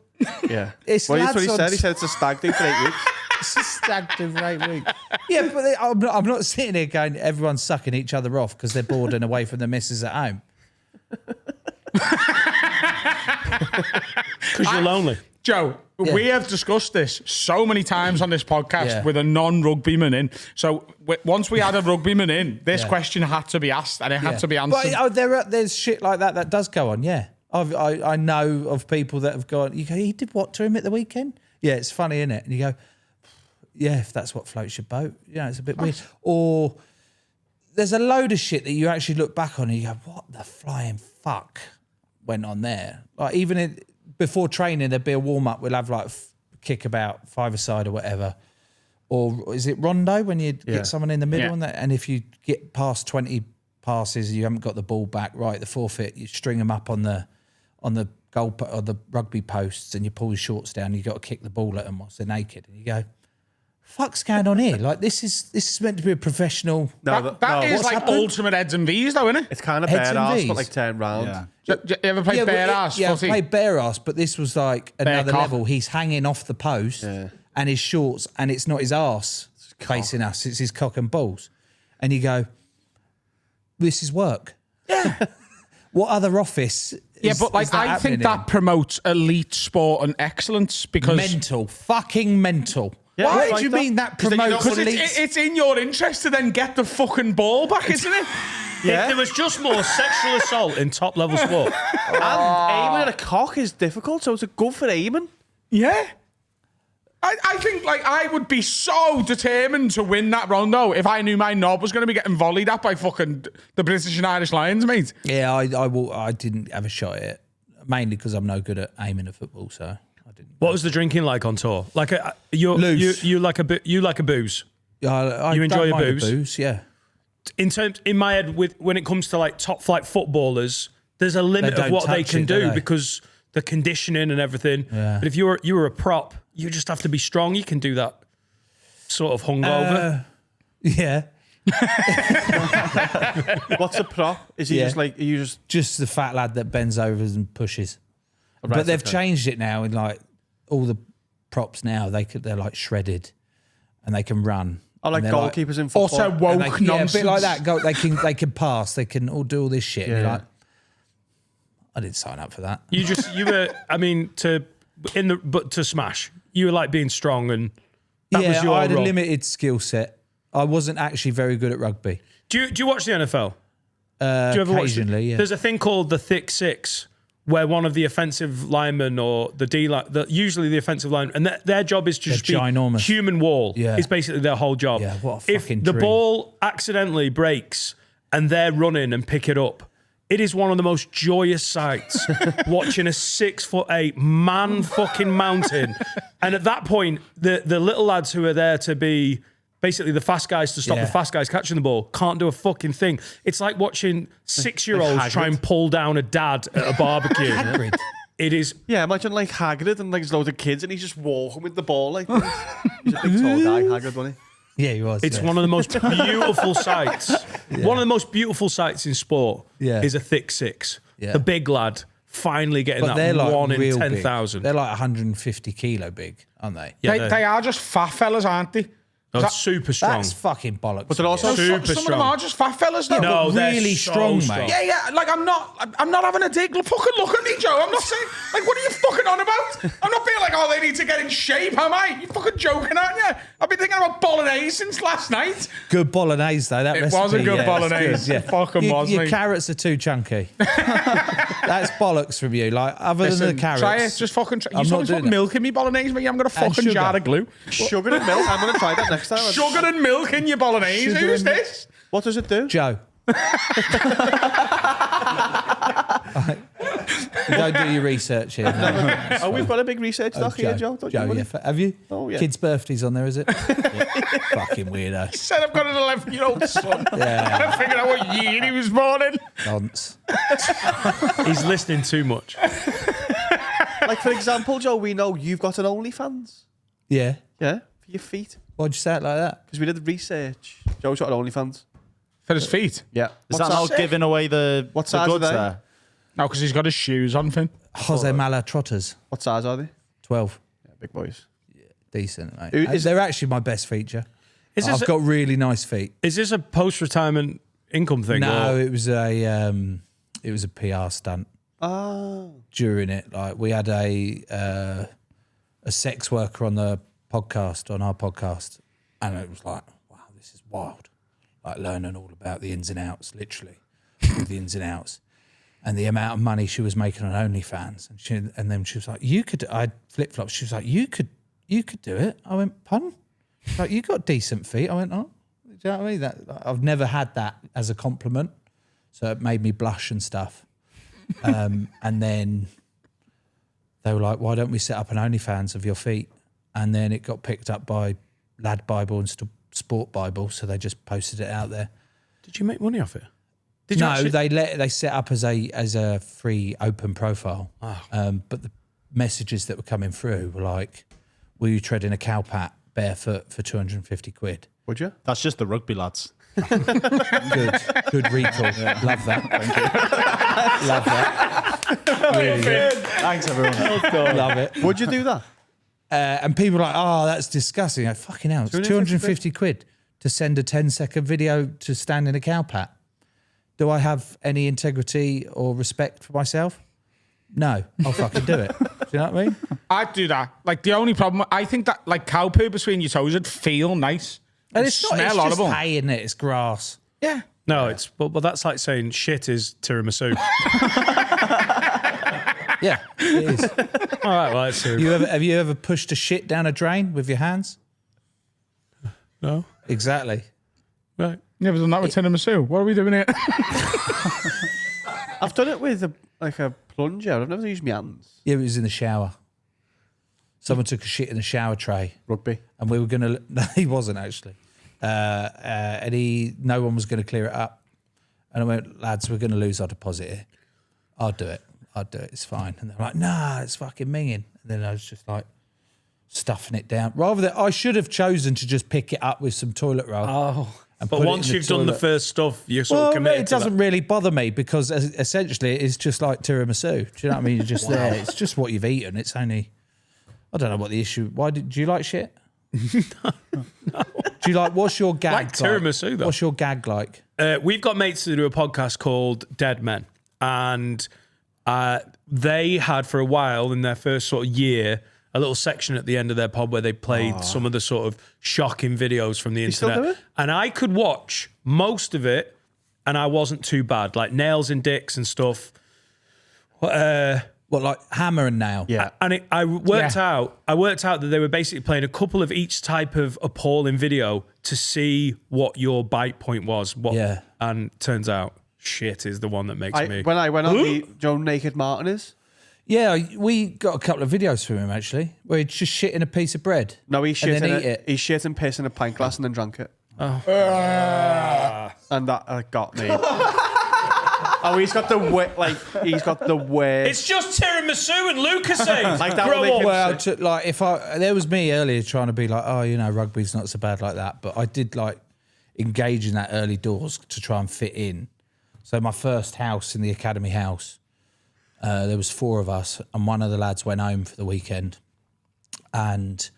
[SPEAKER 2] Yeah.
[SPEAKER 8] It's
[SPEAKER 2] Well, that's what he
[SPEAKER 8] lads on-
[SPEAKER 2] said. He said it's a stag do for 8 weeks.
[SPEAKER 8] It's a stag do for 8 weeks. Yeah, but I'm not sitting here going, everyone's sucking each other off because they're bored and away from the missus at home.
[SPEAKER 1] Because you're lonely.
[SPEAKER 4] Joe, we have discussed this so many times on this podcast with a non-rugbyman in. So once we had a rugbyman in, this question had to be asked and it had to be answered.
[SPEAKER 8] But there's shit like that does go on, yeah. I know of people that have gone, you go, he did what to him at the weekend? Yeah, it's funny, isn't it? And you go, yeah, if that's what floats your boat. Yeah, it's a bit weird. Or there's a load of shit that you actually look back on and you go, what the flying fuck went on there? Like even before training, there'd be a warm-up. We'll have like kick about 5-a-side or whatever. Or is it rondo when you get someone in the middle and if you get past 20 passes, you haven't got the ball back, right, the forfeit, you string them up on the goal or the rugby posts and you pull your shorts down and you got to kick the ball at them whilst they're naked. And you go, fuck's going on here? Like this is meant to be a professional...
[SPEAKER 2] No,
[SPEAKER 4] that is
[SPEAKER 8] what's
[SPEAKER 4] like
[SPEAKER 8] happened?
[SPEAKER 4] ultimate heads and V's though, isn't it?
[SPEAKER 2] It's kind of
[SPEAKER 8] Heads
[SPEAKER 2] bare
[SPEAKER 8] and
[SPEAKER 2] ass,
[SPEAKER 8] V's.
[SPEAKER 2] but like turned round.
[SPEAKER 5] Yeah.
[SPEAKER 4] You ever played bare ass
[SPEAKER 8] Yeah, I
[SPEAKER 4] footy?
[SPEAKER 8] played bare ass, but this was like another
[SPEAKER 4] cock.
[SPEAKER 8] level. He's hanging off the post and his shorts, and it's not his arse facing us, it's his cock and balls. And you go, this is work. Yeah. What other office
[SPEAKER 4] Yeah, but like I think that promotes elite sport and excellence because...
[SPEAKER 8] fucking mental.
[SPEAKER 2] Yeah,
[SPEAKER 8] Why
[SPEAKER 2] like
[SPEAKER 8] do you
[SPEAKER 2] that.
[SPEAKER 8] mean that
[SPEAKER 2] Because then you
[SPEAKER 8] promotes
[SPEAKER 2] don't-
[SPEAKER 8] elite?
[SPEAKER 4] It's in your interest to then get the fucking ball back, isn't it?
[SPEAKER 1] If there was just more sexual assault in top level sport.
[SPEAKER 2] And aiming at a cock is difficult, so it's a good for aiming.
[SPEAKER 4] Yeah. I think like I would be so determined to win that round though if I knew my knob was going to be getting volleyed at by fucking the British and Irish Lions, mate.
[SPEAKER 8] Yeah, I didn't have a shot at it, mainly because I'm no good at aiming at football, so I didn't.
[SPEAKER 1] What was the drinking like on tour? Like you like a booze.
[SPEAKER 8] I
[SPEAKER 1] You enjoy
[SPEAKER 8] don't
[SPEAKER 1] your
[SPEAKER 8] mind the
[SPEAKER 1] booze?
[SPEAKER 8] Yeah.
[SPEAKER 1] In my head, when it comes to like top flight footballers, there's a limit
[SPEAKER 8] They
[SPEAKER 1] of
[SPEAKER 8] don't
[SPEAKER 1] what they
[SPEAKER 8] touch
[SPEAKER 1] can
[SPEAKER 8] it, do
[SPEAKER 1] do
[SPEAKER 8] they?
[SPEAKER 1] because the conditioning and everything.
[SPEAKER 8] Yeah.
[SPEAKER 1] But if you were a prop, you just have to be strong. You can do that sort of hungover.
[SPEAKER 8] Yeah.
[SPEAKER 2] What's a prop? Is he
[SPEAKER 8] Yeah.
[SPEAKER 2] just like, are you just...
[SPEAKER 8] The fat lad that bends over and pushes.
[SPEAKER 2] Right,
[SPEAKER 8] But they've
[SPEAKER 2] okay.
[SPEAKER 8] changed it now in like all the props now. They're like shredded and they can run.
[SPEAKER 2] I like
[SPEAKER 8] And they're
[SPEAKER 2] goalkeepers in football.
[SPEAKER 4] Also
[SPEAKER 8] and
[SPEAKER 4] woke
[SPEAKER 8] they can,
[SPEAKER 4] nonsense.
[SPEAKER 8] a bit like that. They can pass. They can all do all this shit. And you're
[SPEAKER 2] Yeah.
[SPEAKER 8] like, I didn't sign up for that.
[SPEAKER 1] You were. I mean, to smash. You were like being strong, and that was your
[SPEAKER 8] I had
[SPEAKER 1] role.
[SPEAKER 8] a limited skill set. I wasn't actually very good at rugby.
[SPEAKER 1] Do you watch the NFL? Do you ever watch it?
[SPEAKER 8] Occasionally, yeah.
[SPEAKER 1] There's a thing called the thick six, where one of the offensive linemen or the D line, usually the offensive lineman, and their job is to
[SPEAKER 8] They're
[SPEAKER 1] just be
[SPEAKER 8] ginormous.
[SPEAKER 1] human wall.
[SPEAKER 8] Yeah.
[SPEAKER 1] Is basically their whole job.
[SPEAKER 8] Yeah, what a
[SPEAKER 1] if
[SPEAKER 8] fucking
[SPEAKER 1] the
[SPEAKER 8] dream.
[SPEAKER 1] ball accidentally breaks and they're running and pick it up, it is one of the most joyous sights watching a 6'8" man fucking mountain. And at that point, the little lads who are there to be basically the fast guys to stop
[SPEAKER 8] Yeah.
[SPEAKER 1] the fast guys catching the ball can't do a fucking thing. It's like watching 6-year-olds try and pull down a dad at a barbecue.
[SPEAKER 8] Hagrid.
[SPEAKER 1] It is.
[SPEAKER 2] Yeah, imagine like Hagrid and like there's loads of kids and he's just walking with the ball like this. He's a big tall guy, Hagrid, wasn't
[SPEAKER 8] Yeah, he was.
[SPEAKER 1] It's
[SPEAKER 8] yeah.
[SPEAKER 1] one of the most beautiful sights. One of the most beautiful sights in sport is a thick six.
[SPEAKER 8] Yeah.
[SPEAKER 1] The big lad finally getting
[SPEAKER 8] But
[SPEAKER 1] that
[SPEAKER 8] they're like
[SPEAKER 1] 1 in
[SPEAKER 8] real
[SPEAKER 1] 10,000.
[SPEAKER 8] big. They're like 150 kilo big, aren't they?
[SPEAKER 1] Yeah,
[SPEAKER 4] They are just fat fellas, aren't they?
[SPEAKER 1] they're super strong.
[SPEAKER 8] That's fucking bollocks.
[SPEAKER 2] But they're also
[SPEAKER 4] No,
[SPEAKER 1] Super
[SPEAKER 4] some of
[SPEAKER 1] strong.
[SPEAKER 4] them are just fat fellas, though.
[SPEAKER 1] No,
[SPEAKER 8] but
[SPEAKER 1] they're
[SPEAKER 8] really
[SPEAKER 1] so
[SPEAKER 8] strong,
[SPEAKER 1] strong.
[SPEAKER 8] mate.
[SPEAKER 4] Yeah, like I'm not having a dig. Fucking look at me, Joe. I'm not saying like what are you fucking on about? I'm not being like, oh, they need to get in shape, am I? You fucking joking, aren't you? I've been thinking about bolognese since last night.
[SPEAKER 8] Good bolognese though. That
[SPEAKER 4] It
[SPEAKER 8] recipe,
[SPEAKER 4] was a good
[SPEAKER 8] yeah,
[SPEAKER 4] bolognese.
[SPEAKER 8] it's good,
[SPEAKER 4] It fucking was,
[SPEAKER 8] Your
[SPEAKER 4] mate.
[SPEAKER 8] carrots are too chunky. That's bollocks from you. Like other than
[SPEAKER 4] Listen,
[SPEAKER 8] the carrots,
[SPEAKER 4] try it. Just fucking try.
[SPEAKER 8] I'm
[SPEAKER 4] You
[SPEAKER 8] not
[SPEAKER 4] always
[SPEAKER 8] doing
[SPEAKER 4] put
[SPEAKER 8] that.
[SPEAKER 4] milk in me bolognese, mate. I'm gonna fucking
[SPEAKER 8] sugar.
[SPEAKER 4] jar of glue.
[SPEAKER 2] Sugar and milk. I'm gonna try that next time.
[SPEAKER 4] Sugar and milk in your bolognese.
[SPEAKER 8] Sugar
[SPEAKER 4] Who's
[SPEAKER 8] and milk.
[SPEAKER 4] this?
[SPEAKER 2] What does it do?
[SPEAKER 8] Joe. You don't do your research here. No.
[SPEAKER 2] Oh, we've got a big research doc here, Joe. Don't you, buddy?
[SPEAKER 8] yeah. Have you?
[SPEAKER 2] Oh, yeah.
[SPEAKER 8] Kids' birthdays on there, is it? Fucking weirdo.
[SPEAKER 4] Said I've got an 11-year-old son.
[SPEAKER 8] Yeah.
[SPEAKER 4] I figured out what year he was born in.
[SPEAKER 8] Nonce.
[SPEAKER 1] He's listening too much.
[SPEAKER 2] Like, for example, Joe, we know you've got an OnlyFans.
[SPEAKER 8] Yeah.
[SPEAKER 2] Yeah? For your feet.
[SPEAKER 8] Why'd you say it like that?
[SPEAKER 2] Because we did the research. Joe's got an OnlyFans.
[SPEAKER 4] For his feet.
[SPEAKER 2] Yeah.
[SPEAKER 5] Is that not giving away the
[SPEAKER 2] What
[SPEAKER 5] the
[SPEAKER 2] size are
[SPEAKER 5] goods
[SPEAKER 2] they?
[SPEAKER 5] there?
[SPEAKER 4] No, because he's got his shoes on, Finn.
[SPEAKER 8] Jose Mala Trotters.
[SPEAKER 2] What size are they?
[SPEAKER 8] 12.
[SPEAKER 2] Yeah, big boys.
[SPEAKER 8] Decent, mate.
[SPEAKER 2] Who- is-
[SPEAKER 8] They're actually my best feature.
[SPEAKER 1] Is this
[SPEAKER 8] I've got really nice feet.
[SPEAKER 1] Is this a post-retirement income thing?
[SPEAKER 8] No,
[SPEAKER 1] or-
[SPEAKER 8] it was a PR stunt
[SPEAKER 2] Ah.
[SPEAKER 8] during it. Like we had a sex worker on our podcast, and it was like, wow, this is wild. Like learning all about the ins and outs, literally, all the ins and outs, and the amount of money she was making on OnlyFans. And then she was like, "You could." I flip flops. She was like, "You could do it." I went, "Pardon?" She's like, "You got decent feet." I went, "Oh." Do you know what I mean? That I've never had that as a compliment, so it made me blush and stuff. And then they were like, "Why don't we set up an OnlyFans of your feet?" And then it got picked up by Lad Bible and Sport Bible, so they just posted it out there.
[SPEAKER 1] Did you make money off it? Did you
[SPEAKER 8] No,
[SPEAKER 1] actually-
[SPEAKER 8] they set up as a free open profile, but the messages that were coming through were like, "Will you tread in a cow pat barefoot for 250 quid?"
[SPEAKER 2] Would you?
[SPEAKER 5] That's just the rugby lads.
[SPEAKER 8] Good recall. Love that. Thank you. Love that. Really good.
[SPEAKER 5] Thanks, everyone.
[SPEAKER 8] Love it.
[SPEAKER 2] Would you do that?
[SPEAKER 8] And people are like, "Oh, that's disgusting." Like, fucking hell, it's 250 quid to send a 10-second video to stand in a cow pat. Do I have any integrity or respect for myself? No, I'll fucking do it. Do you know what I mean?
[SPEAKER 4] I'd do that. Like the only problem, I think that like cow poo between your toes would feel nice.
[SPEAKER 8] And
[SPEAKER 4] It'd
[SPEAKER 8] it's not,
[SPEAKER 4] smell
[SPEAKER 8] it's just
[SPEAKER 4] horrible.
[SPEAKER 8] hay, isn't it? It's grass.
[SPEAKER 4] Yeah.
[SPEAKER 1] No, it's but that's like saying shit is tiramisu.
[SPEAKER 8] Yeah, it is.
[SPEAKER 1] All right, well, it's true.
[SPEAKER 8] Have you ever pushed a shit down a drain with your hands?
[SPEAKER 1] No?
[SPEAKER 8] Exactly.
[SPEAKER 1] Right.
[SPEAKER 4] You ever done that with tiramisu? What are we doing here?
[SPEAKER 2] I've done it with a plunger. I've never used my hands.
[SPEAKER 8] Yeah, it was in the shower. Someone took a shit in the shower tray.
[SPEAKER 2] Rugby.
[SPEAKER 8] And we were going to... No, he wasn't actually. And no one was going to clear it up. And I went, lads, we're going to lose our deposit here. I'll do it. It's fine. And they're like, nah, it's fucking minging. And then I was just like stuffing it down. Rather than... I should have chosen to just pick it up with some toilet roll.
[SPEAKER 1] Oh.
[SPEAKER 8] And
[SPEAKER 1] But
[SPEAKER 8] put it
[SPEAKER 1] once
[SPEAKER 8] in
[SPEAKER 1] you've done the
[SPEAKER 8] toilet.
[SPEAKER 1] first stuff, you're sort of committed
[SPEAKER 8] it
[SPEAKER 1] to
[SPEAKER 8] doesn't really bother me because essentially it's just like tiramisu. Do you know what I mean? You're just there. It's just what you've eaten. It's only... I don't know what the issue... do you like shit? No. Do you like... What's your gag
[SPEAKER 1] like tiramisu, though.
[SPEAKER 8] What's your gag like?
[SPEAKER 1] We've got mates that do a podcast called Dead Men, and they had for a while in their first sort of year a little section at the end of their pod where they played some of the sort of shocking videos from the
[SPEAKER 2] still
[SPEAKER 1] internet.
[SPEAKER 2] do it?
[SPEAKER 1] And I could watch most of it, and I wasn't too bad, like nails and dicks and stuff.
[SPEAKER 8] What, like hammer and nail?
[SPEAKER 2] Yeah.
[SPEAKER 1] And I worked out that they were basically playing a couple of each type of appalling video to see what your bite point was.
[SPEAKER 8] Yeah.
[SPEAKER 1] And turns out shit is the one that makes me.
[SPEAKER 2] When I went on the Joe Naked Martin is.
[SPEAKER 8] Yeah, we got a couple of videos from him actually, where he'd just shit in a piece of bread.
[SPEAKER 2] No, he
[SPEAKER 8] and
[SPEAKER 2] shit
[SPEAKER 8] then
[SPEAKER 2] in
[SPEAKER 8] eat it.
[SPEAKER 2] He shit and piss in a pint glass and then drank it. And that got me. Oh, he's got the way.
[SPEAKER 1] It's just tiramisu and Lucasade.
[SPEAKER 2] Like that
[SPEAKER 1] Grow
[SPEAKER 2] will make
[SPEAKER 1] up.
[SPEAKER 2] him
[SPEAKER 8] Well,
[SPEAKER 2] sick.
[SPEAKER 8] there was me earlier trying to be like, oh, rugby's not so bad like that, but I did like engage in that early doors to try and fit in. So my first house in the academy house, there was 4 of us, and one of the lads went home for the weekend, and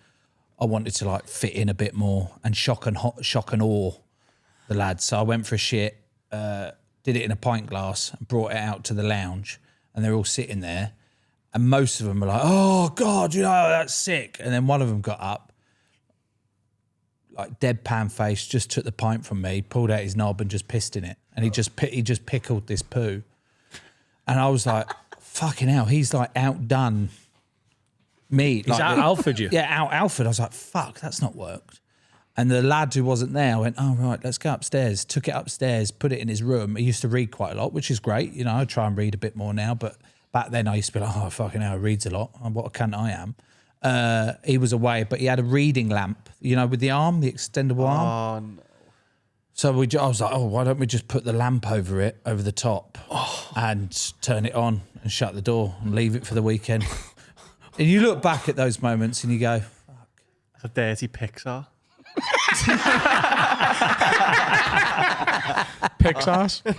[SPEAKER 8] I wanted to like fit in a bit more and shock and awe the lads. So I went for a shit, did it in a pint glass, and brought it out to the lounge, and they're all sitting there, and most of them were like, "Oh God, that's sick." And then one of them got up, like deadpan face, just took the pint from me, pulled out his knob, and just pissed in it, and he just pickled this poo, and I was like, "Fucking hell, he's like outdone me."
[SPEAKER 1] He's out-alphaed you.
[SPEAKER 8] Yeah, out-alphaed. I was like, "Fuck, that's not worked." And the lad who wasn't there went, "Oh, right, let's go upstairs." Took it upstairs, put it in his room. He used to read quite a lot, which is great. I try and read a bit more now, but back then I used to be like, "Oh, fucking hell, he reads a lot. What a cunt I am." He was away, but he had a reading lamp, with the arm, the extendable arm.
[SPEAKER 2] Oh, no.
[SPEAKER 8] So I was like, "Oh, why don't we just put the lamp over it, over the top, and turn it on and shut the door and leave it for the weekend?" And you look back at those moments and you go,
[SPEAKER 2] It's a dirty Pixar.
[SPEAKER 4] Pixar's.
[SPEAKER 8] "Good."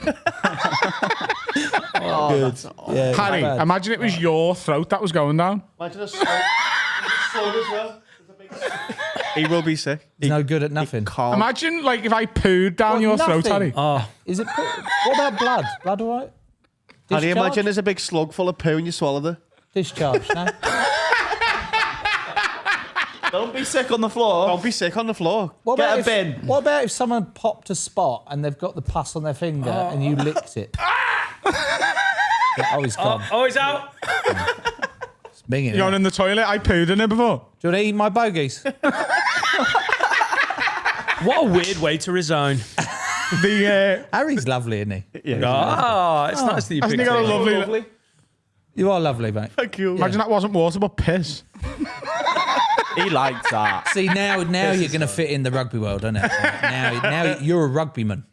[SPEAKER 8] Yeah,
[SPEAKER 4] Harry,
[SPEAKER 8] bad.
[SPEAKER 4] imagine it was your throat that was going down.
[SPEAKER 2] Imagine a slug as well. He will be sick.
[SPEAKER 8] He's no good at nothing.
[SPEAKER 2] Can't.
[SPEAKER 4] Imagine if I pooed down your throat,
[SPEAKER 8] Nothing.
[SPEAKER 4] Harry.
[SPEAKER 8] Is it? What about blood? Blood, all right?
[SPEAKER 2] Can you
[SPEAKER 8] Discharge?
[SPEAKER 2] imagine there's a big slug full of poo and you swallowed it?
[SPEAKER 8] Discharge, no?
[SPEAKER 5] Don't be sick on the floor.
[SPEAKER 2] Don't be sick on the floor.
[SPEAKER 8] What
[SPEAKER 5] Get
[SPEAKER 8] about
[SPEAKER 5] a
[SPEAKER 8] if,
[SPEAKER 5] bin.
[SPEAKER 8] What about if someone popped a spot and they've got the pus on their finger and you licked it? Yeah, he's gone.
[SPEAKER 1] Oh, he's out.
[SPEAKER 8] It's minging,
[SPEAKER 4] You going
[SPEAKER 8] innit?
[SPEAKER 4] in the toilet? I pooed in it before.
[SPEAKER 8] Do you want to eat my bogies?
[SPEAKER 1] What a weird way to resign.
[SPEAKER 8] Harry's lovely, isn't he?
[SPEAKER 1] It's nice that you
[SPEAKER 4] Hasn't
[SPEAKER 1] picked
[SPEAKER 4] he got a
[SPEAKER 1] it.
[SPEAKER 4] lovely...
[SPEAKER 8] You are lovely, mate.
[SPEAKER 2] Thank you.
[SPEAKER 4] Imagine that wasn't water, but piss.
[SPEAKER 5] He likes that.
[SPEAKER 8] See, now you're going to fit in the rugby world, isn't it? Now you're a rugbyman.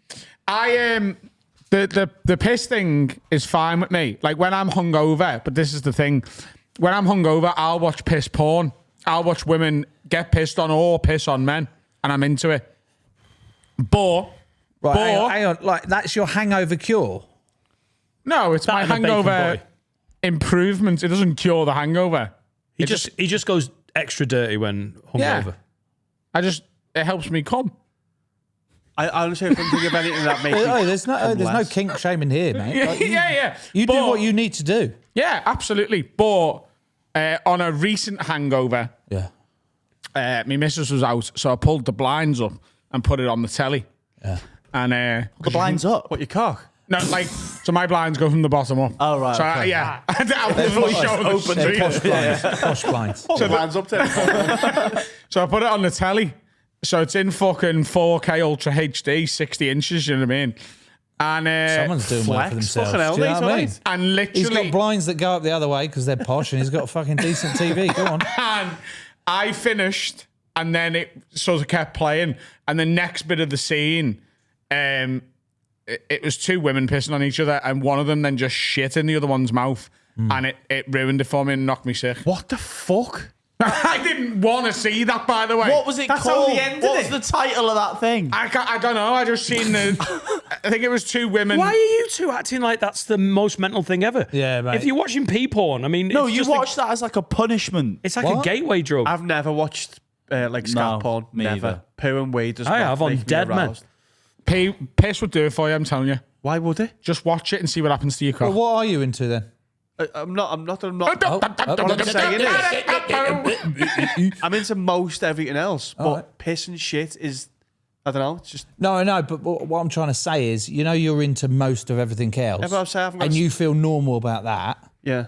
[SPEAKER 4] The piss thing is fine with me. Like when I'm hungover, but this is the thing. When I'm hungover, I'll watch piss porn. I'll watch women get pissed on or piss on men, and I'm into it. But
[SPEAKER 8] Hang on. Like, that's your hangover cure?
[SPEAKER 4] no, it's
[SPEAKER 1] That
[SPEAKER 4] my
[SPEAKER 1] and a bacon
[SPEAKER 4] hangover
[SPEAKER 1] boy.
[SPEAKER 4] improvement. It doesn't cure the hangover.
[SPEAKER 1] He just goes extra dirty when hungover.
[SPEAKER 4] It helps me come.
[SPEAKER 2] I honestly couldn't think of anything that makes
[SPEAKER 8] Oh,
[SPEAKER 2] me
[SPEAKER 8] there's no
[SPEAKER 2] less.
[SPEAKER 8] kink shaming here, mate. Like,
[SPEAKER 4] Yeah.
[SPEAKER 8] You do
[SPEAKER 4] But-
[SPEAKER 8] what you need to do.
[SPEAKER 4] Yeah, absolutely. But on a recent hangover,
[SPEAKER 8] Yeah.
[SPEAKER 4] my missus was out, so I pulled the blinds up and put it on the telly.
[SPEAKER 8] Yeah.
[SPEAKER 4] And
[SPEAKER 5] The blinds up.
[SPEAKER 2] What, your cock?
[SPEAKER 4] No, like, so my blinds go from the bottom up.
[SPEAKER 5] Oh, right,
[SPEAKER 4] So,
[SPEAKER 5] okay.
[SPEAKER 4] yeah. I will fully show them.
[SPEAKER 8] They're posh blinds. Posh blinds.
[SPEAKER 2] So hands up to
[SPEAKER 4] So I put it on the telly. So it's in fucking 4K Ultra HD, 60 inches, you know what I mean? And
[SPEAKER 8] Someone's doing well for themselves.
[SPEAKER 2] Fucking hell,
[SPEAKER 8] Do you know
[SPEAKER 2] mate,
[SPEAKER 8] what I mean?
[SPEAKER 2] alright.
[SPEAKER 4] and
[SPEAKER 8] He's
[SPEAKER 4] literally,
[SPEAKER 8] got blinds that go up the other way because they're posh, and he's got a fucking decent TV. Go on.
[SPEAKER 4] and I finished, and then it sort of kept playing. And the next bit of the scene, it was two women pissing on each other, and one of them then just shit in the other one's mouth, and it ruined it for me and knocked me sick.
[SPEAKER 2] What the fuck?
[SPEAKER 4] I didn't want to see that, by the way.
[SPEAKER 5] What was it
[SPEAKER 2] That's
[SPEAKER 5] called?
[SPEAKER 2] how they ended
[SPEAKER 5] What was
[SPEAKER 2] it.
[SPEAKER 5] the title of that thing?
[SPEAKER 4] I don't know. I just seen the. I think it was two women.
[SPEAKER 1] Why are you two acting like that's the most mental thing ever?
[SPEAKER 8] Yeah, mate.
[SPEAKER 1] If you're watching pee porn, I mean,
[SPEAKER 5] No,
[SPEAKER 1] it's
[SPEAKER 5] you
[SPEAKER 1] just
[SPEAKER 5] watch that as like a punishment.
[SPEAKER 1] It's like a gateway drug.
[SPEAKER 2] I've never watched like scat
[SPEAKER 5] No,
[SPEAKER 2] porn.
[SPEAKER 5] me
[SPEAKER 2] Never.
[SPEAKER 5] either.
[SPEAKER 2] Poo and wee does
[SPEAKER 1] I
[SPEAKER 2] not
[SPEAKER 1] have on
[SPEAKER 2] make me
[SPEAKER 1] Dead Men.
[SPEAKER 2] aroused.
[SPEAKER 4] Piss would do it for you. I'm telling you.
[SPEAKER 2] Why would it?
[SPEAKER 4] Just watch it and see what happens to your cock.
[SPEAKER 8] Well, what are you into then?
[SPEAKER 2] I'm not.
[SPEAKER 1] Oh,
[SPEAKER 2] What I'm saying is, I'm into most everything else, but
[SPEAKER 8] Alright.
[SPEAKER 2] piss and shit is, I don't know. It's just.
[SPEAKER 8] No, I know, but what I'm trying to say is, you're into most of everything else,
[SPEAKER 2] Yeah, but I'm saying I haven't got
[SPEAKER 8] and
[SPEAKER 2] a-
[SPEAKER 8] you feel normal about that.
[SPEAKER 2] Yeah.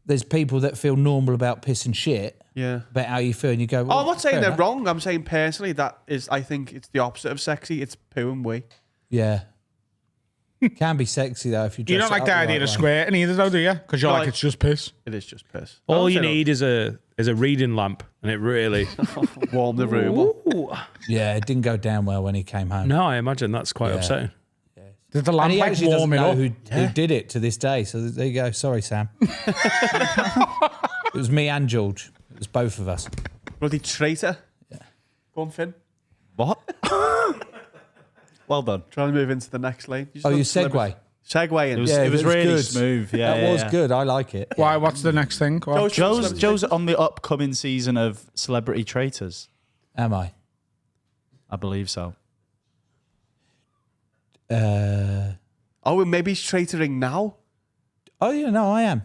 [SPEAKER 8] There's people that feel normal about piss and shit,
[SPEAKER 2] Yeah.
[SPEAKER 8] about how you feel, and you go,
[SPEAKER 2] Oh,
[SPEAKER 8] well,
[SPEAKER 2] I'm not saying
[SPEAKER 8] fair
[SPEAKER 2] they're
[SPEAKER 8] enough.
[SPEAKER 2] wrong. I'm saying personally that is. I think it's the opposite of sexy. It's poo and wee.
[SPEAKER 8] Yeah. Can be sexy though if you.
[SPEAKER 4] You
[SPEAKER 8] dress
[SPEAKER 4] don't like
[SPEAKER 8] it
[SPEAKER 4] the
[SPEAKER 8] up
[SPEAKER 4] idea
[SPEAKER 8] right
[SPEAKER 4] of
[SPEAKER 8] way.
[SPEAKER 4] squirting either, though, do you? Because you're
[SPEAKER 2] No,
[SPEAKER 4] like, it's just piss.
[SPEAKER 2] It is just piss.
[SPEAKER 1] All
[SPEAKER 2] I'm
[SPEAKER 1] you
[SPEAKER 2] saying
[SPEAKER 1] need is a reading lamp, and it really.
[SPEAKER 2] warm the room up.
[SPEAKER 1] Ooh.
[SPEAKER 8] Yeah, it didn't go down well when he came home.
[SPEAKER 1] No, I imagine that's quite upsetting.
[SPEAKER 4] Did the
[SPEAKER 8] And
[SPEAKER 4] lamp
[SPEAKER 8] he
[SPEAKER 4] like
[SPEAKER 8] actually doesn't
[SPEAKER 4] warm it
[SPEAKER 8] know
[SPEAKER 4] up?
[SPEAKER 8] who did it to this day. So there you go. Sorry, Sam. It was me and George. It was both of us.
[SPEAKER 2] Bloody traitor. Yeah. Go on, Finn.
[SPEAKER 5] What? Well done.
[SPEAKER 2] Trying to move into the next lane.
[SPEAKER 8] Oh, you segue.
[SPEAKER 2] Segue in.
[SPEAKER 8] Yeah,
[SPEAKER 5] It was really
[SPEAKER 8] good.
[SPEAKER 5] smooth. Yeah,
[SPEAKER 8] That
[SPEAKER 5] yeah,
[SPEAKER 8] was
[SPEAKER 5] yeah.
[SPEAKER 8] good. I like it.
[SPEAKER 4] Why? What's the next thing? Go on.
[SPEAKER 5] Joe's on the upcoming season of Celebrity Traitors.
[SPEAKER 8] Am I?
[SPEAKER 5] I believe so.
[SPEAKER 2] Oh, maybe he's traitoring now.
[SPEAKER 8] Oh, yeah, no, I am.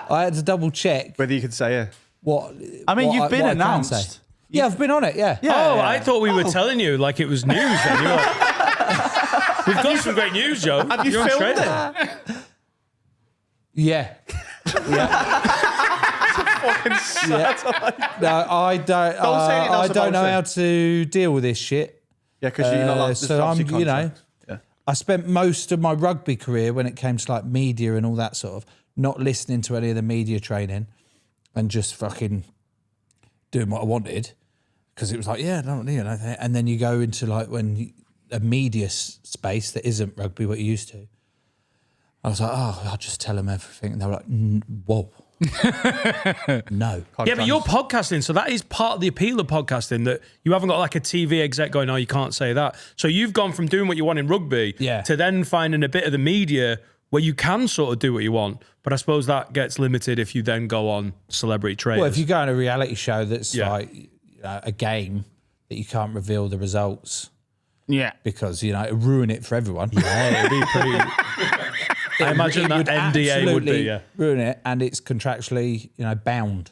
[SPEAKER 8] I had to double check
[SPEAKER 2] Whether you could say it.
[SPEAKER 8] what.
[SPEAKER 5] I mean,
[SPEAKER 8] what
[SPEAKER 5] you've been
[SPEAKER 8] what I can
[SPEAKER 5] announced.
[SPEAKER 8] say. Yeah, I've been on it. Yeah.
[SPEAKER 1] Oh, I thought we were telling you like it was news. Then. You're like, we've got some great news, Joe.
[SPEAKER 2] Have you
[SPEAKER 1] You're on
[SPEAKER 2] filmed
[SPEAKER 1] straight.
[SPEAKER 2] it?
[SPEAKER 8] Yeah. No, I don't.
[SPEAKER 2] say anything
[SPEAKER 8] I
[SPEAKER 2] else
[SPEAKER 8] don't know
[SPEAKER 2] about it.
[SPEAKER 8] how to deal with this shit.
[SPEAKER 2] Yeah, because you're not allowed to.
[SPEAKER 8] So I'm,
[SPEAKER 2] Yeah.
[SPEAKER 8] I spent most of my rugby career when it came to like media and all that sort of not listening to any of the media training and just fucking doing what I wanted because it was like, yeah, no, you know. And then you go into like a media space that isn't rugby, what you used to. I was like, oh, I'll just tell them everything, and they were like, whoa, no.
[SPEAKER 1] Yeah, but you're podcasting, so that is part of the appeal of podcasting, that you haven't got like a TV exec going, oh, you can't say that. So you've gone from doing what you want in rugby to then finding a bit of the media where you can sort of do what you want. But I suppose that gets limited if you then go on Celebrity Traitors.
[SPEAKER 8] Well, if you go on a reality show that's like a game that you can't reveal the results
[SPEAKER 4] Yeah.
[SPEAKER 8] because, it'll ruin it for everyone.
[SPEAKER 1] Yeah, it'd be pretty... I imagine that
[SPEAKER 8] would
[SPEAKER 1] NDA would be,
[SPEAKER 8] absolutely ruin it, and it's contractually, bound.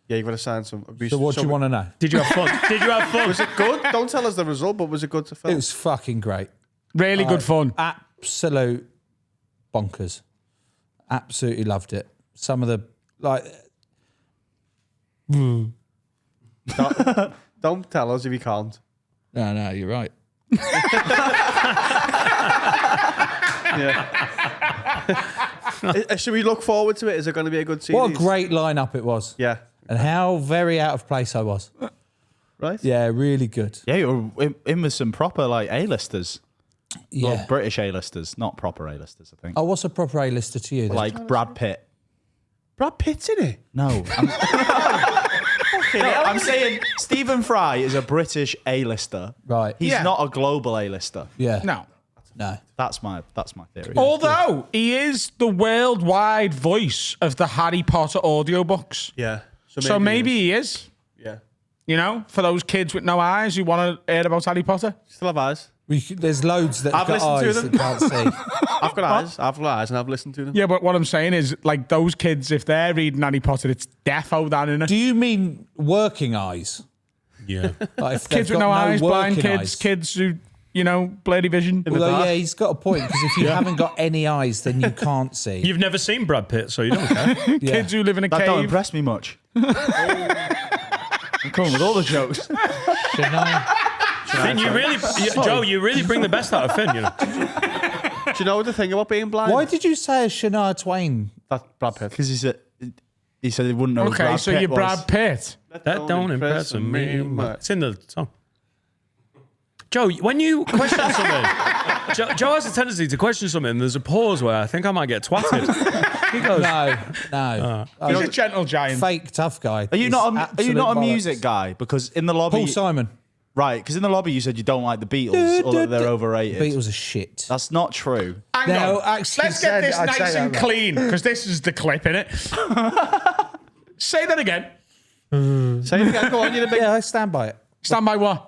[SPEAKER 2] Yeah, you've got to sign some.
[SPEAKER 8] So what do you want to know?
[SPEAKER 1] Did you have fun? Did you have fun?
[SPEAKER 2] Was it good? Don't tell us the result, but was it good to film?
[SPEAKER 8] It was fucking great.
[SPEAKER 4] Really good fun.
[SPEAKER 8] Absolute bonkers. Absolutely loved it. Some of the,
[SPEAKER 2] Don't tell us if you can't.
[SPEAKER 8] No, you're right.
[SPEAKER 2] Should we look forward to it? Is it going to be a good series?
[SPEAKER 8] What a great lineup it was.
[SPEAKER 2] Yeah.
[SPEAKER 8] And how very out of place I was.
[SPEAKER 2] Right?
[SPEAKER 8] Yeah, really good.
[SPEAKER 5] Yeah, you were in with some proper like A-listers.
[SPEAKER 8] Yeah.
[SPEAKER 5] Well, British A-listers, not proper A-listers, I think.
[SPEAKER 8] Oh, what's a proper A-lister to you then?
[SPEAKER 5] Like Brad Pitt.
[SPEAKER 2] Brad Pitt's in it.
[SPEAKER 5] No. I'm saying Stephen Fry is a British A-lister.
[SPEAKER 8] Right.
[SPEAKER 5] He's
[SPEAKER 4] Yeah.
[SPEAKER 5] not a global A-lister.
[SPEAKER 8] Yeah.
[SPEAKER 4] No.
[SPEAKER 8] No.
[SPEAKER 5] That's my theory.
[SPEAKER 4] Although he is the worldwide voice of the Harry Potter audiobooks.
[SPEAKER 2] Yeah.
[SPEAKER 4] So maybe he is.
[SPEAKER 2] Yeah.
[SPEAKER 4] For those kids with no eyes who want to hear about Harry Potter.
[SPEAKER 2] Still have eyes.
[SPEAKER 8] There's loads that
[SPEAKER 2] I've
[SPEAKER 8] have got
[SPEAKER 2] listened to
[SPEAKER 8] eyes
[SPEAKER 2] them.
[SPEAKER 8] that can't see.
[SPEAKER 2] I've got eyes. I've got eyes, and I've listened to them.
[SPEAKER 4] Yeah, but what I'm saying is, like, those kids, if they're reading Harry Potter, it's defo down in it.
[SPEAKER 8] Do you mean working eyes?
[SPEAKER 1] Yeah.
[SPEAKER 8] Like if
[SPEAKER 4] Kids
[SPEAKER 8] they've
[SPEAKER 4] with
[SPEAKER 8] got
[SPEAKER 4] no eyes, blind
[SPEAKER 8] working
[SPEAKER 4] kids,
[SPEAKER 8] eyes?
[SPEAKER 4] kids who, you know, blurry vision.
[SPEAKER 8] Although, yeah, he's got a point because if you haven't got any eyes, then you can't see.
[SPEAKER 1] You've never seen Brad Pitt, so you don't care.
[SPEAKER 4] Kids who live in a
[SPEAKER 5] That don't
[SPEAKER 4] cave.
[SPEAKER 5] impress me much. I'm coming with all the jokes.
[SPEAKER 1] Finn, Joe, you really bring the best out of Finn, you know.
[SPEAKER 2] Do you know the thing about being blind?
[SPEAKER 8] Why did you say Shania Twain?
[SPEAKER 2] That's Brad Pitt.
[SPEAKER 5] Because he said he wouldn't know. who
[SPEAKER 4] Okay,
[SPEAKER 5] Brad
[SPEAKER 4] so
[SPEAKER 5] Pitt
[SPEAKER 4] you're
[SPEAKER 5] was.
[SPEAKER 4] Brad Pitt.
[SPEAKER 1] That don't impress me much. It's in the song. Joe, when you question something, Joe has a tendency to question something. And there's a pause where I think I might get twatted. He goes,
[SPEAKER 8] No.
[SPEAKER 4] He's a gentle giant.
[SPEAKER 8] Fake tough guy.
[SPEAKER 5] Are you not a
[SPEAKER 8] Absolute
[SPEAKER 5] music
[SPEAKER 8] bollocks.
[SPEAKER 5] guy? Because in the lobby,
[SPEAKER 8] Paul Simon.
[SPEAKER 5] right? Because in the lobby you said you don't like the Beatles or that they're overrated.
[SPEAKER 8] Beatles are shit.
[SPEAKER 5] That's not true.
[SPEAKER 4] Hang
[SPEAKER 8] No,
[SPEAKER 4] on.
[SPEAKER 8] actually
[SPEAKER 4] Let's get
[SPEAKER 8] said
[SPEAKER 4] this
[SPEAKER 8] I'd
[SPEAKER 4] nice
[SPEAKER 8] say
[SPEAKER 4] and
[SPEAKER 8] that.
[SPEAKER 4] clean because this is the clip, innit? Say that again.
[SPEAKER 2] Say it again. Go on, you're the big.
[SPEAKER 8] Yeah, I stand by it.
[SPEAKER 4] Stand by what?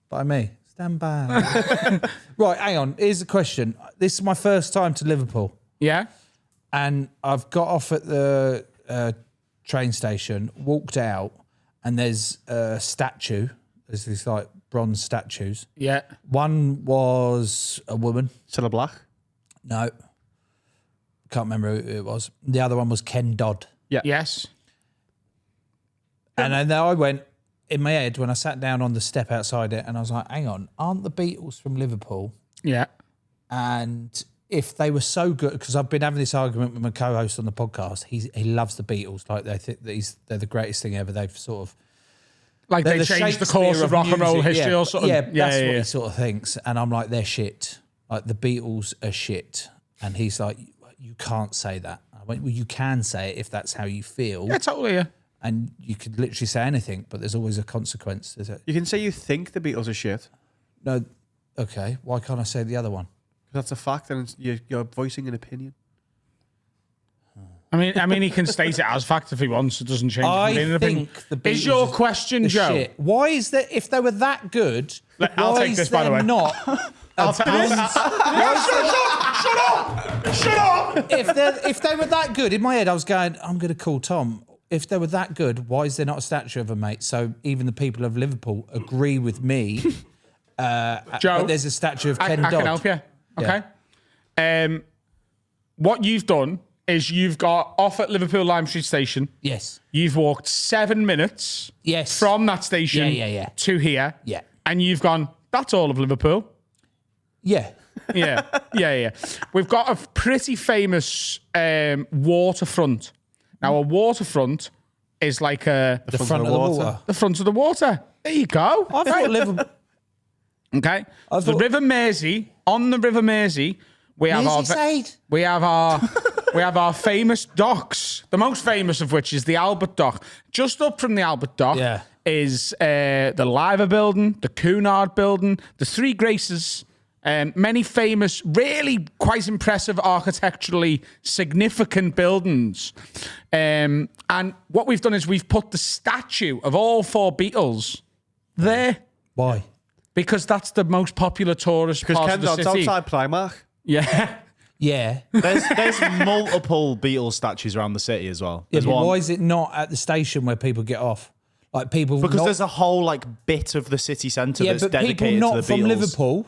[SPEAKER 8] By me. Stand by. Right, hang on. Here's the question. This is my first time to Liverpool.
[SPEAKER 4] Yeah.
[SPEAKER 8] And I've got off at the train station, walked out, and there's a statue. There's these like bronze statues.
[SPEAKER 4] Yeah.
[SPEAKER 8] One was a woman.
[SPEAKER 2] Cilla Black.
[SPEAKER 8] No. Can't remember who it was. The other one was Ken Dodd.
[SPEAKER 2] Yeah.
[SPEAKER 4] Yes.
[SPEAKER 8] And then I went in my head when I sat down on the step outside it and I was like, hang on, aren't the Beatles from Liverpool?
[SPEAKER 4] Yeah.
[SPEAKER 8] And if they were so good, because I've been having this argument with my co-host on the podcast, he loves the Beatles. Like they think that they're the greatest thing ever. They've sort of
[SPEAKER 4] Like
[SPEAKER 8] they're
[SPEAKER 4] they
[SPEAKER 8] the
[SPEAKER 4] changed the
[SPEAKER 8] Shakespeare
[SPEAKER 4] course of rock and roll
[SPEAKER 8] music.
[SPEAKER 4] history
[SPEAKER 8] Yeah,
[SPEAKER 4] or something.
[SPEAKER 8] Yeah, that's what he sort of thinks. And I'm like, they're shit. Like the Beatles are shit. And he's like, you can't say that. I went, well, you can say it if that's how you feel.
[SPEAKER 4] Yeah, totally. Yeah.
[SPEAKER 8] And you could literally say anything, but there's always a consequence. Is it?
[SPEAKER 2] You can say you think the Beatles are shit.
[SPEAKER 8] No. Okay. Why can't I say the other one?
[SPEAKER 2] That's a fact, and you're voicing an opinion.
[SPEAKER 4] I mean, he can state it as fact if he wants. It doesn't change.
[SPEAKER 8] I
[SPEAKER 4] his opinion.
[SPEAKER 8] think the Beatles
[SPEAKER 4] Is your question,
[SPEAKER 8] are
[SPEAKER 4] Joe?
[SPEAKER 8] shit. Why is that? If they were that good,
[SPEAKER 4] I'll
[SPEAKER 8] why
[SPEAKER 4] take
[SPEAKER 8] is
[SPEAKER 4] this, by the
[SPEAKER 8] there
[SPEAKER 4] way.
[SPEAKER 8] not?
[SPEAKER 4] Shut up!
[SPEAKER 8] If they were that good, in my head I was going, I'm going to call Tom. If they were that good, why is there not a statue of a mate? So even the people of Liverpool agree with me.
[SPEAKER 4] Joe,
[SPEAKER 8] but there's a statue of Ken
[SPEAKER 4] I
[SPEAKER 8] Dodd.
[SPEAKER 4] can help you. Okay. What you've done is you've got off at Liverpool Lime Street Station.
[SPEAKER 8] Yes.
[SPEAKER 4] You've walked 7 minutes.
[SPEAKER 8] Yes.
[SPEAKER 4] From that station.
[SPEAKER 8] Yeah.
[SPEAKER 4] To here.
[SPEAKER 8] Yeah.
[SPEAKER 4] And you've gone. That's all of Liverpool.
[SPEAKER 8] Yeah.
[SPEAKER 4] Yeah. We've got a pretty famous waterfront. Now, a waterfront is like
[SPEAKER 8] The front of the water.
[SPEAKER 4] the front of the water. There you go.
[SPEAKER 8] I thought Liverpool.
[SPEAKER 4] Okay.
[SPEAKER 8] I
[SPEAKER 4] The
[SPEAKER 8] thought-
[SPEAKER 4] River Mersey. On the River Mersey, we have
[SPEAKER 8] Merseyside.
[SPEAKER 4] we have our famous docks. The most famous of which is the Albert Dock. Just up from the Albert Dock
[SPEAKER 8] Yeah.
[SPEAKER 4] is the Liver Building, the Cunard Building, the Three Graces. Many famous, really quite impressive architecturally significant buildings. And what we've done is we've put the statue of all 4 Beatles there
[SPEAKER 8] Why?
[SPEAKER 4] because that's the most popular tourist
[SPEAKER 2] Because
[SPEAKER 4] part
[SPEAKER 2] Ken
[SPEAKER 4] of the
[SPEAKER 2] Dodd's
[SPEAKER 4] city.
[SPEAKER 2] outside Primark.
[SPEAKER 4] Yeah.
[SPEAKER 8] Yeah.
[SPEAKER 5] There's multiple Beatles statues around the city as well.
[SPEAKER 8] Yeah,
[SPEAKER 5] There's
[SPEAKER 8] but
[SPEAKER 5] one
[SPEAKER 8] why is it not at the station where people get off? Like people
[SPEAKER 5] because
[SPEAKER 8] not,
[SPEAKER 5] there's a whole like bit of the city centre
[SPEAKER 8] yeah,
[SPEAKER 5] that's
[SPEAKER 8] but people
[SPEAKER 5] dedicated
[SPEAKER 8] not
[SPEAKER 5] to the
[SPEAKER 8] from
[SPEAKER 5] Beatles.
[SPEAKER 8] Liverpool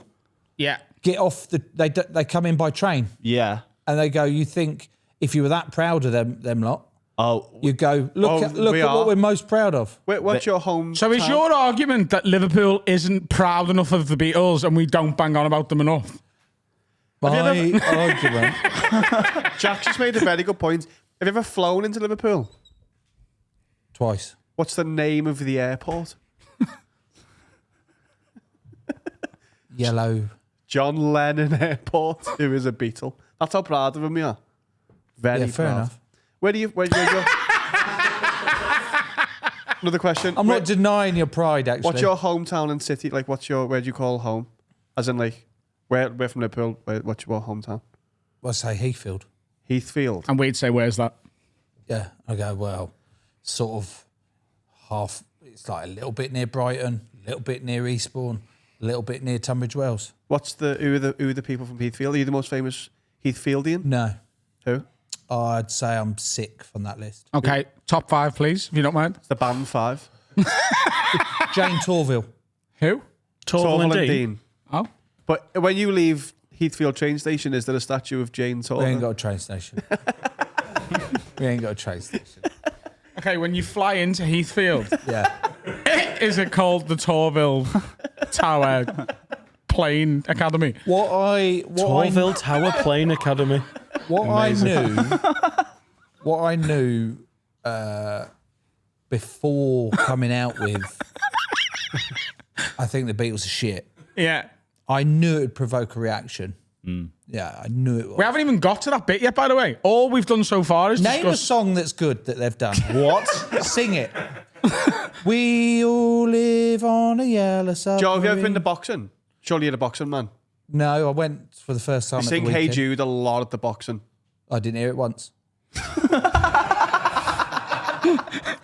[SPEAKER 4] Yeah.
[SPEAKER 8] get off they come in by train
[SPEAKER 5] Yeah.
[SPEAKER 8] and they go. You think if you were that proud of them lot,
[SPEAKER 5] Oh,
[SPEAKER 8] you go look at
[SPEAKER 2] we are.
[SPEAKER 8] what we're most proud of.
[SPEAKER 2] Wait, what's your home?
[SPEAKER 4] So is your argument that Liverpool isn't proud enough of the Beatles and we don't bang on about them enough?
[SPEAKER 8] My argument.
[SPEAKER 2] Jack just made a very good point. Have you ever flown into Liverpool?
[SPEAKER 8] Twice.
[SPEAKER 2] What's the name of the airport?
[SPEAKER 8] Yellow.
[SPEAKER 2] John Lennon Airport, who is a Beatle. That's how proud of him we are. Very
[SPEAKER 8] Yeah, fair
[SPEAKER 2] proud.
[SPEAKER 8] enough.
[SPEAKER 2] Where do you... Another question.
[SPEAKER 8] I'm not denying your pride, actually.
[SPEAKER 2] What's your hometown and city? Like, where do you call home? As in, like, we're from Liverpool. What's your hometown?
[SPEAKER 8] Well, I say Heathfield.
[SPEAKER 2] Heathfield.
[SPEAKER 4] And we'd say, where's that?
[SPEAKER 8] Yeah, I go, well, sort of half, it's like a little bit near Brighton, a little bit near Eastbourne, a little bit near Tunbridge Wells.
[SPEAKER 2] Who are the people from Heathfield? Are you the most famous Heathfieldian?
[SPEAKER 8] No,
[SPEAKER 2] Who?
[SPEAKER 8] I'd say I'm sick from that list.
[SPEAKER 4] Okay, top 5, please, if you don't mind.
[SPEAKER 2] It's the band 5.
[SPEAKER 8] Jane Torville.
[SPEAKER 4] Who?
[SPEAKER 1] Torval and Dean.
[SPEAKER 4] Oh.
[SPEAKER 2] But when you leave Heathfield train station, is there a statue of Jane Torval?
[SPEAKER 8] We ain't got a train station. We ain't got a train station.
[SPEAKER 4] Okay, when you fly into Heathfield,
[SPEAKER 8] Yeah.
[SPEAKER 4] is it called the Torville Tower Plane Academy?
[SPEAKER 1] Torville Tower Plane Academy.
[SPEAKER 8] What I knew before coming out with, I think the Beatles are shit.
[SPEAKER 4] Yeah.
[SPEAKER 8] I knew it would provoke a reaction. Yeah, I knew it would.
[SPEAKER 4] We haven't even got to that bit yet, by the way. All we've done so far is
[SPEAKER 8] Name a
[SPEAKER 4] discuss...
[SPEAKER 8] song that's good that they've done. What? Sing it. We all live on a yellow submarine.
[SPEAKER 2] Joe, have you ever been to boxing? Surely you're a boxing man.
[SPEAKER 8] No, I went for the first time.
[SPEAKER 2] You
[SPEAKER 8] at
[SPEAKER 2] sing
[SPEAKER 8] the
[SPEAKER 2] Hey
[SPEAKER 8] weekend.
[SPEAKER 2] Jude a lot at the boxing.
[SPEAKER 8] I didn't hear it once.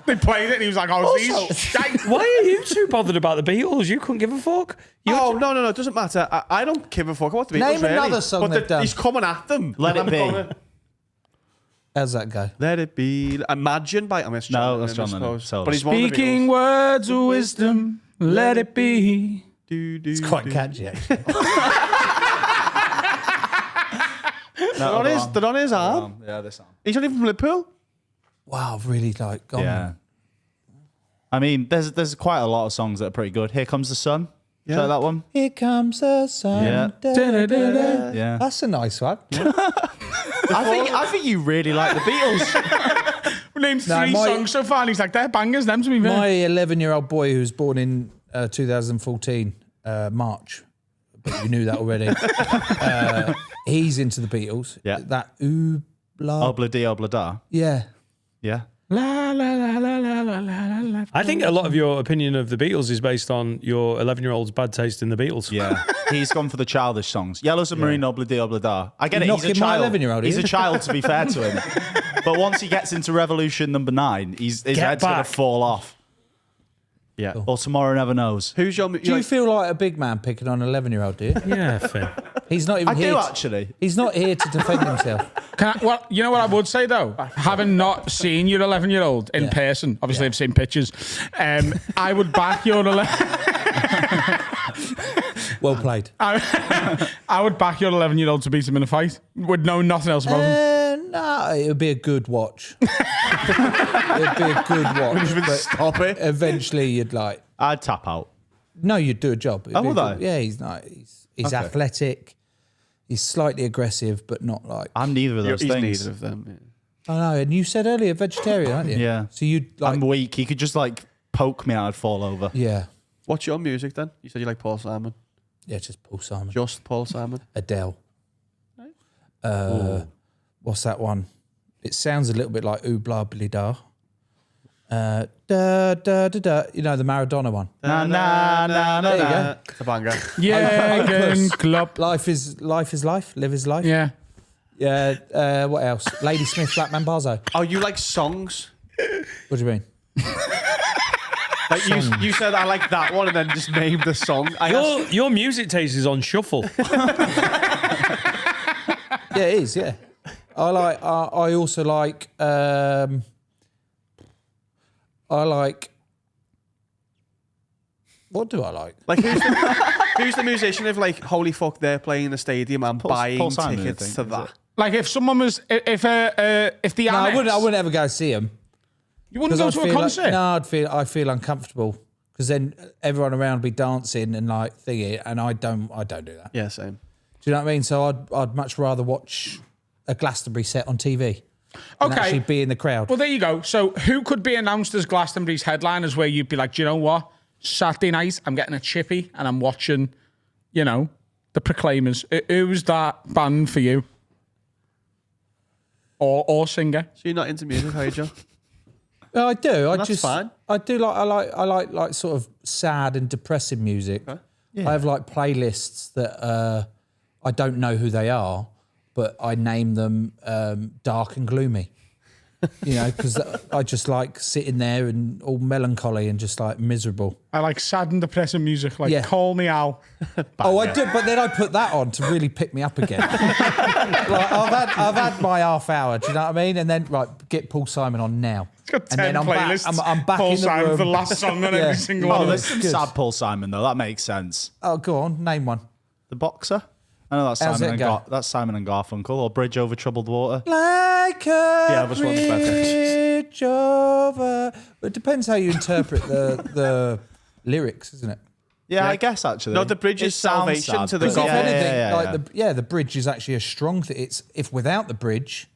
[SPEAKER 4] They played it and he was like, oh, these shite.
[SPEAKER 1] Why are you too bothered about the Beatles? You couldn't give a fuck.
[SPEAKER 2] No, it doesn't matter. I don't give a fuck about the Beatles.
[SPEAKER 8] Name
[SPEAKER 2] really.
[SPEAKER 8] another song
[SPEAKER 2] But
[SPEAKER 8] they've done.
[SPEAKER 2] He's coming at them.
[SPEAKER 5] Let
[SPEAKER 2] And
[SPEAKER 5] It
[SPEAKER 2] I'm
[SPEAKER 5] Be.
[SPEAKER 2] going,
[SPEAKER 8] How's that go?
[SPEAKER 2] Let it be. Imagine by. I mean, it's
[SPEAKER 5] No,
[SPEAKER 2] John
[SPEAKER 5] that's John
[SPEAKER 2] Lennon, I
[SPEAKER 5] Lennon.
[SPEAKER 2] suppose.
[SPEAKER 5] Solo.
[SPEAKER 2] But he's one of the
[SPEAKER 4] Speaking
[SPEAKER 2] Beatles.
[SPEAKER 4] words of wisdom, let it be.
[SPEAKER 8] It's quite catchy, actually.
[SPEAKER 2] They're on his arm.
[SPEAKER 5] Yeah, this arm.
[SPEAKER 2] He's not even from Liverpool.
[SPEAKER 8] Wow, I've really gone.
[SPEAKER 5] Yeah. I mean, there's quite a lot of songs that are pretty good. Here Comes the Sun.
[SPEAKER 2] Yeah.
[SPEAKER 5] Try that one.
[SPEAKER 8] Here comes the sun.
[SPEAKER 5] Yeah.
[SPEAKER 8] Da-da-da-da.
[SPEAKER 5] Yeah.
[SPEAKER 8] That's a nice one.
[SPEAKER 5] I think you really like the Beatles.
[SPEAKER 4] We named
[SPEAKER 8] No,
[SPEAKER 4] three songs so far and he's like, they're bangers, them to be fair.
[SPEAKER 8] My 11-year-old boy who was born in 2014, March, but you knew that already. He's into the Beatles.
[SPEAKER 5] Yeah.
[SPEAKER 8] That ooh, blah.
[SPEAKER 5] Obla di obla da.
[SPEAKER 8] Yeah.
[SPEAKER 5] Yeah.
[SPEAKER 4] La, la, la, la, la, la, la, la.
[SPEAKER 1] I think a lot of your opinion of the Beatles is based on your 11-year-old's bad taste in the Beatles.
[SPEAKER 5] Yeah. He's gone for the childish songs. Yellow Submarine, Obla di obla da. I get
[SPEAKER 8] You're
[SPEAKER 5] it. He's a
[SPEAKER 8] knocking my
[SPEAKER 5] child.
[SPEAKER 8] 11-year-old,
[SPEAKER 5] He's
[SPEAKER 8] are
[SPEAKER 5] a
[SPEAKER 8] you?
[SPEAKER 5] child, to be fair to him. But once he gets into Revolution number 9, his head's going to
[SPEAKER 1] back.
[SPEAKER 5] fall off.
[SPEAKER 2] Yeah.
[SPEAKER 5] Or Tomorrow Never Knows.
[SPEAKER 2] Who's your?
[SPEAKER 8] Do you feel like a big man picking on an 11-year-old, do you?
[SPEAKER 1] Yeah, fair.
[SPEAKER 8] He's not even
[SPEAKER 5] I
[SPEAKER 8] here.
[SPEAKER 5] do,
[SPEAKER 8] to-
[SPEAKER 5] actually.
[SPEAKER 8] He's not here to defend himself.
[SPEAKER 4] Well, you know what I would say though? Having not seen your 11-year-old in
[SPEAKER 8] Yeah.
[SPEAKER 4] person, obviously I've seen pictures, I would back your 11...
[SPEAKER 8] Well played.
[SPEAKER 4] I would back your 11-year-old to beat him in a fight. Would know nothing else about him.
[SPEAKER 8] No, it would be a good watch. It would be a good watch. but
[SPEAKER 2] Stop it.
[SPEAKER 8] eventually, you'd like.
[SPEAKER 5] I'd tap out.
[SPEAKER 8] No, you'd do a job. It'd
[SPEAKER 5] Oh,
[SPEAKER 8] be a
[SPEAKER 5] would
[SPEAKER 8] good-
[SPEAKER 5] I?
[SPEAKER 8] Yeah, he's not. He's
[SPEAKER 5] Okay.
[SPEAKER 8] athletic. He's slightly aggressive, but not like.
[SPEAKER 5] I'm neither of those
[SPEAKER 2] He's
[SPEAKER 5] things.
[SPEAKER 2] neither of them.
[SPEAKER 8] I know. And you said earlier vegetarian, aren't you?
[SPEAKER 5] Yeah.
[SPEAKER 8] So you'd like.
[SPEAKER 5] I'm weak. He could just like poke me and I'd fall over.
[SPEAKER 8] Yeah.
[SPEAKER 2] What's your music then? You said you like Paul Simon.
[SPEAKER 8] Yeah, just Paul Simon.
[SPEAKER 2] Just Paul Simon.
[SPEAKER 8] Adele. What's that one? It sounds a little bit like ooh blah blah da. Da da da da. You know the Maradona one.
[SPEAKER 5] Na na na
[SPEAKER 8] There you
[SPEAKER 5] na.
[SPEAKER 8] go.
[SPEAKER 2] It's a banger.
[SPEAKER 4] Jürgen Klopp.
[SPEAKER 8] Life is life. Live is life.
[SPEAKER 4] Yeah.
[SPEAKER 8] Yeah. What else? Lady Smith, Black Mambazo.
[SPEAKER 2] Oh, you like songs?
[SPEAKER 8] What do you mean?
[SPEAKER 2] Like you said I like that one and then just named the song.
[SPEAKER 1] Your music taste is on shuffle.
[SPEAKER 8] Yeah, it is. Yeah. I like. I also like. I like. What do I like?
[SPEAKER 2] Like who's the musician of like holy fuck they're playing the stadium and buying
[SPEAKER 5] Paul Simon, I
[SPEAKER 2] tickets
[SPEAKER 5] think,
[SPEAKER 2] to
[SPEAKER 5] is
[SPEAKER 2] that?
[SPEAKER 5] it?
[SPEAKER 4] Like if someone was, if the
[SPEAKER 8] No, I
[SPEAKER 4] Annex,
[SPEAKER 8] wouldn't ever go see him.
[SPEAKER 4] you wouldn't go to a concert.
[SPEAKER 8] I feel uncomfortable because then everyone around would be dancing and like thingy, and I don't do that.
[SPEAKER 2] Yeah, same.
[SPEAKER 8] Do you know what I mean? So I'd much rather watch a Glastonbury set on TV than
[SPEAKER 4] Okay.
[SPEAKER 8] actually be in the crowd.
[SPEAKER 4] Well, there you go. So who could be announced as Glastonbury's headliners where you'd be like, do you know what? Saturday night, I'm getting a chippy and I'm watching, the Proclaimers. Who's that band for you? Or singer?
[SPEAKER 2] So you're not into music, are you, Joe?
[SPEAKER 8] No, I do.
[SPEAKER 2] That's fine.
[SPEAKER 8] I do like. I like sort of sad and depressing music.
[SPEAKER 2] Okay.
[SPEAKER 8] I have like playlists that I don't know who they are, but I name them dark and gloomy. You know, because I just like sitting there and all melancholy and just like miserable.
[SPEAKER 4] I like sad and depressing music, like
[SPEAKER 8] Yeah.
[SPEAKER 4] Call Me Out.
[SPEAKER 8] Oh, I do, but then I put that on to really pick me up again. Like I've had my half hour. Do you know what I mean? And then get Paul Simon on now.
[SPEAKER 4] It's got 10
[SPEAKER 8] and then I'm
[SPEAKER 4] playlists.
[SPEAKER 8] back. I'm back
[SPEAKER 4] Paul
[SPEAKER 8] in the
[SPEAKER 4] Simon
[SPEAKER 8] room.
[SPEAKER 4] for the last song on every single
[SPEAKER 5] Oh,
[SPEAKER 4] one.
[SPEAKER 5] there's some
[SPEAKER 8] Good.
[SPEAKER 5] sad Paul Simon though. That makes sense.
[SPEAKER 8] Oh, go on, name one.
[SPEAKER 5] The boxer. I know that's
[SPEAKER 8] How's
[SPEAKER 5] Simon
[SPEAKER 8] it
[SPEAKER 5] and
[SPEAKER 8] go?
[SPEAKER 5] that's Simon and Garfunkel or Bridge Over Troubled Water.
[SPEAKER 8] Like a
[SPEAKER 2] Elvis one's better.
[SPEAKER 8] bridge over. But it depends how you interpret the lyrics, isn't it?
[SPEAKER 5] Yeah, I guess actually.
[SPEAKER 2] No, the bridge
[SPEAKER 5] It
[SPEAKER 2] is
[SPEAKER 5] sounds
[SPEAKER 2] salvation
[SPEAKER 5] sad,
[SPEAKER 2] to the
[SPEAKER 5] but-
[SPEAKER 2] goal.
[SPEAKER 8] If anything,
[SPEAKER 5] yeah.
[SPEAKER 8] the bridge is actually a strong thing. It's if without the bridge,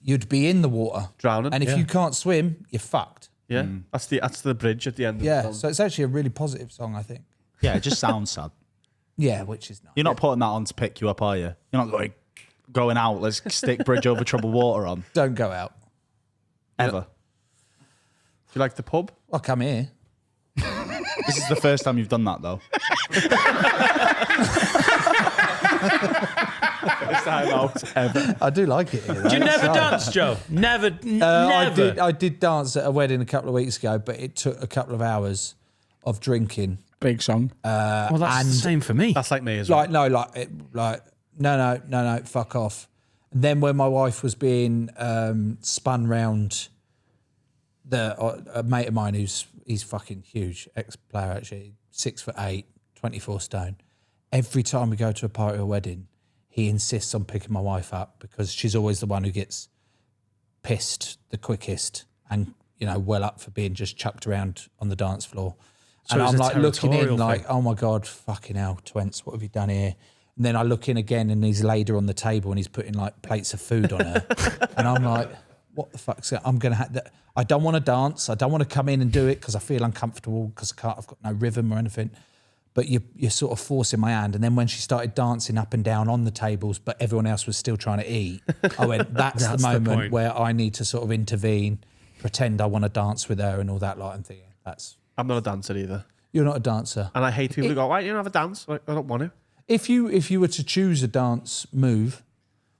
[SPEAKER 8] you'd be in the water
[SPEAKER 2] Drowning,
[SPEAKER 8] and if
[SPEAKER 2] yeah.
[SPEAKER 8] you can't swim, you're fucked.
[SPEAKER 2] Yeah, that's the bridge at the end. Of the
[SPEAKER 8] Yeah,
[SPEAKER 2] song.
[SPEAKER 8] so it's actually a really positive song, I think.
[SPEAKER 5] Yeah, it just sounds sad.
[SPEAKER 8] Yeah, which is nice.
[SPEAKER 5] You're not putting that on to pick you up, are you? You're not going out. Let's stick Bridge Over Troubled Water on.
[SPEAKER 8] Don't go out.
[SPEAKER 5] Ever.
[SPEAKER 2] Do you like the pub?
[SPEAKER 8] I'll come here.
[SPEAKER 5] This is the first time you've done that though.
[SPEAKER 2] First time out ever.
[SPEAKER 8] I do like it here.
[SPEAKER 1] Do you never dance, Joe? Never. Never.
[SPEAKER 8] I did dance at a wedding a couple of weeks ago, but it took a couple of hours of drinking.
[SPEAKER 4] Big song.
[SPEAKER 1] Well, that's the same for me.
[SPEAKER 2] That's like me as well.
[SPEAKER 8] No, fuck off. And then when my wife was being spun round, a mate of mine he's fucking huge, ex-player actually, 6'8", 24 stone. Every time we go to a party or wedding, he insists on picking my wife up because she's always the one who gets pissed the quickest and, you know, well up for being just chucked around on the dance floor.
[SPEAKER 1] So
[SPEAKER 8] And
[SPEAKER 1] it's
[SPEAKER 8] I'm
[SPEAKER 1] a
[SPEAKER 8] like looking in
[SPEAKER 1] territorial
[SPEAKER 8] like,
[SPEAKER 1] thing.
[SPEAKER 8] oh my God, fucking hell, Twents, what have you done here? And then I look in again and he's laid her on the table and he's putting like plates of food on her. And I'm like, what the fuck's that? I'm going to have that. I don't want to dance. I don't want to come in and do it because I feel uncomfortable because I've got no rhythm or anything. But you're sort of forcing my hand. And then when she started dancing up and down on the tables, but everyone else was still trying to eat, I went, that's the
[SPEAKER 1] the
[SPEAKER 8] moment
[SPEAKER 1] point.
[SPEAKER 8] where I need to sort of intervene, pretend I want to dance with her and all that lot. And thinking,
[SPEAKER 2] I'm not a dancer either.
[SPEAKER 8] you're not a dancer.
[SPEAKER 2] And I hate people who go, why don't you have a dance? Like, I don't want to.
[SPEAKER 8] If you were to choose a dance move,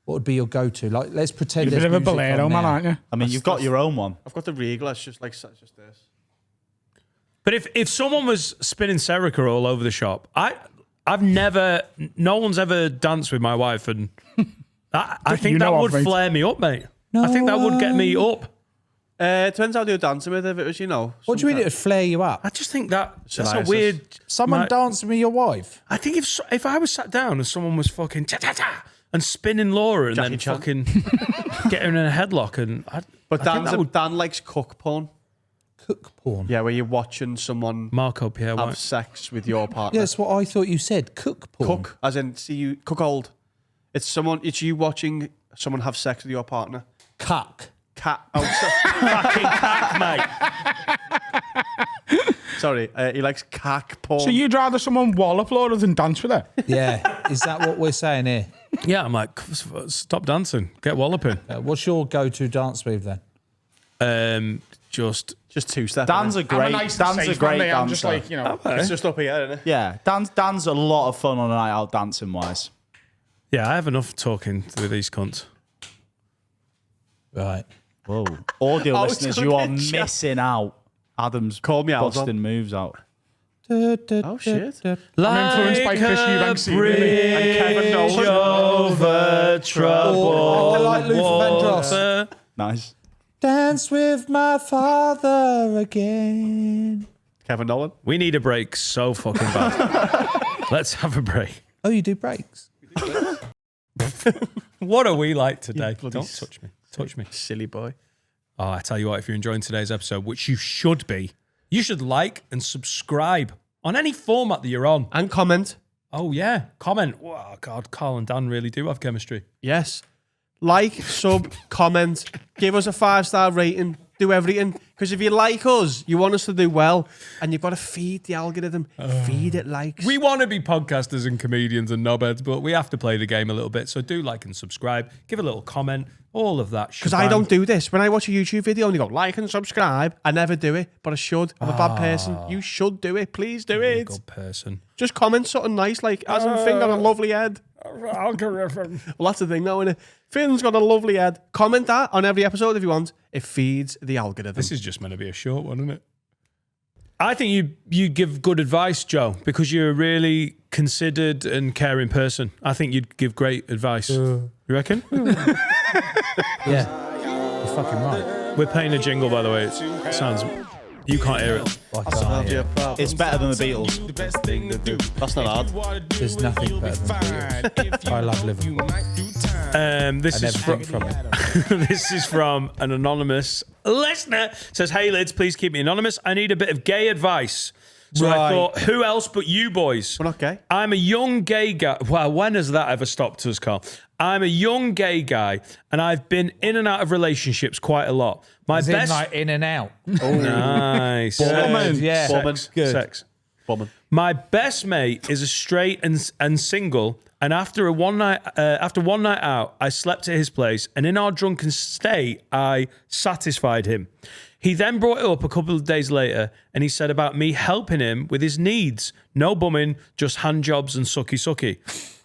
[SPEAKER 8] what would be your go-to? Like, let's pretend
[SPEAKER 4] You're a bit
[SPEAKER 8] there's
[SPEAKER 4] of a
[SPEAKER 8] music
[SPEAKER 4] bolero
[SPEAKER 8] on
[SPEAKER 4] man,
[SPEAKER 8] now.
[SPEAKER 4] aren't you?
[SPEAKER 5] I mean, you've got your own one.
[SPEAKER 2] I've got the Reigler. It's just like it's just this.
[SPEAKER 1] But if someone was spinning Serica all over the shop, no one's ever danced with my wife, and I think
[SPEAKER 4] You
[SPEAKER 1] that
[SPEAKER 4] know
[SPEAKER 1] would
[SPEAKER 4] of, mate.
[SPEAKER 1] flare me up, mate. I think that would get me up.
[SPEAKER 2] It depends how you're dancing with. If it was, you know.
[SPEAKER 8] What do you mean it would flare you up?
[SPEAKER 1] I just think that's a
[SPEAKER 2] Psoriasis.
[SPEAKER 1] weird.
[SPEAKER 8] Someone dancing with your wife?
[SPEAKER 1] I think if I was sat down and someone was fucking ta-ta-ta and spinning Laura and
[SPEAKER 2] Jackie
[SPEAKER 1] then
[SPEAKER 2] Chan.
[SPEAKER 1] fucking getting in a headlock and
[SPEAKER 2] But
[SPEAKER 1] I think that would
[SPEAKER 2] Dan likes cook porn.
[SPEAKER 8] Cook porn?
[SPEAKER 2] Yeah, where you're watching someone
[SPEAKER 1] Marco Pierre
[SPEAKER 2] have
[SPEAKER 1] White.
[SPEAKER 2] sex with your partner.
[SPEAKER 8] Yeah, that's what I thought you said. Cook porn.
[SPEAKER 2] Cook, as in see you cook old. It's you watching someone have sex with your partner.
[SPEAKER 8] Cuck.
[SPEAKER 2] Cat. Oh,
[SPEAKER 1] Fucking cack, mate.
[SPEAKER 2] sorry. He likes cack porn.
[SPEAKER 4] So you'd rather someone wallop Laura than dance with her?
[SPEAKER 8] Yeah. Is that what we're saying here?
[SPEAKER 1] Yeah, I'm like, stop dancing, get walloping.
[SPEAKER 8] What's your go-to dance move then?
[SPEAKER 1] Just
[SPEAKER 2] Just 2-step.
[SPEAKER 5] Dan's a
[SPEAKER 2] innit?
[SPEAKER 4] I'm
[SPEAKER 5] great,
[SPEAKER 4] a nice
[SPEAKER 5] Dan's
[SPEAKER 4] safe
[SPEAKER 5] a great
[SPEAKER 4] man, mate.
[SPEAKER 5] dancer.
[SPEAKER 4] I'm just like, you know.
[SPEAKER 2] It's just up here, isn't it?
[SPEAKER 5] Yeah, Dan's a lot of fun on a night out dancing wise.
[SPEAKER 1] yeah, I have enough talking with these cunts.
[SPEAKER 8] Right.
[SPEAKER 5] Whoa. Audio
[SPEAKER 2] I was
[SPEAKER 5] listeners,
[SPEAKER 2] gonna
[SPEAKER 5] you are
[SPEAKER 2] get chat.
[SPEAKER 5] missing out. Adam's
[SPEAKER 2] Call me out,
[SPEAKER 5] busting moves out.
[SPEAKER 2] Oh shit.
[SPEAKER 4] I'm influenced by Chris Eubanks.
[SPEAKER 2] And Kevin Nolan.
[SPEAKER 1] over trouble.
[SPEAKER 8] I like Luther Vandross.
[SPEAKER 5] Nice.
[SPEAKER 8] Dance with my father again.
[SPEAKER 2] Kevin Nolan.
[SPEAKER 1] We need a break so fucking bad. Let's have a break.
[SPEAKER 8] Oh, you do breaks?
[SPEAKER 1] What are we like today?
[SPEAKER 2] bloody
[SPEAKER 1] Don't touch me. Touch me.
[SPEAKER 2] Silly boy.
[SPEAKER 1] Oh, I tell you what, if you're enjoying today's episode, which you should be, you should like and subscribe on any format that you're on.
[SPEAKER 2] And comment.
[SPEAKER 1] Oh, yeah. Comment. Oh, God, Carl and Dan really do have chemistry.
[SPEAKER 2] Yes. Like, sub, comment, give us a 5-star rating, do everything. Because if you like us, you want us to do well, and you've got to feed the algorithm. Feed it likes.
[SPEAKER 1] We want to be podcasters and comedians and knobheads, but we have to play the game a little bit. So do like and subscribe, give a little comment, all of that.
[SPEAKER 2] Because I don't do this. When I watch a YouTube video and you go, like and subscribe, I never do it, but I should. I'm a bad person. You should do it. Please do it.
[SPEAKER 1] Good person.
[SPEAKER 2] Just comment something nice, like, as I'm thinking on a lovely head.
[SPEAKER 4] Algorithm.
[SPEAKER 2] Well, that's the thing, though, innit? Finn's got a lovely head. Comment that on every episode if you want. It feeds the algorithm.
[SPEAKER 1] This is just meant to be a short one, isn't it? I think you give good advice, Joe, because you're a really considered and caring person. I think you'd give great advice. You reckon?
[SPEAKER 8] Yeah, you're fucking right.
[SPEAKER 1] We're playing a jingle, by the way. It sounds... You can't hear it.
[SPEAKER 8] I can't hear it.
[SPEAKER 5] It's better than the Beatles.
[SPEAKER 2] That's not hard.
[SPEAKER 8] There's nothing better than Beatles. I love Liverpool.
[SPEAKER 1] This
[SPEAKER 8] I
[SPEAKER 1] is
[SPEAKER 8] never
[SPEAKER 1] from
[SPEAKER 8] drink from it.
[SPEAKER 1] this is from an anonymous listener. Says, "Hey lids, please keep me anonymous. I need a bit of gay advice." So I
[SPEAKER 8] Right.
[SPEAKER 1] thought, who else but you boys?
[SPEAKER 2] We're not gay.
[SPEAKER 1] I'm a young gay guy. Well, when has that ever stopped us, Carl? I'm a young gay guy, and I've been in and out of relationships quite a lot. My
[SPEAKER 8] As in,
[SPEAKER 1] best,
[SPEAKER 8] like, in and out.
[SPEAKER 1] nice,
[SPEAKER 8] Woman. Yeah.
[SPEAKER 1] sex,
[SPEAKER 8] Good.
[SPEAKER 1] sex.
[SPEAKER 2] Woman.
[SPEAKER 1] My best mate is a straight and single, and after one night out, I slept at his place, and in our drunken state, I satisfied him. He then brought it up a couple of days later, and he said about me helping him with his needs. No bumming, just hand jobs and sucky,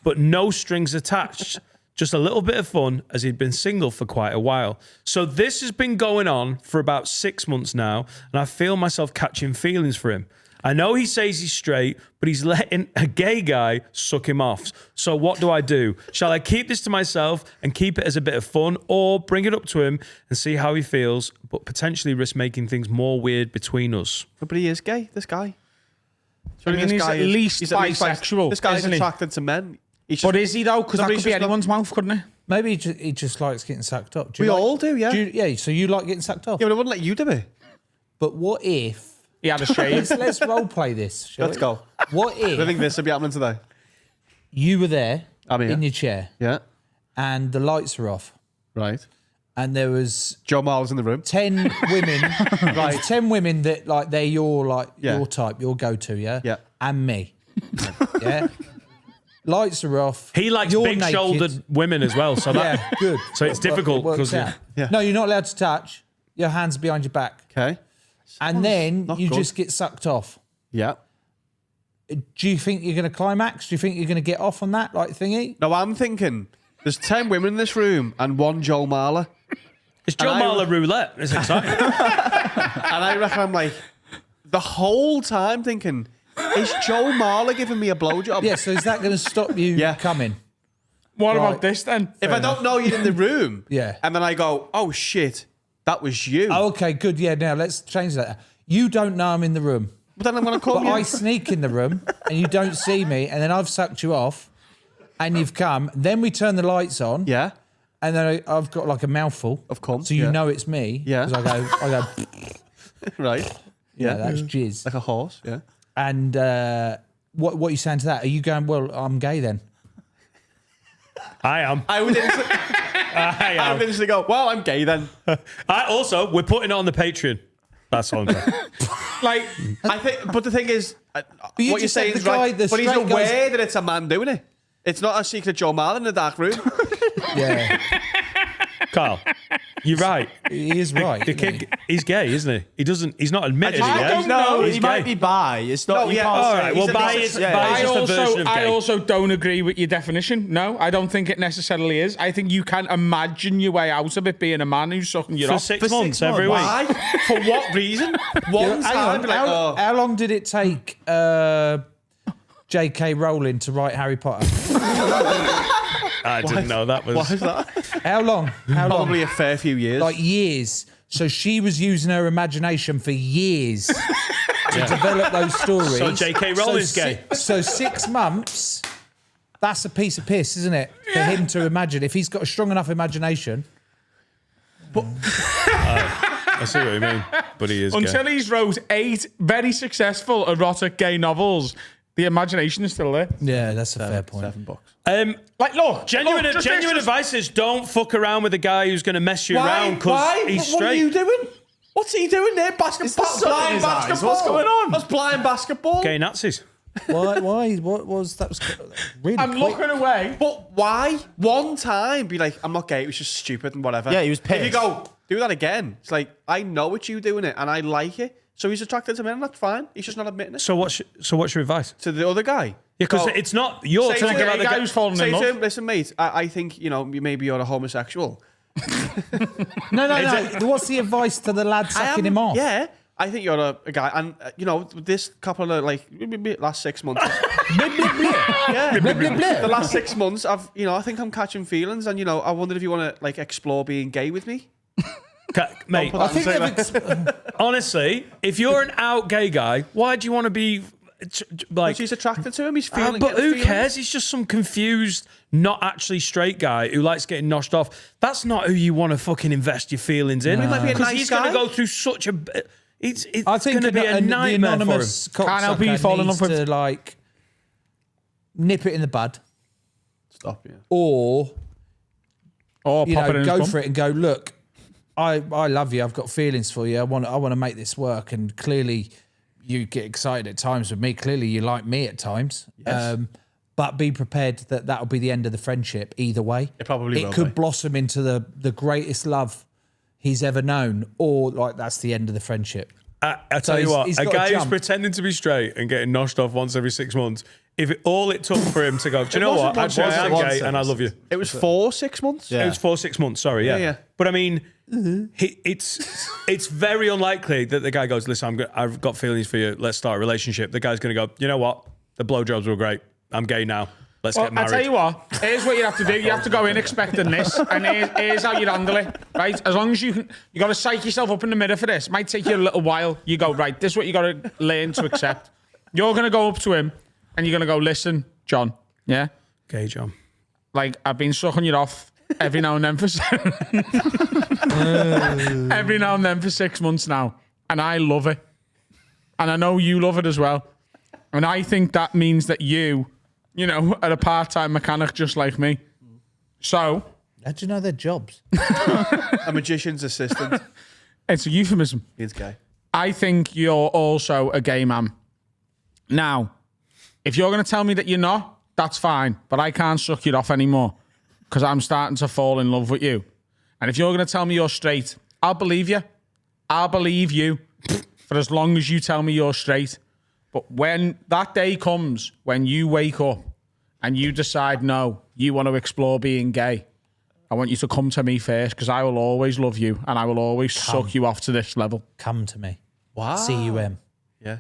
[SPEAKER 1] but no strings attached. Just a little bit of fun, as he'd been single for quite a while. So this has been going on for about 6 months now, and I feel myself catching feelings for him. I know he says he's straight, but he's letting a gay guy suck him off. So what do I do? Shall I keep this to myself and keep it as a bit of fun, or bring it up to him and see how he feels, but potentially risk making things more weird between us?
[SPEAKER 2] But he is gay, this guy.
[SPEAKER 4] I mean, he's at least bisexual,
[SPEAKER 2] This guy's
[SPEAKER 4] isn't he?
[SPEAKER 2] attracted to men.
[SPEAKER 4] But is he though? Because that
[SPEAKER 2] Nobody's
[SPEAKER 4] could be
[SPEAKER 2] just
[SPEAKER 4] anyone's mouth, couldn't it?
[SPEAKER 8] Maybe he just likes getting sucked up. Do
[SPEAKER 2] We
[SPEAKER 8] you like-
[SPEAKER 2] all do, yeah.
[SPEAKER 8] Yeah, so you like getting sucked off.
[SPEAKER 2] Yeah, but I wouldn't let you do it.
[SPEAKER 8] But what if...
[SPEAKER 4] He had a shave.
[SPEAKER 8] Let's role play this, shall
[SPEAKER 2] Let's
[SPEAKER 8] we?
[SPEAKER 2] go.
[SPEAKER 8] What
[SPEAKER 2] I
[SPEAKER 8] if
[SPEAKER 2] think this will be happening today.
[SPEAKER 8] you were there
[SPEAKER 2] I'm here.
[SPEAKER 8] in your chair
[SPEAKER 2] Yeah.
[SPEAKER 8] and the lights were off
[SPEAKER 2] Right.
[SPEAKER 8] and there was
[SPEAKER 2] Joe Marler's in the room.
[SPEAKER 8] 10 women, right? 10 women that like they're your
[SPEAKER 2] Yeah.
[SPEAKER 8] your type, your go-to, yeah?
[SPEAKER 2] Yeah.
[SPEAKER 8] And me. Yeah. Lights are off.
[SPEAKER 1] He likes
[SPEAKER 8] You're
[SPEAKER 1] big-shouldered
[SPEAKER 8] naked.
[SPEAKER 1] women as well, so that
[SPEAKER 8] Yeah, good.
[SPEAKER 1] so it's difficult
[SPEAKER 8] It works
[SPEAKER 1] because
[SPEAKER 8] out.
[SPEAKER 2] Yeah.
[SPEAKER 8] No, you're not allowed to touch. Your hands behind your back.
[SPEAKER 2] Okay.
[SPEAKER 8] And then
[SPEAKER 2] not
[SPEAKER 8] you
[SPEAKER 2] good.
[SPEAKER 8] just get sucked off.
[SPEAKER 2] Yeah.
[SPEAKER 8] Do you think you're going to climax? Do you think you're going to get off on that like thingy?
[SPEAKER 2] No, I'm thinking there's 10 women in this room and one Joe Marler.
[SPEAKER 1] it's Joe
[SPEAKER 2] And I-
[SPEAKER 1] Marler roulette. It's exciting.
[SPEAKER 2] And I reckon I'm like, the whole time thinking, is Joe Marler giving me a blowjob?
[SPEAKER 8] Yeah, so is that going to stop you
[SPEAKER 2] Yeah.
[SPEAKER 8] coming?
[SPEAKER 4] What
[SPEAKER 8] Right.
[SPEAKER 4] about this then?
[SPEAKER 2] If I don't know you're in the room,
[SPEAKER 8] Yeah.
[SPEAKER 2] and then I go, oh shit, that was you.
[SPEAKER 8] Oh, okay, good. Yeah, now let's change that. You don't know I'm in the room,
[SPEAKER 2] But then I'm going to call
[SPEAKER 8] but
[SPEAKER 2] you.
[SPEAKER 8] I sneak in the room and you don't see me, and then I've sucked you off and you've come. Then we turn the lights on,
[SPEAKER 2] Yeah.
[SPEAKER 8] and then I've got like a mouthful
[SPEAKER 2] Of cum,
[SPEAKER 8] so you
[SPEAKER 2] yeah.
[SPEAKER 8] know it's me.
[SPEAKER 2] Yeah.
[SPEAKER 8] 'Cause I go,
[SPEAKER 2] Right.
[SPEAKER 8] yeah, that's jizz.
[SPEAKER 2] Like a horse. Yeah.
[SPEAKER 8] And what are you saying to that? Are you going, well, I'm gay then?
[SPEAKER 1] I am.
[SPEAKER 2] I would instantly,
[SPEAKER 1] I
[SPEAKER 2] I
[SPEAKER 1] am.
[SPEAKER 2] would instantly go, well, I'm gay then.
[SPEAKER 1] We're putting it on the Patreon. That's all I'm saying.
[SPEAKER 4] Like,
[SPEAKER 2] I think, but the thing is,
[SPEAKER 8] you
[SPEAKER 2] what you're
[SPEAKER 8] just said
[SPEAKER 2] saying
[SPEAKER 8] the
[SPEAKER 2] is
[SPEAKER 8] guy-
[SPEAKER 2] right.
[SPEAKER 8] the
[SPEAKER 2] But he's
[SPEAKER 8] straight
[SPEAKER 2] aware
[SPEAKER 8] guy's-
[SPEAKER 2] that it's a man doing it. It's not a secret Joe Marler in a dark room.
[SPEAKER 8] Yeah,
[SPEAKER 1] Carl, you're right.
[SPEAKER 8] he is right.
[SPEAKER 1] The
[SPEAKER 8] isn't he?
[SPEAKER 1] kid, he's gay, isn't he? He's not admitted it
[SPEAKER 2] I
[SPEAKER 1] yet.
[SPEAKER 2] don't know.
[SPEAKER 1] He's
[SPEAKER 5] he
[SPEAKER 1] gay.
[SPEAKER 5] might be bi. It's not.
[SPEAKER 2] No,
[SPEAKER 5] you
[SPEAKER 2] yeah,
[SPEAKER 5] can't
[SPEAKER 2] all
[SPEAKER 5] say-
[SPEAKER 1] right, well,
[SPEAKER 5] he's a-
[SPEAKER 1] bi
[SPEAKER 5] he's
[SPEAKER 1] is-
[SPEAKER 5] a- yeah,
[SPEAKER 1] bi
[SPEAKER 5] yeah.
[SPEAKER 1] is just a version of
[SPEAKER 4] I
[SPEAKER 1] gay.
[SPEAKER 4] also don't agree with your definition. No, I don't think it necessarily is. I think you can imagine your way out of it being a man who's sucking you
[SPEAKER 1] For
[SPEAKER 4] off.
[SPEAKER 1] 6
[SPEAKER 5] For 6
[SPEAKER 1] months every week.
[SPEAKER 5] months.
[SPEAKER 2] Why? For what reason? One
[SPEAKER 8] Hang
[SPEAKER 2] time,
[SPEAKER 8] on,
[SPEAKER 2] be like, oh.
[SPEAKER 8] how long did it take J.K. Rowling to write Harry Potter?
[SPEAKER 1] I didn't know that was.
[SPEAKER 2] What is that?
[SPEAKER 8] How long? How long?
[SPEAKER 2] Probably a fair few years.
[SPEAKER 8] Like years. So she was using her imagination for years to develop those stories.
[SPEAKER 1] So J.K. Rowling's
[SPEAKER 8] So
[SPEAKER 1] gay.
[SPEAKER 8] So 6 months, that's a piece of piss, isn't it? For him to imagine. If he's got a strong enough imagination.
[SPEAKER 1] I see what you mean, but he is
[SPEAKER 4] Until
[SPEAKER 1] gay.
[SPEAKER 4] he's wrote 8 very successful erotic gay novels, the imagination is still there.
[SPEAKER 8] Yeah, that's a fair point.
[SPEAKER 2] $7.
[SPEAKER 4] Like, look,
[SPEAKER 1] Genuine,
[SPEAKER 4] look, just
[SPEAKER 1] genuine
[SPEAKER 4] this-
[SPEAKER 1] advice is don't fuck around with a guy who's going to mess you around because
[SPEAKER 2] Why?
[SPEAKER 1] he's
[SPEAKER 2] What
[SPEAKER 1] straight.
[SPEAKER 2] are you doing? What's he doing there? Basketball.
[SPEAKER 5] sun in
[SPEAKER 2] Blind
[SPEAKER 5] his eyes.
[SPEAKER 2] basketball.
[SPEAKER 5] What's going on?
[SPEAKER 2] That's blind basketball.
[SPEAKER 1] Gay Nazis.
[SPEAKER 8] Why? What was that? Was really
[SPEAKER 4] I'm
[SPEAKER 8] quick.
[SPEAKER 4] looking away.
[SPEAKER 2] But why? One time, be like, I'm not gay. It was just stupid and whatever.
[SPEAKER 5] Yeah, he was
[SPEAKER 2] If you
[SPEAKER 5] pissed.
[SPEAKER 2] go, do that again. It's like, I know it's you doing it and I like it. So he's attracted to men and that's fine. He's just not admitting it.
[SPEAKER 1] So what's your advice?
[SPEAKER 2] To the other guy,
[SPEAKER 1] Yeah, because it's not. You're
[SPEAKER 2] Say
[SPEAKER 1] talking
[SPEAKER 2] to
[SPEAKER 1] about the
[SPEAKER 4] guy
[SPEAKER 1] guy
[SPEAKER 4] who's fallen
[SPEAKER 2] Say
[SPEAKER 4] in
[SPEAKER 2] to
[SPEAKER 4] love.
[SPEAKER 2] him, listen, mate, I think, maybe you're a homosexual.
[SPEAKER 8] No. What's the advice to the lad sucking him off?
[SPEAKER 2] Yeah. I think you're a guy. And, this couple of, last 6 months. Yeah. The last 6 months, I think I'm catching feelings. And, I wonder if you want to, explore being gay with me.
[SPEAKER 1] Mate,
[SPEAKER 2] I think
[SPEAKER 1] honestly, if you're an out gay guy, why do you want to be
[SPEAKER 2] she's attracted to him. He's feeling.
[SPEAKER 1] but who cares? He's just some confused, not actually straight guy who likes getting noshed off. That's not who you want to fucking invest your feelings in.
[SPEAKER 2] He might be a
[SPEAKER 1] Because
[SPEAKER 2] nice
[SPEAKER 1] he's going to
[SPEAKER 2] guy.
[SPEAKER 1] go through such a. It's
[SPEAKER 8] I think
[SPEAKER 1] going to be a nightmare
[SPEAKER 8] the
[SPEAKER 1] for him.
[SPEAKER 8] anonymous
[SPEAKER 4] Can't help you
[SPEAKER 8] cocksucker
[SPEAKER 4] fall in
[SPEAKER 8] needs
[SPEAKER 4] love with-
[SPEAKER 8] to nip it in the bud,
[SPEAKER 2] Stop, yeah.
[SPEAKER 8] or
[SPEAKER 4] Or
[SPEAKER 8] you
[SPEAKER 4] pop it
[SPEAKER 8] know,
[SPEAKER 4] in
[SPEAKER 8] go
[SPEAKER 4] his bum.
[SPEAKER 8] for it and go. Look, I love you. I've got feelings for you. I want to make this work. And clearly, you get excited at times with me. Clearly, you like me at times.
[SPEAKER 2] Yes.
[SPEAKER 8] But be prepared that that'll be the end of the friendship either way.
[SPEAKER 2] It probably will
[SPEAKER 8] could
[SPEAKER 2] be.
[SPEAKER 8] blossom into the greatest love he's ever known, or that's the end of the friendship.
[SPEAKER 1] I tell you
[SPEAKER 8] he's-
[SPEAKER 1] what,
[SPEAKER 8] he's
[SPEAKER 1] a
[SPEAKER 8] got to
[SPEAKER 1] guy who's
[SPEAKER 8] jump.
[SPEAKER 1] pretending to be straight and getting noshed off once every 6 months, if all it took for him to go, do you know what?
[SPEAKER 2] wasn't
[SPEAKER 1] Actually, I am
[SPEAKER 2] once,
[SPEAKER 1] gay
[SPEAKER 2] it
[SPEAKER 1] and I
[SPEAKER 2] was-
[SPEAKER 1] love you.
[SPEAKER 2] It was 4-6 months.
[SPEAKER 5] Yeah.
[SPEAKER 1] It was 4-6 months, sorry, yeah.
[SPEAKER 2] Yeah.
[SPEAKER 1] But I mean, it's very unlikely that the guy goes, listen, I've got feelings for you, let's start a relationship. The guy's going to go, you know what? The blowjobs were great. I'm gay now. Let's
[SPEAKER 4] Well,
[SPEAKER 1] get married.
[SPEAKER 4] I tell you what, here's what you have to do. You have to go in expecting this, and here's how you handle it, right? As long as you got to psych yourself up in the mirror for this. Might take you a little while. You go, right, this is what you got to learn to accept. You're going to go up to him, and you're going to go, listen, John, yeah?
[SPEAKER 1] Gay John.
[SPEAKER 4] I've been sucking you off every now and then for every now and then for 6 months now, and I love it, and I know you love it as well, and I think that means that you are a part-time mechanic just like me. So
[SPEAKER 8] How do you know their jobs?
[SPEAKER 2] A magician's assistant.
[SPEAKER 4] it's a euphemism.
[SPEAKER 2] He's gay.
[SPEAKER 4] I think you're also a gay man. Now, if you're going to tell me that you're not, that's fine, but I can't suck you off anymore because I'm starting to fall in love with you. And if you're going to tell me you're straight, I'll believe you. I'll believe you for as long as you tell me you're straight. But when that day comes, when you wake up and you decide, no, you want to explore being gay, I want you to come to me first because I will always love you and I will always suck you off to this level.
[SPEAKER 8] Come to me.
[SPEAKER 2] Wow.
[SPEAKER 8] CUM.
[SPEAKER 2] Yeah.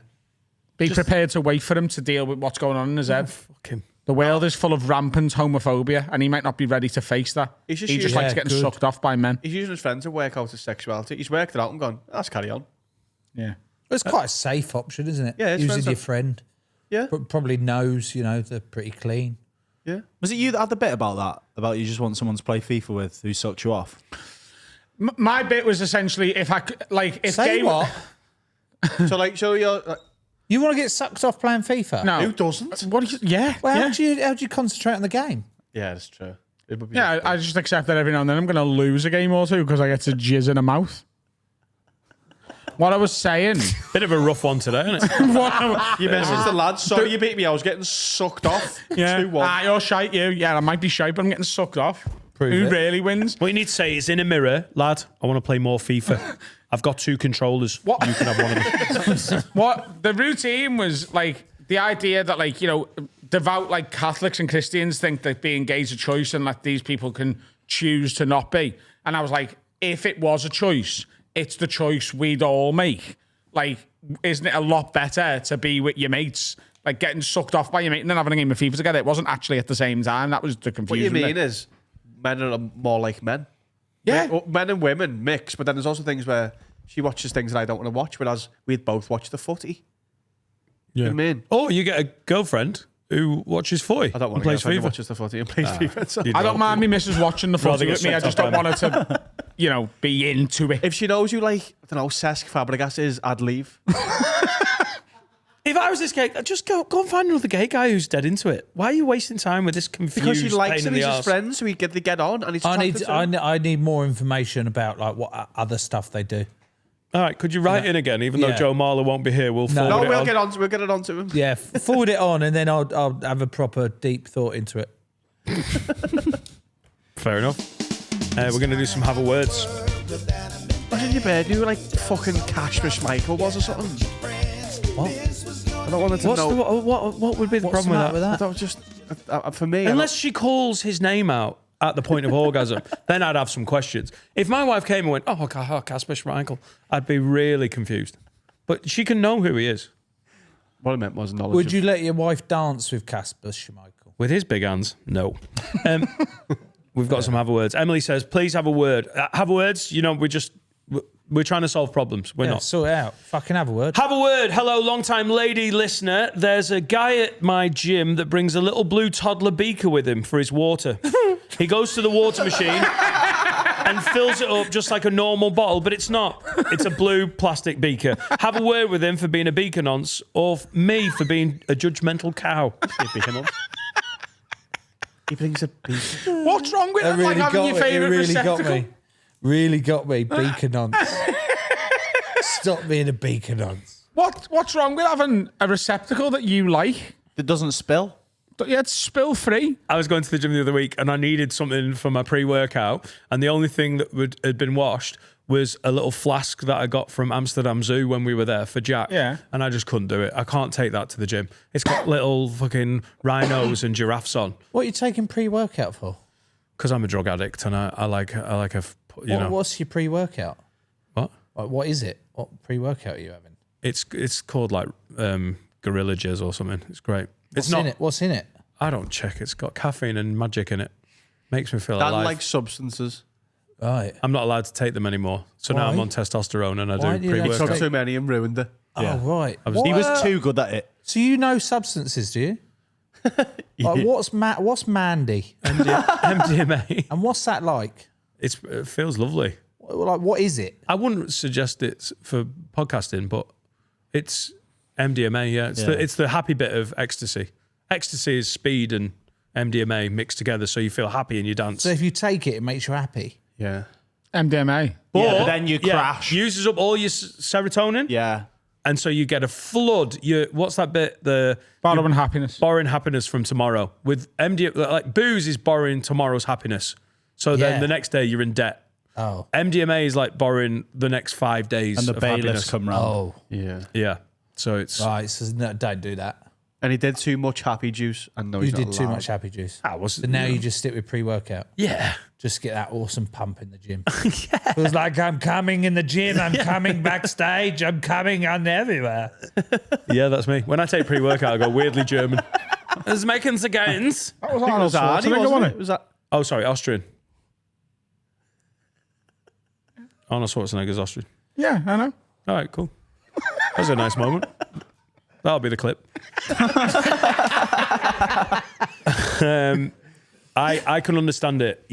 [SPEAKER 4] Be prepared to wait for him to deal with what's going on in his head.
[SPEAKER 1] Fuck him.
[SPEAKER 4] The world is full of rampant homophobia and he might not be ready to face that.
[SPEAKER 2] He's just
[SPEAKER 4] He just
[SPEAKER 2] using-
[SPEAKER 4] likes
[SPEAKER 8] Yeah,
[SPEAKER 4] getting
[SPEAKER 8] good.
[SPEAKER 4] sucked off by men.
[SPEAKER 2] He's using his friend to work out his sexuality. He's worked it out and gone, let's carry on.
[SPEAKER 4] Yeah.
[SPEAKER 8] It's quite a safe option, isn't it?
[SPEAKER 2] Yeah, it's
[SPEAKER 8] Using
[SPEAKER 2] friends
[SPEAKER 8] your friend.
[SPEAKER 2] Yeah.
[SPEAKER 8] Probably knows, they're pretty clean.
[SPEAKER 2] Yeah.
[SPEAKER 5] Was it you that had the bit about that? About you just want someone to play FIFA with who sucked you off?
[SPEAKER 4] My bit was essentially if I could, if
[SPEAKER 8] Say
[SPEAKER 4] gay
[SPEAKER 8] what?
[SPEAKER 2] So you're...
[SPEAKER 8] You want to get sucked off playing FIFA?
[SPEAKER 4] No.
[SPEAKER 2] Who doesn't?
[SPEAKER 4] What do you, yeah.
[SPEAKER 8] Well,
[SPEAKER 4] yeah.
[SPEAKER 8] how do you concentrate on the game?
[SPEAKER 2] Yeah, that's true. It would be
[SPEAKER 4] Yeah, I just accept that every now and then I'm going to lose a game or two because I get to jizz in a mouth. What I was saying.
[SPEAKER 1] Bit of a rough one today, isn't it?
[SPEAKER 2] You messaged the lads. Sorry you beat me. I was getting sucked off.
[SPEAKER 4] Yeah.
[SPEAKER 2] 2-1.
[SPEAKER 4] You're shite, you. Yeah, I might be shite, but I'm getting sucked off.
[SPEAKER 1] Prove
[SPEAKER 4] Who
[SPEAKER 1] it.
[SPEAKER 4] really wins?
[SPEAKER 1] What you need to say is in a mirror, lad, I want to play more FIFA. I've got 2 controllers.
[SPEAKER 4] What?
[SPEAKER 1] You can have one of them.
[SPEAKER 4] What the routine was the idea that devout Catholics and Christians think that being gay is a choice and that these people can choose to not be. And I was like, if it was a choice, it's the choice we'd all make. Isn't it a lot better to be with your mates, getting sucked off by your mate and then having a game of FIFA together? It wasn't actually at the same time. That was the
[SPEAKER 2] What
[SPEAKER 4] confusion.
[SPEAKER 2] you mean is men are more like men.
[SPEAKER 4] Yeah.
[SPEAKER 2] Men and women mix, but then there's also things where she watches things that I don't want to watch, whereas we'd both watch the footy. You know what I mean?
[SPEAKER 1] Or you get a girlfriend who watches footy
[SPEAKER 2] I don't want
[SPEAKER 1] and
[SPEAKER 2] to
[SPEAKER 1] plays FIFA.
[SPEAKER 2] watches the footy and plays FIFA. So.
[SPEAKER 1] you
[SPEAKER 4] I don't mind me missus watching the
[SPEAKER 1] Rather
[SPEAKER 4] footy
[SPEAKER 1] get
[SPEAKER 4] with me. I
[SPEAKER 1] sucked
[SPEAKER 4] just
[SPEAKER 1] up
[SPEAKER 4] don't
[SPEAKER 1] by
[SPEAKER 4] want her to, be into it.
[SPEAKER 2] If she knows you Cesc Fabregas, I'd leave.
[SPEAKER 1] If I was this gay, just go and find another gay guy who's dead into it. Why are you wasting time with this confused
[SPEAKER 2] Because she likes
[SPEAKER 1] pain
[SPEAKER 2] him,
[SPEAKER 1] in
[SPEAKER 2] he's
[SPEAKER 1] the
[SPEAKER 2] his
[SPEAKER 1] arse?
[SPEAKER 2] friends, so they get on, and he's
[SPEAKER 8] I
[SPEAKER 2] attracted to him.
[SPEAKER 8] need more information about what other stuff they do.
[SPEAKER 1] All right, could you write in again? Even though
[SPEAKER 8] Yeah.
[SPEAKER 1] Joe Marler won't be here, we'll forward
[SPEAKER 2] No,
[SPEAKER 1] it
[SPEAKER 2] we'll
[SPEAKER 1] on.
[SPEAKER 2] get it on to him.
[SPEAKER 8] Yeah, forward it on, and then I'll have a proper deep thought into it.
[SPEAKER 1] Fair enough. We're going to do some have a words.
[SPEAKER 2] Imagine your bed, you were like fucking Cash Michael was or something.
[SPEAKER 8] What?
[SPEAKER 2] I don't want to
[SPEAKER 1] What's
[SPEAKER 2] know.
[SPEAKER 1] what would be the
[SPEAKER 8] What's
[SPEAKER 1] problem
[SPEAKER 8] the
[SPEAKER 1] with
[SPEAKER 8] matter with
[SPEAKER 1] that?
[SPEAKER 2] I
[SPEAKER 8] that?
[SPEAKER 2] don't just for me. I
[SPEAKER 1] Unless she calls his name out at the point of orgasm, then I'd have some questions. If my wife came and went, "Oh, Casper Schmeichel," I'd be really confused. But she can know who he is
[SPEAKER 2] what I meant was knowledge.
[SPEAKER 8] Would you let your wife dance with Casper Schmeichel?
[SPEAKER 1] with his big hands. No. We've got some have a words. Emily says, "Please have a word." Have a words. You know, we're trying to solve problems. We're
[SPEAKER 8] Yeah,
[SPEAKER 1] not.
[SPEAKER 8] sort it out. Fucking have a word.
[SPEAKER 1] Have a word. Hello, long-time lady listener. There's a guy at my gym that brings a little blue toddler beaker with him for his water. He goes to the water machine and fills it up just like a normal bottle, but it's not. It's a blue plastic beaker. Have a word with him for being a beaker nonce, or me for being a judgmental cow.
[SPEAKER 2] He brings a piece.
[SPEAKER 4] What's wrong with
[SPEAKER 8] That
[SPEAKER 4] it?
[SPEAKER 8] really
[SPEAKER 4] Like having
[SPEAKER 8] got
[SPEAKER 4] your
[SPEAKER 8] me. It
[SPEAKER 4] favourite
[SPEAKER 8] really got
[SPEAKER 4] receptacle?
[SPEAKER 8] me. Really got me. Beaker nonce. Stop being a beaker nonce.
[SPEAKER 4] What's wrong with having a receptacle that you like?
[SPEAKER 5] It doesn't spill.
[SPEAKER 4] Yeah, it's spill free.
[SPEAKER 1] I was going to the gym the other week and I needed something for my pre-workout, and the only thing that had been washed was a little flask that I got from Amsterdam Zoo when we were there for Jack.
[SPEAKER 4] Yeah.
[SPEAKER 1] And I just couldn't do it. I can't take that to the gym. It's got little fucking rhinos and giraffes on.
[SPEAKER 8] What are you taking pre-workout for?
[SPEAKER 1] Because I'm a drug addict and I like
[SPEAKER 8] What's your pre-workout?
[SPEAKER 1] what?
[SPEAKER 8] Like, what is it? What pre-workout are you having?
[SPEAKER 1] It's called like Gorilla Jizz or something. It's great.
[SPEAKER 8] What's
[SPEAKER 1] It's not.
[SPEAKER 8] in it? What's in it?
[SPEAKER 1] I don't check. It's got caffeine and magic in it. Makes me feel
[SPEAKER 2] Dan
[SPEAKER 1] alive.
[SPEAKER 2] likes substances.
[SPEAKER 8] Right.
[SPEAKER 1] I'm not allowed to take them anymore. So now
[SPEAKER 8] Why?
[SPEAKER 1] I'm on testosterone and I
[SPEAKER 8] Why
[SPEAKER 1] do
[SPEAKER 8] do you like
[SPEAKER 2] Took
[SPEAKER 1] pre-workout.
[SPEAKER 2] too many and ruined it.
[SPEAKER 1] Yeah.
[SPEAKER 8] Oh, right.
[SPEAKER 1] I was-
[SPEAKER 8] What-
[SPEAKER 5] He was too good at it.
[SPEAKER 8] So you know substances, do you? Like, what's Mandy?
[SPEAKER 1] MDMA.
[SPEAKER 8] And what's that like?
[SPEAKER 1] It feels lovely.
[SPEAKER 8] Like, what is it?
[SPEAKER 1] I wouldn't suggest it for podcasting, but it's MDMA. Yeah, it's the happy bit of ecstasy. Ecstasy is speed and MDMA mixed together, so you feel happy and you dance.
[SPEAKER 8] So if you take it, it makes you happy.
[SPEAKER 2] Yeah.
[SPEAKER 4] MDMA.
[SPEAKER 5] But then you crash.
[SPEAKER 1] Uses up all your serotonin,
[SPEAKER 5] Yeah.
[SPEAKER 1] and so you get a flood. What's that bit?
[SPEAKER 4] Borrowing happiness.
[SPEAKER 1] Borrowing happiness from tomorrow. With MDMA, like booze is borrowing tomorrow's happiness. So then
[SPEAKER 8] Yeah.
[SPEAKER 1] the next day you're in debt.
[SPEAKER 8] Oh.
[SPEAKER 1] MDMA is like borrowing the next 5 days
[SPEAKER 5] And the
[SPEAKER 1] of
[SPEAKER 5] bailiffs
[SPEAKER 1] happiness.
[SPEAKER 5] come round.
[SPEAKER 8] Oh.
[SPEAKER 2] Yeah.
[SPEAKER 1] Yeah. So it's
[SPEAKER 8] Right. So no, don't do that.
[SPEAKER 2] And he did too much happy juice, and no,
[SPEAKER 8] You
[SPEAKER 2] he's not
[SPEAKER 8] did too
[SPEAKER 2] allowed.
[SPEAKER 8] much happy juice.
[SPEAKER 1] I was
[SPEAKER 8] So now you just stick with pre-workout.
[SPEAKER 1] yeah.
[SPEAKER 8] Just get that awesome pump in the gym. Feels like I'm coming in the gym. I'm coming backstage. I'm coming on everywhere.
[SPEAKER 1] Yeah, that's me. When I take pre-workout, I go weirdly German. It's making the gains.
[SPEAKER 4] That was
[SPEAKER 2] It
[SPEAKER 4] Arnold
[SPEAKER 2] was Arnie,
[SPEAKER 4] Schwarzenegger,
[SPEAKER 2] wasn't
[SPEAKER 4] wasn't
[SPEAKER 2] it? Was that?
[SPEAKER 1] Oh, sorry, Austrian. Arnold Schwarzenegger's Austrian.
[SPEAKER 4] Yeah, I know.
[SPEAKER 1] All right, cool. That was a nice moment. That'll be the clip. I can understand it.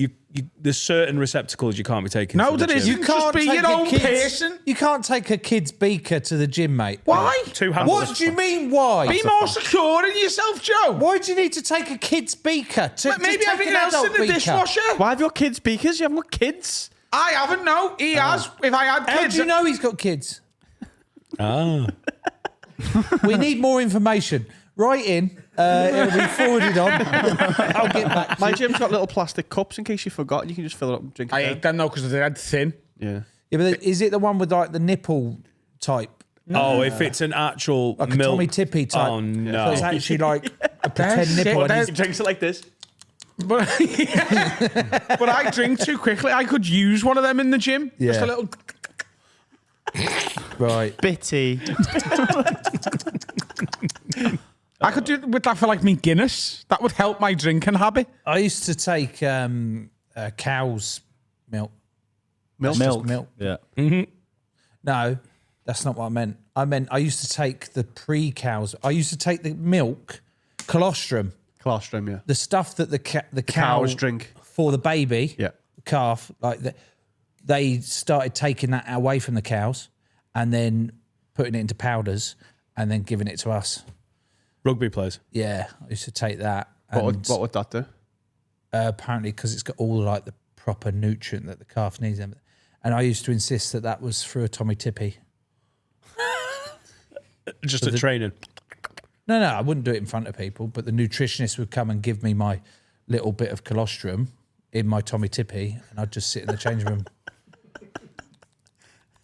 [SPEAKER 1] There's certain receptacles you can't be taking.
[SPEAKER 4] No,
[SPEAKER 1] to the
[SPEAKER 4] there is.
[SPEAKER 1] gym.
[SPEAKER 4] You can't be your own person.
[SPEAKER 8] You can't take a kid's beaker to the gym, mate.
[SPEAKER 4] Why?
[SPEAKER 1] Two handles.
[SPEAKER 8] What do you mean? Why?
[SPEAKER 4] Be more secure in yourself, Joe.
[SPEAKER 8] Why do you need to take a kid's beaker?
[SPEAKER 4] Maybe everything else in the dishwasher.
[SPEAKER 2] Why have your kids beakers? You haven't got kids.
[SPEAKER 4] I haven't, no. He has. If I had
[SPEAKER 8] How
[SPEAKER 4] kids.
[SPEAKER 8] do you know he's got kids?
[SPEAKER 1] Ah.
[SPEAKER 8] We need more information. Write in. It'll be forwarded on. I'll get back to
[SPEAKER 2] My
[SPEAKER 8] you.
[SPEAKER 2] gym's got little plastic cups in case you forgot, and you can just fill it up and drink it.
[SPEAKER 4] I
[SPEAKER 2] down.
[SPEAKER 4] hate them, though, because they're dead thin.
[SPEAKER 2] Yeah.
[SPEAKER 8] Yeah, but is it the one with like the nipple type?
[SPEAKER 1] Oh, if it's an actual
[SPEAKER 8] Like a
[SPEAKER 1] milk.
[SPEAKER 8] Tommy Tippy type.
[SPEAKER 1] Oh,
[SPEAKER 8] So
[SPEAKER 1] no.
[SPEAKER 8] it's actually like a pretend
[SPEAKER 4] They're
[SPEAKER 8] nipple.
[SPEAKER 4] sick.
[SPEAKER 8] and
[SPEAKER 2] He drinks it like this.
[SPEAKER 4] But, but I drink too quickly. I could use one of them in the gym. Just
[SPEAKER 8] Yeah.
[SPEAKER 4] a little.
[SPEAKER 8] Right.
[SPEAKER 5] Bitty.
[SPEAKER 4] I could do with that for like me Guinness. That would help my drinking habit.
[SPEAKER 8] I used to take cow's milk.
[SPEAKER 2] Milk.
[SPEAKER 8] Milk.
[SPEAKER 5] Yeah.
[SPEAKER 8] No, that's not what I meant. I meant I used to take the pre-cows. I used to take the milk, colostrum,
[SPEAKER 2] Colostrum, yeah.
[SPEAKER 8] the stuff that the cow
[SPEAKER 2] Cows drink.
[SPEAKER 8] for the baby,
[SPEAKER 2] Yeah.
[SPEAKER 8] calf. Like they started taking that away from the cows and then putting it into powders and then giving it to us.
[SPEAKER 1] Rugby players.
[SPEAKER 8] Yeah, I used to take that.
[SPEAKER 2] What would that do?
[SPEAKER 8] Apparently, because it's got all like the proper nutrient that the calf needs. And I used to insist that that was through a Tommy Tippy.
[SPEAKER 1] Just at training.
[SPEAKER 8] No, I wouldn't do it in front of people, but the nutritionist would come and give me my little bit of colostrum in my Tommy Tippy, and I'd just sit in the changing room.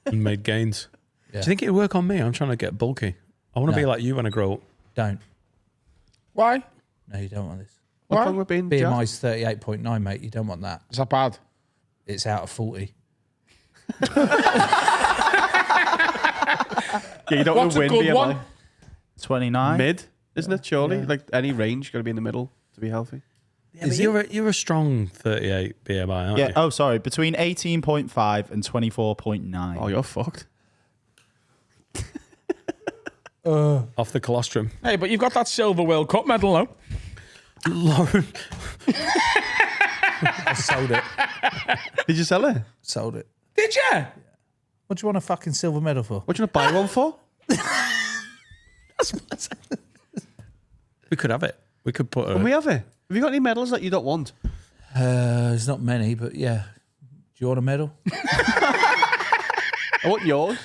[SPEAKER 1] And made gains.
[SPEAKER 8] Yeah.
[SPEAKER 1] Do you think it'd work on me? I'm trying to get bulky. I want to
[SPEAKER 8] No.
[SPEAKER 1] be like you when I grow up.
[SPEAKER 8] Don't.
[SPEAKER 4] Why?
[SPEAKER 8] No, you don't want this.
[SPEAKER 2] What's wrong with being jacked?
[SPEAKER 8] BMI's 38.9, mate. You don't want that.
[SPEAKER 4] Is that bad?
[SPEAKER 8] It's out of 40.
[SPEAKER 2] Yeah, you don't want
[SPEAKER 4] What's
[SPEAKER 2] to
[SPEAKER 4] a
[SPEAKER 2] win
[SPEAKER 4] good
[SPEAKER 2] BMI.
[SPEAKER 4] one?
[SPEAKER 5] 29.
[SPEAKER 2] Mid, isn't it? Surely, like any range, got to be in the middle to be healthy.
[SPEAKER 1] Yeah, but you're a strong 38 BMI, aren't
[SPEAKER 5] Yeah.
[SPEAKER 1] you?
[SPEAKER 5] Oh, sorry. Between 18.5 and 24.9.
[SPEAKER 2] Oh, you're fucked.
[SPEAKER 1] Off the colostrum.
[SPEAKER 4] Hey, but you've got that silver World Cup medal, though.
[SPEAKER 1] Lauren.
[SPEAKER 8] I sold it.
[SPEAKER 2] Did you sell it?
[SPEAKER 8] Sold it.
[SPEAKER 4] Did you?
[SPEAKER 8] What do you want a fucking silver medal for?
[SPEAKER 2] What do you want to buy one for?
[SPEAKER 1] We could have it. We could put
[SPEAKER 2] Can we have it? Have you got any medals that you don't want?
[SPEAKER 8] There's not many, but yeah. Do you want a medal?
[SPEAKER 2] I want yours.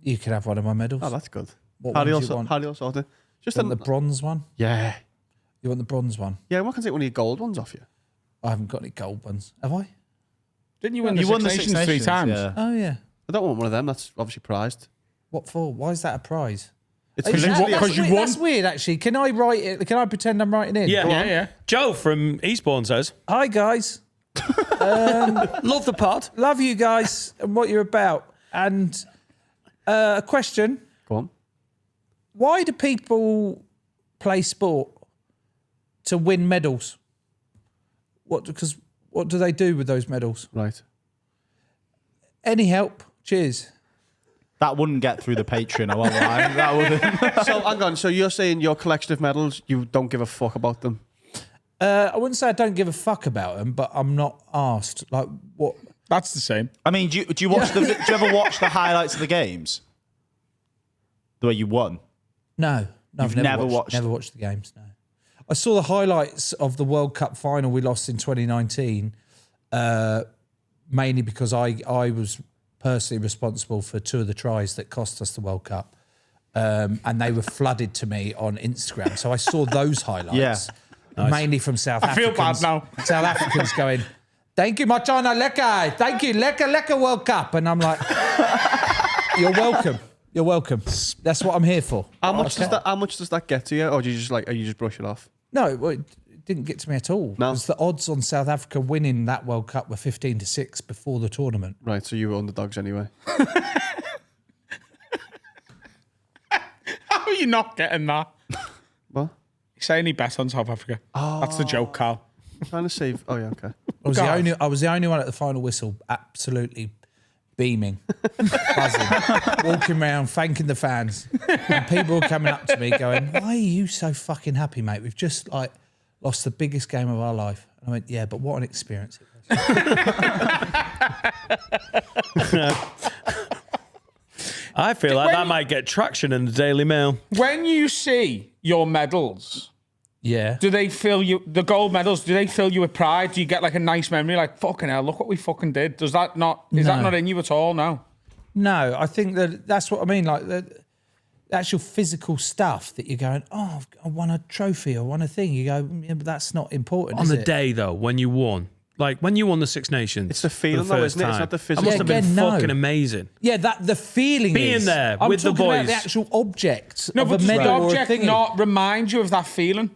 [SPEAKER 8] You can have one of my medals.
[SPEAKER 2] Oh, that's good.
[SPEAKER 8] What
[SPEAKER 2] How do
[SPEAKER 8] one do you
[SPEAKER 2] you
[SPEAKER 8] want?
[SPEAKER 2] how do you sort it? Just
[SPEAKER 8] You want the bronze one?
[SPEAKER 2] yeah.
[SPEAKER 8] You want the bronze one?
[SPEAKER 2] Yeah, what can take one of your gold ones off you?
[SPEAKER 8] I haven't got any gold ones. Have I?
[SPEAKER 4] Didn't you win
[SPEAKER 5] You
[SPEAKER 4] the
[SPEAKER 5] won
[SPEAKER 4] Six
[SPEAKER 5] the Six
[SPEAKER 4] Nations
[SPEAKER 5] Nations
[SPEAKER 4] 3 times?
[SPEAKER 5] Yeah.
[SPEAKER 8] Oh, yeah.
[SPEAKER 2] I don't want one of them. That's obviously prized.
[SPEAKER 8] What for? Why is that a prize?
[SPEAKER 2] It's
[SPEAKER 4] Because
[SPEAKER 2] literally-
[SPEAKER 4] because you
[SPEAKER 8] weird.
[SPEAKER 4] won.
[SPEAKER 8] That's weird, actually. Can I write it? Can I pretend I'm writing in?
[SPEAKER 1] Yeah.
[SPEAKER 4] Yeah, yeah.
[SPEAKER 1] Joe from Eastbourne says,
[SPEAKER 8] Hi, guys.
[SPEAKER 1] love the pod.
[SPEAKER 8] Love you guys and what you're about. And a question.
[SPEAKER 2] Go on.
[SPEAKER 8] Why do people play sport to win medals? Because what do they do with those medals?
[SPEAKER 2] Right.
[SPEAKER 8] Any help? Cheers.
[SPEAKER 5] That wouldn't get through the Patreon. I won't lie. That wouldn't.
[SPEAKER 2] So hang on. So you're saying your collection of medals, you don't give a fuck about them?
[SPEAKER 8] I wouldn't say I don't give a fuck about them, but I'm not asked. Like, what?
[SPEAKER 4] That's the same.
[SPEAKER 5] I mean, do you watch do you ever watch the highlights of the games? The way you won?
[SPEAKER 8] No.
[SPEAKER 5] You've
[SPEAKER 8] I've
[SPEAKER 5] never watched-
[SPEAKER 8] Never watched the games, no. I saw the highlights of the World Cup final we lost in 2019, mainly because I was personally responsible for 2 of the tries that cost us the World Cup. And they were flooded to me on Instagram. So I saw those highlights, mainly from South
[SPEAKER 4] I feel
[SPEAKER 8] Africans.
[SPEAKER 4] bad now.
[SPEAKER 8] South Africans going, thank you, Machana Leka. Thank you, Leka World Cup. And I'm like, you're welcome. You're welcome. That's what I'm here for.
[SPEAKER 2] How much does that get to you, or do you just you just brush it off?
[SPEAKER 8] No, well, it didn't get to me at all.
[SPEAKER 2] No.
[SPEAKER 8] Because the odds on South Africa winning that World Cup were 15-6 before the tournament.
[SPEAKER 2] Right. So you were underdogs anyway.
[SPEAKER 4] How are you not getting that?
[SPEAKER 2] What?
[SPEAKER 4] You say any bet on South Africa? Oh. That's the joke, Carl.
[SPEAKER 2] I'm trying to save. Oh yeah. Okay.
[SPEAKER 8] I was the only one at the final whistle, absolutely beaming, buzzing, walking around, thanking the fans. And people were coming up to me going, why are you so fucking happy, mate? We've just lost the biggest game of our life. And I went, yeah, but what an experience it was.
[SPEAKER 1] I feel like that might get traction in the Daily Mail.
[SPEAKER 4] When you see your medals,
[SPEAKER 8] Yeah.
[SPEAKER 4] do they fill you, the gold medals, do they fill you with pride? Do you get like a nice memory, like, fucking hell, look what we fucking did? Does that not, is that
[SPEAKER 8] No.
[SPEAKER 4] not in you at all now?
[SPEAKER 8] No, I think that's what I mean. Like the actual physical stuff that you're going, oh, I won a trophy or won a thing. You go, yeah, but that's not important.
[SPEAKER 1] On
[SPEAKER 8] is
[SPEAKER 1] the
[SPEAKER 8] it?
[SPEAKER 1] day, though, when you won. Like, when you won the Six Nations.
[SPEAKER 2] It's the feeling,
[SPEAKER 1] for the
[SPEAKER 2] though,
[SPEAKER 1] first
[SPEAKER 2] isn't it? It's
[SPEAKER 1] time.
[SPEAKER 2] not the
[SPEAKER 1] That
[SPEAKER 2] physical.
[SPEAKER 1] must have been
[SPEAKER 8] again, no.
[SPEAKER 1] fucking amazing.
[SPEAKER 8] Yeah, that the feeling
[SPEAKER 1] Being
[SPEAKER 8] is,
[SPEAKER 1] there
[SPEAKER 8] I'm
[SPEAKER 1] with the
[SPEAKER 8] talking about
[SPEAKER 1] boys.
[SPEAKER 8] the actual object
[SPEAKER 4] No,
[SPEAKER 8] of
[SPEAKER 4] but
[SPEAKER 8] a
[SPEAKER 4] does the
[SPEAKER 8] medal or a
[SPEAKER 4] object
[SPEAKER 8] thing.
[SPEAKER 4] not remind you of that feeling?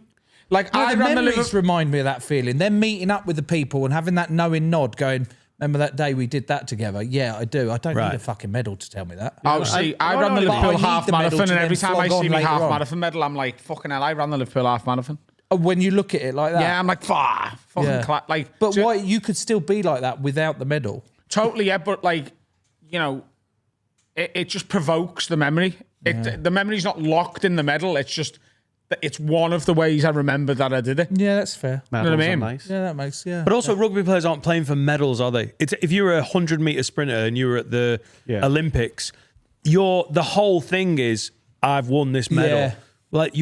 [SPEAKER 4] Like,
[SPEAKER 8] No,
[SPEAKER 4] I
[SPEAKER 8] the
[SPEAKER 4] ran the
[SPEAKER 8] memories
[SPEAKER 4] Liverpool...
[SPEAKER 8] remind me of that feeling. Them meeting up with the people and having that knowing nod, going, "Remember that day we did that together?" Yeah, I do. I don't
[SPEAKER 1] Right.
[SPEAKER 8] need a fucking medal to tell me that.
[SPEAKER 4] Oh, see, I
[SPEAKER 8] I
[SPEAKER 4] ran the
[SPEAKER 8] know, but I
[SPEAKER 4] Liverpool
[SPEAKER 8] need
[SPEAKER 4] half
[SPEAKER 8] the medal
[SPEAKER 4] marathon,
[SPEAKER 8] to
[SPEAKER 4] and every
[SPEAKER 8] then
[SPEAKER 4] time I
[SPEAKER 8] flog
[SPEAKER 4] see
[SPEAKER 8] on
[SPEAKER 4] me
[SPEAKER 8] later
[SPEAKER 4] half
[SPEAKER 8] on.
[SPEAKER 4] marathon medal, I'm like, fucking hell, I ran the Liverpool half marathon.
[SPEAKER 8] When you look at it like that,
[SPEAKER 4] Yeah, I'm like, fucking
[SPEAKER 8] Yeah.
[SPEAKER 4] like.
[SPEAKER 8] But
[SPEAKER 4] so-
[SPEAKER 8] why you could still be like that without the medal?
[SPEAKER 4] Totally, yeah, but like, you know, it just provokes the memory. The memory's not locked in the medal. It's just, it's one of the ways I remember that I did it.
[SPEAKER 8] Yeah, that's fair.
[SPEAKER 2] Medals
[SPEAKER 4] what I
[SPEAKER 2] are
[SPEAKER 4] mean?
[SPEAKER 2] nice.
[SPEAKER 8] Yeah, that makes
[SPEAKER 1] But also, rugby players aren't playing for medals, are they? It's if you were a 100-meter sprinter and you were at the
[SPEAKER 2] Yeah.
[SPEAKER 1] Olympics, the whole thing is, I've won this medal.
[SPEAKER 8] Yeah.
[SPEAKER 1] Like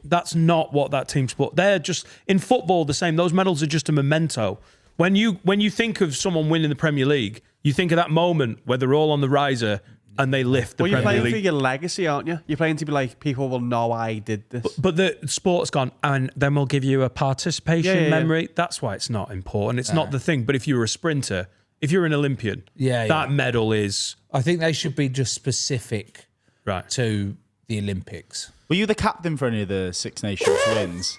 [SPEAKER 1] that's not what that team sport. They're just in football the same. Those medals are just a memento. When you think of someone winning the Premier League, you think of that moment where they're all on the riser and they lift the
[SPEAKER 2] Well, you're
[SPEAKER 1] Premier
[SPEAKER 2] playing for
[SPEAKER 1] League.
[SPEAKER 2] your legacy, aren't you? You're playing to be like, people will know I did this.
[SPEAKER 1] But the sport's gone, and then we'll give you a participation
[SPEAKER 2] Yeah.
[SPEAKER 1] memory. That's why it's not important. It's not the thing. But if you're a sprinter, if you're an Olympian,
[SPEAKER 8] Yeah,
[SPEAKER 1] that medal is
[SPEAKER 8] I think they should be just specific
[SPEAKER 1] right.
[SPEAKER 8] to the Olympics.
[SPEAKER 5] Were you the captain for any of the Six Nations wins?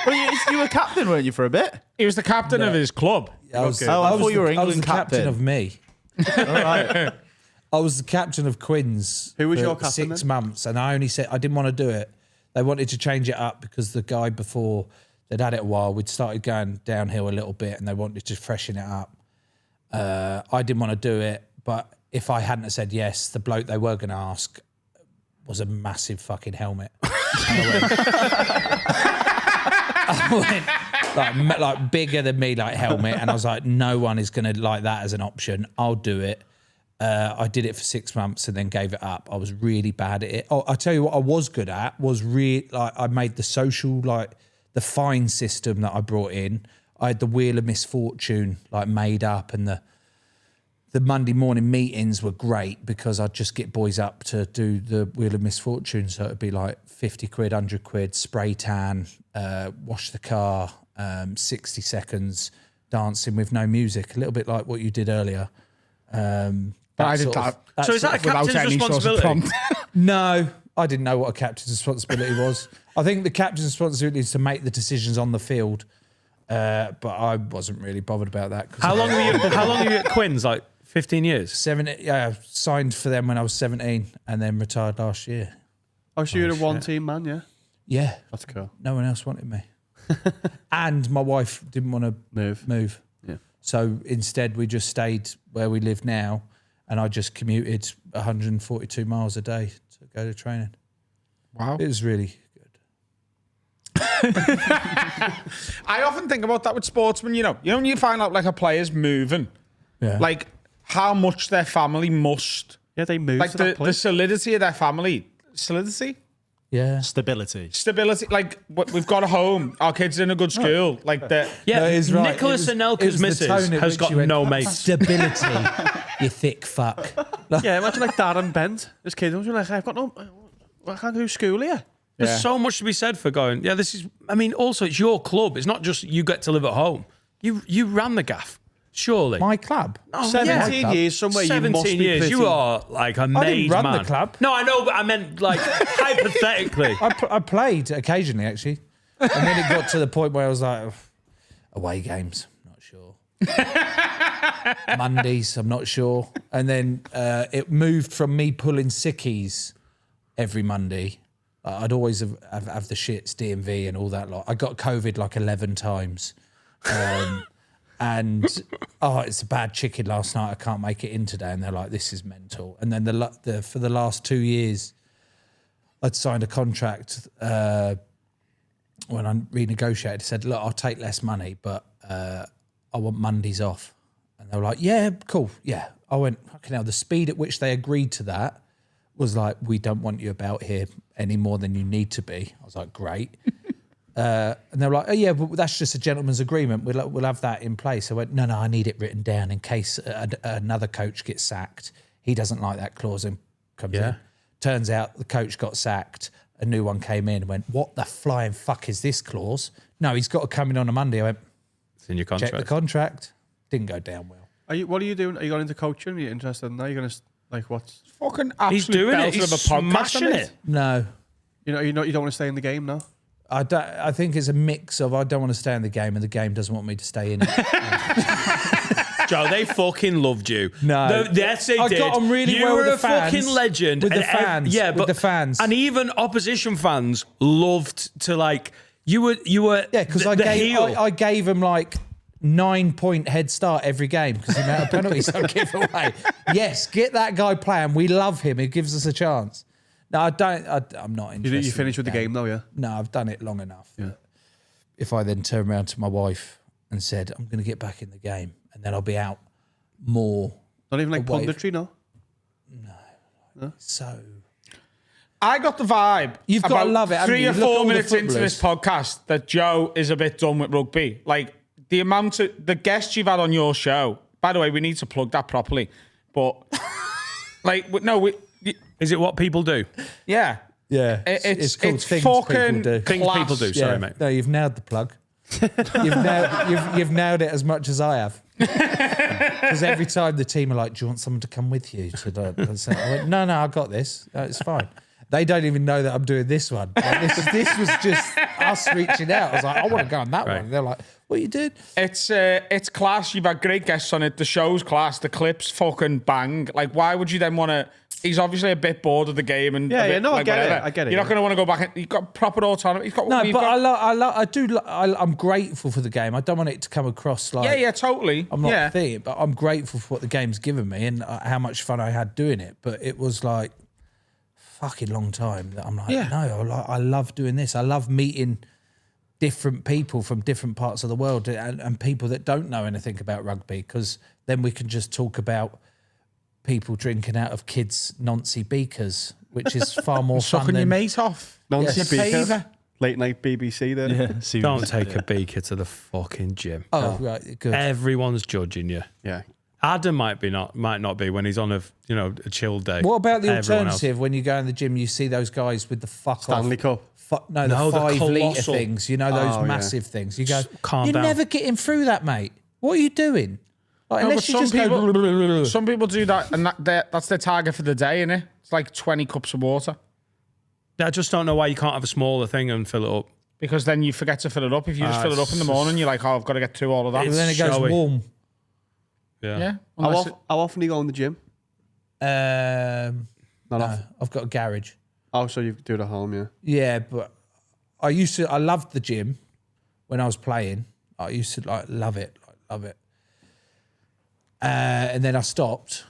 [SPEAKER 5] Well, you were captain, weren't you, for a bit?
[SPEAKER 4] He was the captain of his club.
[SPEAKER 8] I was,
[SPEAKER 5] I thought you were
[SPEAKER 8] I was
[SPEAKER 5] England
[SPEAKER 8] the captain of me.
[SPEAKER 5] All right.
[SPEAKER 8] I was the captain of Quins.
[SPEAKER 2] Who was
[SPEAKER 8] for
[SPEAKER 2] your captain
[SPEAKER 8] 6
[SPEAKER 2] then?
[SPEAKER 8] months, and I only said I didn't want to do it. They wanted to change it up because the guy before they'd had it a while. We'd started going downhill a little bit, and they wanted to freshen it up. I didn't want to do it, but if I hadn't have said yes, the bloke they were going to ask was a massive fucking helmet. I went like bigger than me, like helmet, and I was like, no one is going to like that as an option. I'll do it. I did it for 6 months and then gave it up. I was really bad at it. Oh, I tell you what, I was good at was I made the social, like the fine system that I brought in. I had the Wheel of Misfortune like made up, and the Monday morning meetings were great because I'd just get boys up to do the Wheel of Misfortune. So it'd be like 50 quid, 100 quid, spray tan, wash the car, 60 seconds, dancing with no music, a little bit like what you did earlier.
[SPEAKER 4] But I did that.
[SPEAKER 1] So is that a captain's responsibility?
[SPEAKER 8] No, I didn't know what a captain's responsibility was. I think the captain's responsibility is to make the decisions on the field, but I wasn't really bothered about that.
[SPEAKER 1] How long were you at Quins? Like 15 years?
[SPEAKER 8] 7. Yeah, I signed for them when I was 17 and then retired last year.
[SPEAKER 2] Oh, so you're a one-team man, yeah?
[SPEAKER 8] Yeah.
[SPEAKER 2] That's cool.
[SPEAKER 8] No one else wanted me. And my wife didn't want to move.
[SPEAKER 2] Yeah.
[SPEAKER 8] So instead we just stayed where we live now, and I just commuted 142 miles a day to go to training.
[SPEAKER 4] Wow.
[SPEAKER 8] It was really good.
[SPEAKER 4] I often think about that with sportsmen, you know when you find out like a player's moving,
[SPEAKER 8] Yeah.
[SPEAKER 4] like how much their family must,
[SPEAKER 2] Yeah, they moved
[SPEAKER 4] like
[SPEAKER 2] to that
[SPEAKER 4] the
[SPEAKER 2] place.
[SPEAKER 4] solidity of their family, stability,
[SPEAKER 5] Stability.
[SPEAKER 4] like we've got a home, our kids are in a good school, like that.
[SPEAKER 1] Yeah,
[SPEAKER 8] No, it is right.
[SPEAKER 1] Nicholas
[SPEAKER 8] It was
[SPEAKER 1] Anelka's
[SPEAKER 8] the
[SPEAKER 1] missus
[SPEAKER 8] tone at
[SPEAKER 1] has
[SPEAKER 8] which
[SPEAKER 1] got
[SPEAKER 8] you went,
[SPEAKER 1] no mates.
[SPEAKER 8] Stability, you thick fuck.
[SPEAKER 2] Yeah, imagine like Darren Bent. This kid was like, I've got no... I can't do school here.
[SPEAKER 1] There's so much to be said for going, yeah, this is... I mean, also, it's your club. It's not just you get to live at home. You ran the gaff, surely.
[SPEAKER 8] My club.
[SPEAKER 1] Oh,
[SPEAKER 2] 17
[SPEAKER 8] yeah.
[SPEAKER 2] years somewhere, you
[SPEAKER 1] 17
[SPEAKER 2] must be
[SPEAKER 1] years.
[SPEAKER 2] pretty...
[SPEAKER 1] You are like a
[SPEAKER 8] I
[SPEAKER 1] made
[SPEAKER 8] didn't run
[SPEAKER 1] man.
[SPEAKER 8] the club.
[SPEAKER 1] No, I know, but I meant like hypothetically.
[SPEAKER 8] I played occasionally, actually. And then it got to the point where I was like, away games, not sure. Mondays, I'm not sure. And then it moved from me pulling sickies every Monday. I'd always have the shits, DMV and all that lot. I got COVID like 11 times. And it's a bad chicken last night. I can't make it in today. And they're like, this is mental. And then for the last 2 years, I'd signed a contract when I renegotiated. I said, look, I'll take less money, but I want Mondays off. And they were like, yeah, cool. Yeah. I went, fucking hell, the speed at which they agreed to that was like, we don't want you about here any more than you need to be. I was like, great. And they were like, oh, yeah, but that's just a gentleman's agreement. We'll have that in place. I went, no, I need it written down in case another coach gets sacked. He doesn't like that clause and comes in. Turns out the coach got sacked. A new one came in and went, what the flying fuck is this clause? No, he's got to come in on a Monday. I went,
[SPEAKER 1] It's in your contract.
[SPEAKER 8] check the contract. Didn't go down well.
[SPEAKER 2] What are you doing? Are you going into coaching? Are you interested in that? Are you going to, like, what's...
[SPEAKER 4] Fucking
[SPEAKER 1] He's
[SPEAKER 4] absolute
[SPEAKER 1] doing it.
[SPEAKER 4] belter
[SPEAKER 1] He's
[SPEAKER 4] of a podcast,
[SPEAKER 1] smashing
[SPEAKER 4] mate.
[SPEAKER 1] it.
[SPEAKER 8] No.
[SPEAKER 2] You don't want to stay in the game now?
[SPEAKER 8] I think it's a mix of I don't want to stay in the game and the game doesn't want me to stay in it.
[SPEAKER 1] Joe, they fucking loved you.
[SPEAKER 8] No.
[SPEAKER 1] Yes, they
[SPEAKER 8] I
[SPEAKER 1] did.
[SPEAKER 8] got on really
[SPEAKER 1] you
[SPEAKER 8] well
[SPEAKER 1] were
[SPEAKER 8] with
[SPEAKER 1] a
[SPEAKER 8] the fans.
[SPEAKER 1] fucking legend.
[SPEAKER 8] With the
[SPEAKER 1] And
[SPEAKER 8] fans.
[SPEAKER 1] yeah,
[SPEAKER 8] With
[SPEAKER 1] but
[SPEAKER 8] the fans.
[SPEAKER 1] And even opposition fans loved to like, you were
[SPEAKER 8] Yeah, because
[SPEAKER 1] the heel.
[SPEAKER 8] I gave him like 9-point head start every game because the amount of penalties I give away. Yes, get that guy playing. We love him. He gives us a chance. No, I don't. I'm not interested.
[SPEAKER 2] You finished with the game though, yeah?
[SPEAKER 8] No, I've done it long enough.
[SPEAKER 2] Yeah.
[SPEAKER 8] If I then turn around to my wife and said, I'm going to get back in the game and then I'll be out more.
[SPEAKER 2] Not even like
[SPEAKER 8] away
[SPEAKER 2] punditry, no?
[SPEAKER 8] So
[SPEAKER 4] I got the vibe.
[SPEAKER 8] You've got to
[SPEAKER 4] about
[SPEAKER 8] love it, haven't
[SPEAKER 4] 3
[SPEAKER 8] you?
[SPEAKER 4] or
[SPEAKER 8] You look at
[SPEAKER 4] 4
[SPEAKER 8] all the
[SPEAKER 4] minutes into this podcast that Joe is a bit done with rugby. Like the amount of the guests you've had on your show. By the way, we need to plug that properly. But like,
[SPEAKER 1] Is it what people do?
[SPEAKER 8] yeah.
[SPEAKER 4] It's
[SPEAKER 8] called
[SPEAKER 4] it's
[SPEAKER 8] things
[SPEAKER 4] fucking
[SPEAKER 8] people do.
[SPEAKER 1] Things
[SPEAKER 4] class.
[SPEAKER 1] people do. Sorry, mate.
[SPEAKER 8] No, you've nailed the plug. You've nailed it as much as I have. Because every time the team are like, "Do you want someone to come with you?" I went, "No, I got this. It's fine." They don't even know that I'm doing this one. Like, this was just us reaching out. I was like, "I want to go on that one." And they're like, "What you did?"
[SPEAKER 4] It's class. You've had great guests on it. The show's class. The clips fucking bang. Like, why would you then want to? He's obviously a bit bored of the game and
[SPEAKER 2] I get
[SPEAKER 4] whatever.
[SPEAKER 2] it. I get it.
[SPEAKER 4] You're not going to want to go back. You've got proper autonomy. You've got
[SPEAKER 8] No, but I'm grateful for the game. I don't want it to come across like
[SPEAKER 4] totally.
[SPEAKER 8] I'm not thinking, but I'm grateful for what the game's given me and how much fun I had doing it. But it was like fucking long time that I'm like, no, I love doing this. I love meeting different people from different parts of the world and people that don't know anything about rugby, because then we can just talk about people drinking out of kids' Nancy beakers, which is far more fun
[SPEAKER 4] Sucking
[SPEAKER 8] than
[SPEAKER 4] your mate off.
[SPEAKER 2] Nancy
[SPEAKER 8] Yes.
[SPEAKER 2] Beaker, late night BBC there.
[SPEAKER 5] Yeah,
[SPEAKER 1] Don't take a beaker to the fucking gym.
[SPEAKER 8] Oh, right, good.
[SPEAKER 1] Everyone's judging you.
[SPEAKER 2] Yeah.
[SPEAKER 1] Adam might not be when he's on a chill day.
[SPEAKER 8] What about the
[SPEAKER 1] Everyone else-
[SPEAKER 8] alternative? When you go in the gym, you see those guys with the
[SPEAKER 2] Stanley Cup.
[SPEAKER 8] the
[SPEAKER 1] No, the
[SPEAKER 8] 5 litre
[SPEAKER 1] colossal.
[SPEAKER 8] things, you know, those
[SPEAKER 2] Oh, yeah.
[SPEAKER 8] massive things. You go,
[SPEAKER 1] calm
[SPEAKER 8] you're
[SPEAKER 1] down.
[SPEAKER 8] never getting through that, mate. What are you doing? Like,
[SPEAKER 4] No,
[SPEAKER 8] unless
[SPEAKER 4] but
[SPEAKER 8] you just go.
[SPEAKER 4] some people do that, and that's their target for the day, innit? It's like 20 cups of water.
[SPEAKER 1] I just don't know why you can't have a smaller thing and fill it up.
[SPEAKER 4] Because then you forget to fill it up. If you just fill it up in the morning, you're like, oh, I've got to get through all of that.
[SPEAKER 8] And then it goes
[SPEAKER 1] showy.
[SPEAKER 8] warm.
[SPEAKER 4] Yeah.
[SPEAKER 2] How often do you go in the gym? Not
[SPEAKER 8] No,
[SPEAKER 2] often.
[SPEAKER 8] I've got a garage.
[SPEAKER 2] Oh, so you do it at home, yeah.
[SPEAKER 8] Yeah, but I loved the gym when I was playing. I used to love it. And then I stopped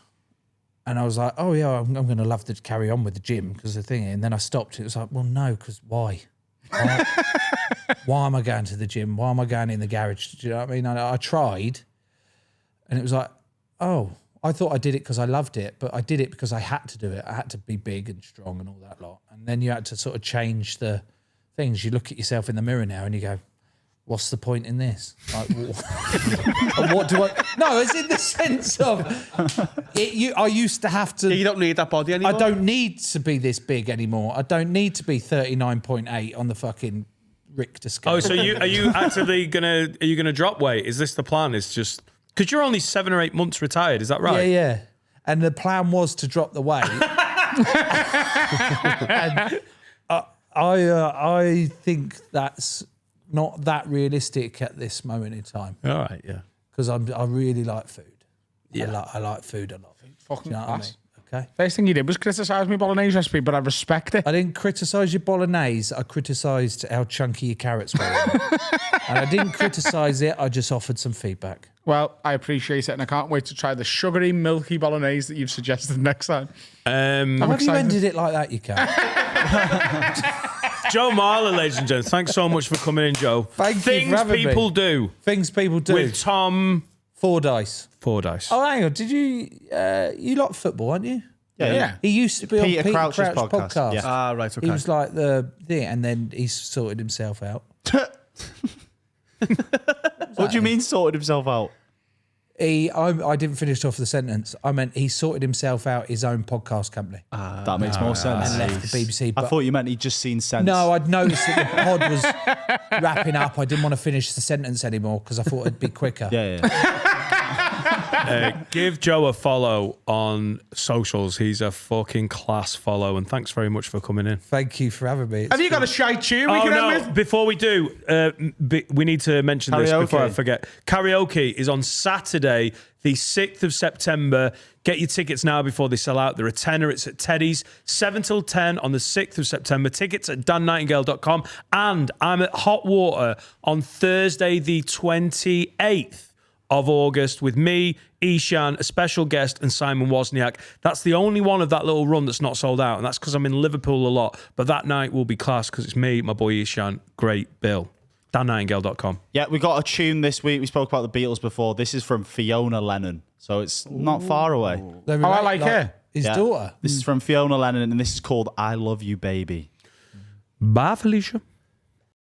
[SPEAKER 8] and I was like, oh yeah, I'm going to love to carry on with the gym because the thing. And then I stopped. It was like, well, no, because why? Why am I going to the gym? Why am I going in the garage? Do you know what I mean? I tried and it was like, oh, I thought I did it because I loved it, but I did it because I had to do it. I had to be big and strong and all that lot. And then you had to sort of change the things. You look at yourself in the mirror now and you go, what's the point in this? Like, what do I... No, it's in the sense of... I used to have to...
[SPEAKER 2] You don't need that body anymore.
[SPEAKER 8] I don't need to be this big anymore. I don't need to be 39.8 on the fucking Richter scale.
[SPEAKER 1] Oh, so are you actively gonna drop weight? Is this the plan? It's just because you're only 7 or 8 months retired. Is that right?
[SPEAKER 8] Yeah. And the plan was to drop the weight. And I think that's not that realistic at this moment in time
[SPEAKER 1] All right. Yeah.
[SPEAKER 8] because I really like food.
[SPEAKER 1] Yeah.
[SPEAKER 8] I like food a lot.
[SPEAKER 4] Fucking
[SPEAKER 8] Do you know what I
[SPEAKER 4] class.
[SPEAKER 8] mean? Okay.
[SPEAKER 4] First thing you did was criticise me bolognese recipe, but I respect it.
[SPEAKER 8] I didn't criticise your bolognese. I criticised how chunky your carrots were. And I didn't criticise it. I just offered some feedback.
[SPEAKER 4] Well, I appreciate it, and I can't wait to try the sugary, milky bolognese that you've suggested next time.
[SPEAKER 8] Why have you
[SPEAKER 4] excited.
[SPEAKER 8] ended it like that, you can't?
[SPEAKER 1] Joe Marler, ladies and gents, thanks so much for coming in, Joe.
[SPEAKER 8] Thank you for
[SPEAKER 1] Things
[SPEAKER 8] having me.
[SPEAKER 1] people do
[SPEAKER 8] Things people do.
[SPEAKER 1] with Tom
[SPEAKER 8] Fordyce.
[SPEAKER 1] Fordyce.
[SPEAKER 8] Oh, hang on. Did you... you like football, aren't you?
[SPEAKER 4] Yeah.
[SPEAKER 8] He used to be on
[SPEAKER 5] Peter
[SPEAKER 8] Peter
[SPEAKER 5] Crouch's
[SPEAKER 8] Crouch's
[SPEAKER 5] podcast.
[SPEAKER 8] podcast.
[SPEAKER 5] Yeah.
[SPEAKER 2] Ah, right, okay.
[SPEAKER 8] He was like the thing, and then he sorted himself out.
[SPEAKER 5] What do you mean sorted himself out?
[SPEAKER 8] I didn't finish off the sentence. I meant he sorted himself out his own podcast company
[SPEAKER 5] That makes more sense.
[SPEAKER 8] and left the BBC.
[SPEAKER 5] I
[SPEAKER 8] But
[SPEAKER 5] thought you meant he'd just seen sense.
[SPEAKER 8] no, I'd noticed that the pod was wrapping up. I didn't want to finish the sentence anymore because I thought it'd be quicker.
[SPEAKER 5] Yeah.
[SPEAKER 1] Give Joe a follow on socials. He's a fucking class follow, and thanks very much for coming in.
[SPEAKER 8] Thank you for having me.
[SPEAKER 4] Have you got a shite tune we
[SPEAKER 1] Oh
[SPEAKER 4] can
[SPEAKER 1] no!
[SPEAKER 4] end with?
[SPEAKER 1] Before we do, we need to mention this before I
[SPEAKER 5] Karaoke.
[SPEAKER 1] forget. Karaoke is on Saturday, the 6th of September. Get your tickets now before they sell out. They're a tenner. It's at Teddy's, 7 till 10 on the 6th of September. Tickets at dannightingale.com. And I'm at Hot Water on Thursday, the 28th of August with me, Ishan, a special guest, and Simon Wozniak. That's the only one of that little run that's not sold out, and that's because I'm in Liverpool a lot. But that night will be class because it's me, my boy Ishan, great Bill. dannightingale.com.
[SPEAKER 5] Yeah, we got a tune this week. We spoke about the Beatles before. This is from Fiona Lennon, so it's not far away.
[SPEAKER 8] They
[SPEAKER 4] I
[SPEAKER 8] relate,
[SPEAKER 4] like her.
[SPEAKER 8] His
[SPEAKER 5] Yeah.
[SPEAKER 8] daughter.
[SPEAKER 5] This is from Fiona Lennon, and this is called I Love You, Baby.
[SPEAKER 1] Bye, Felicia.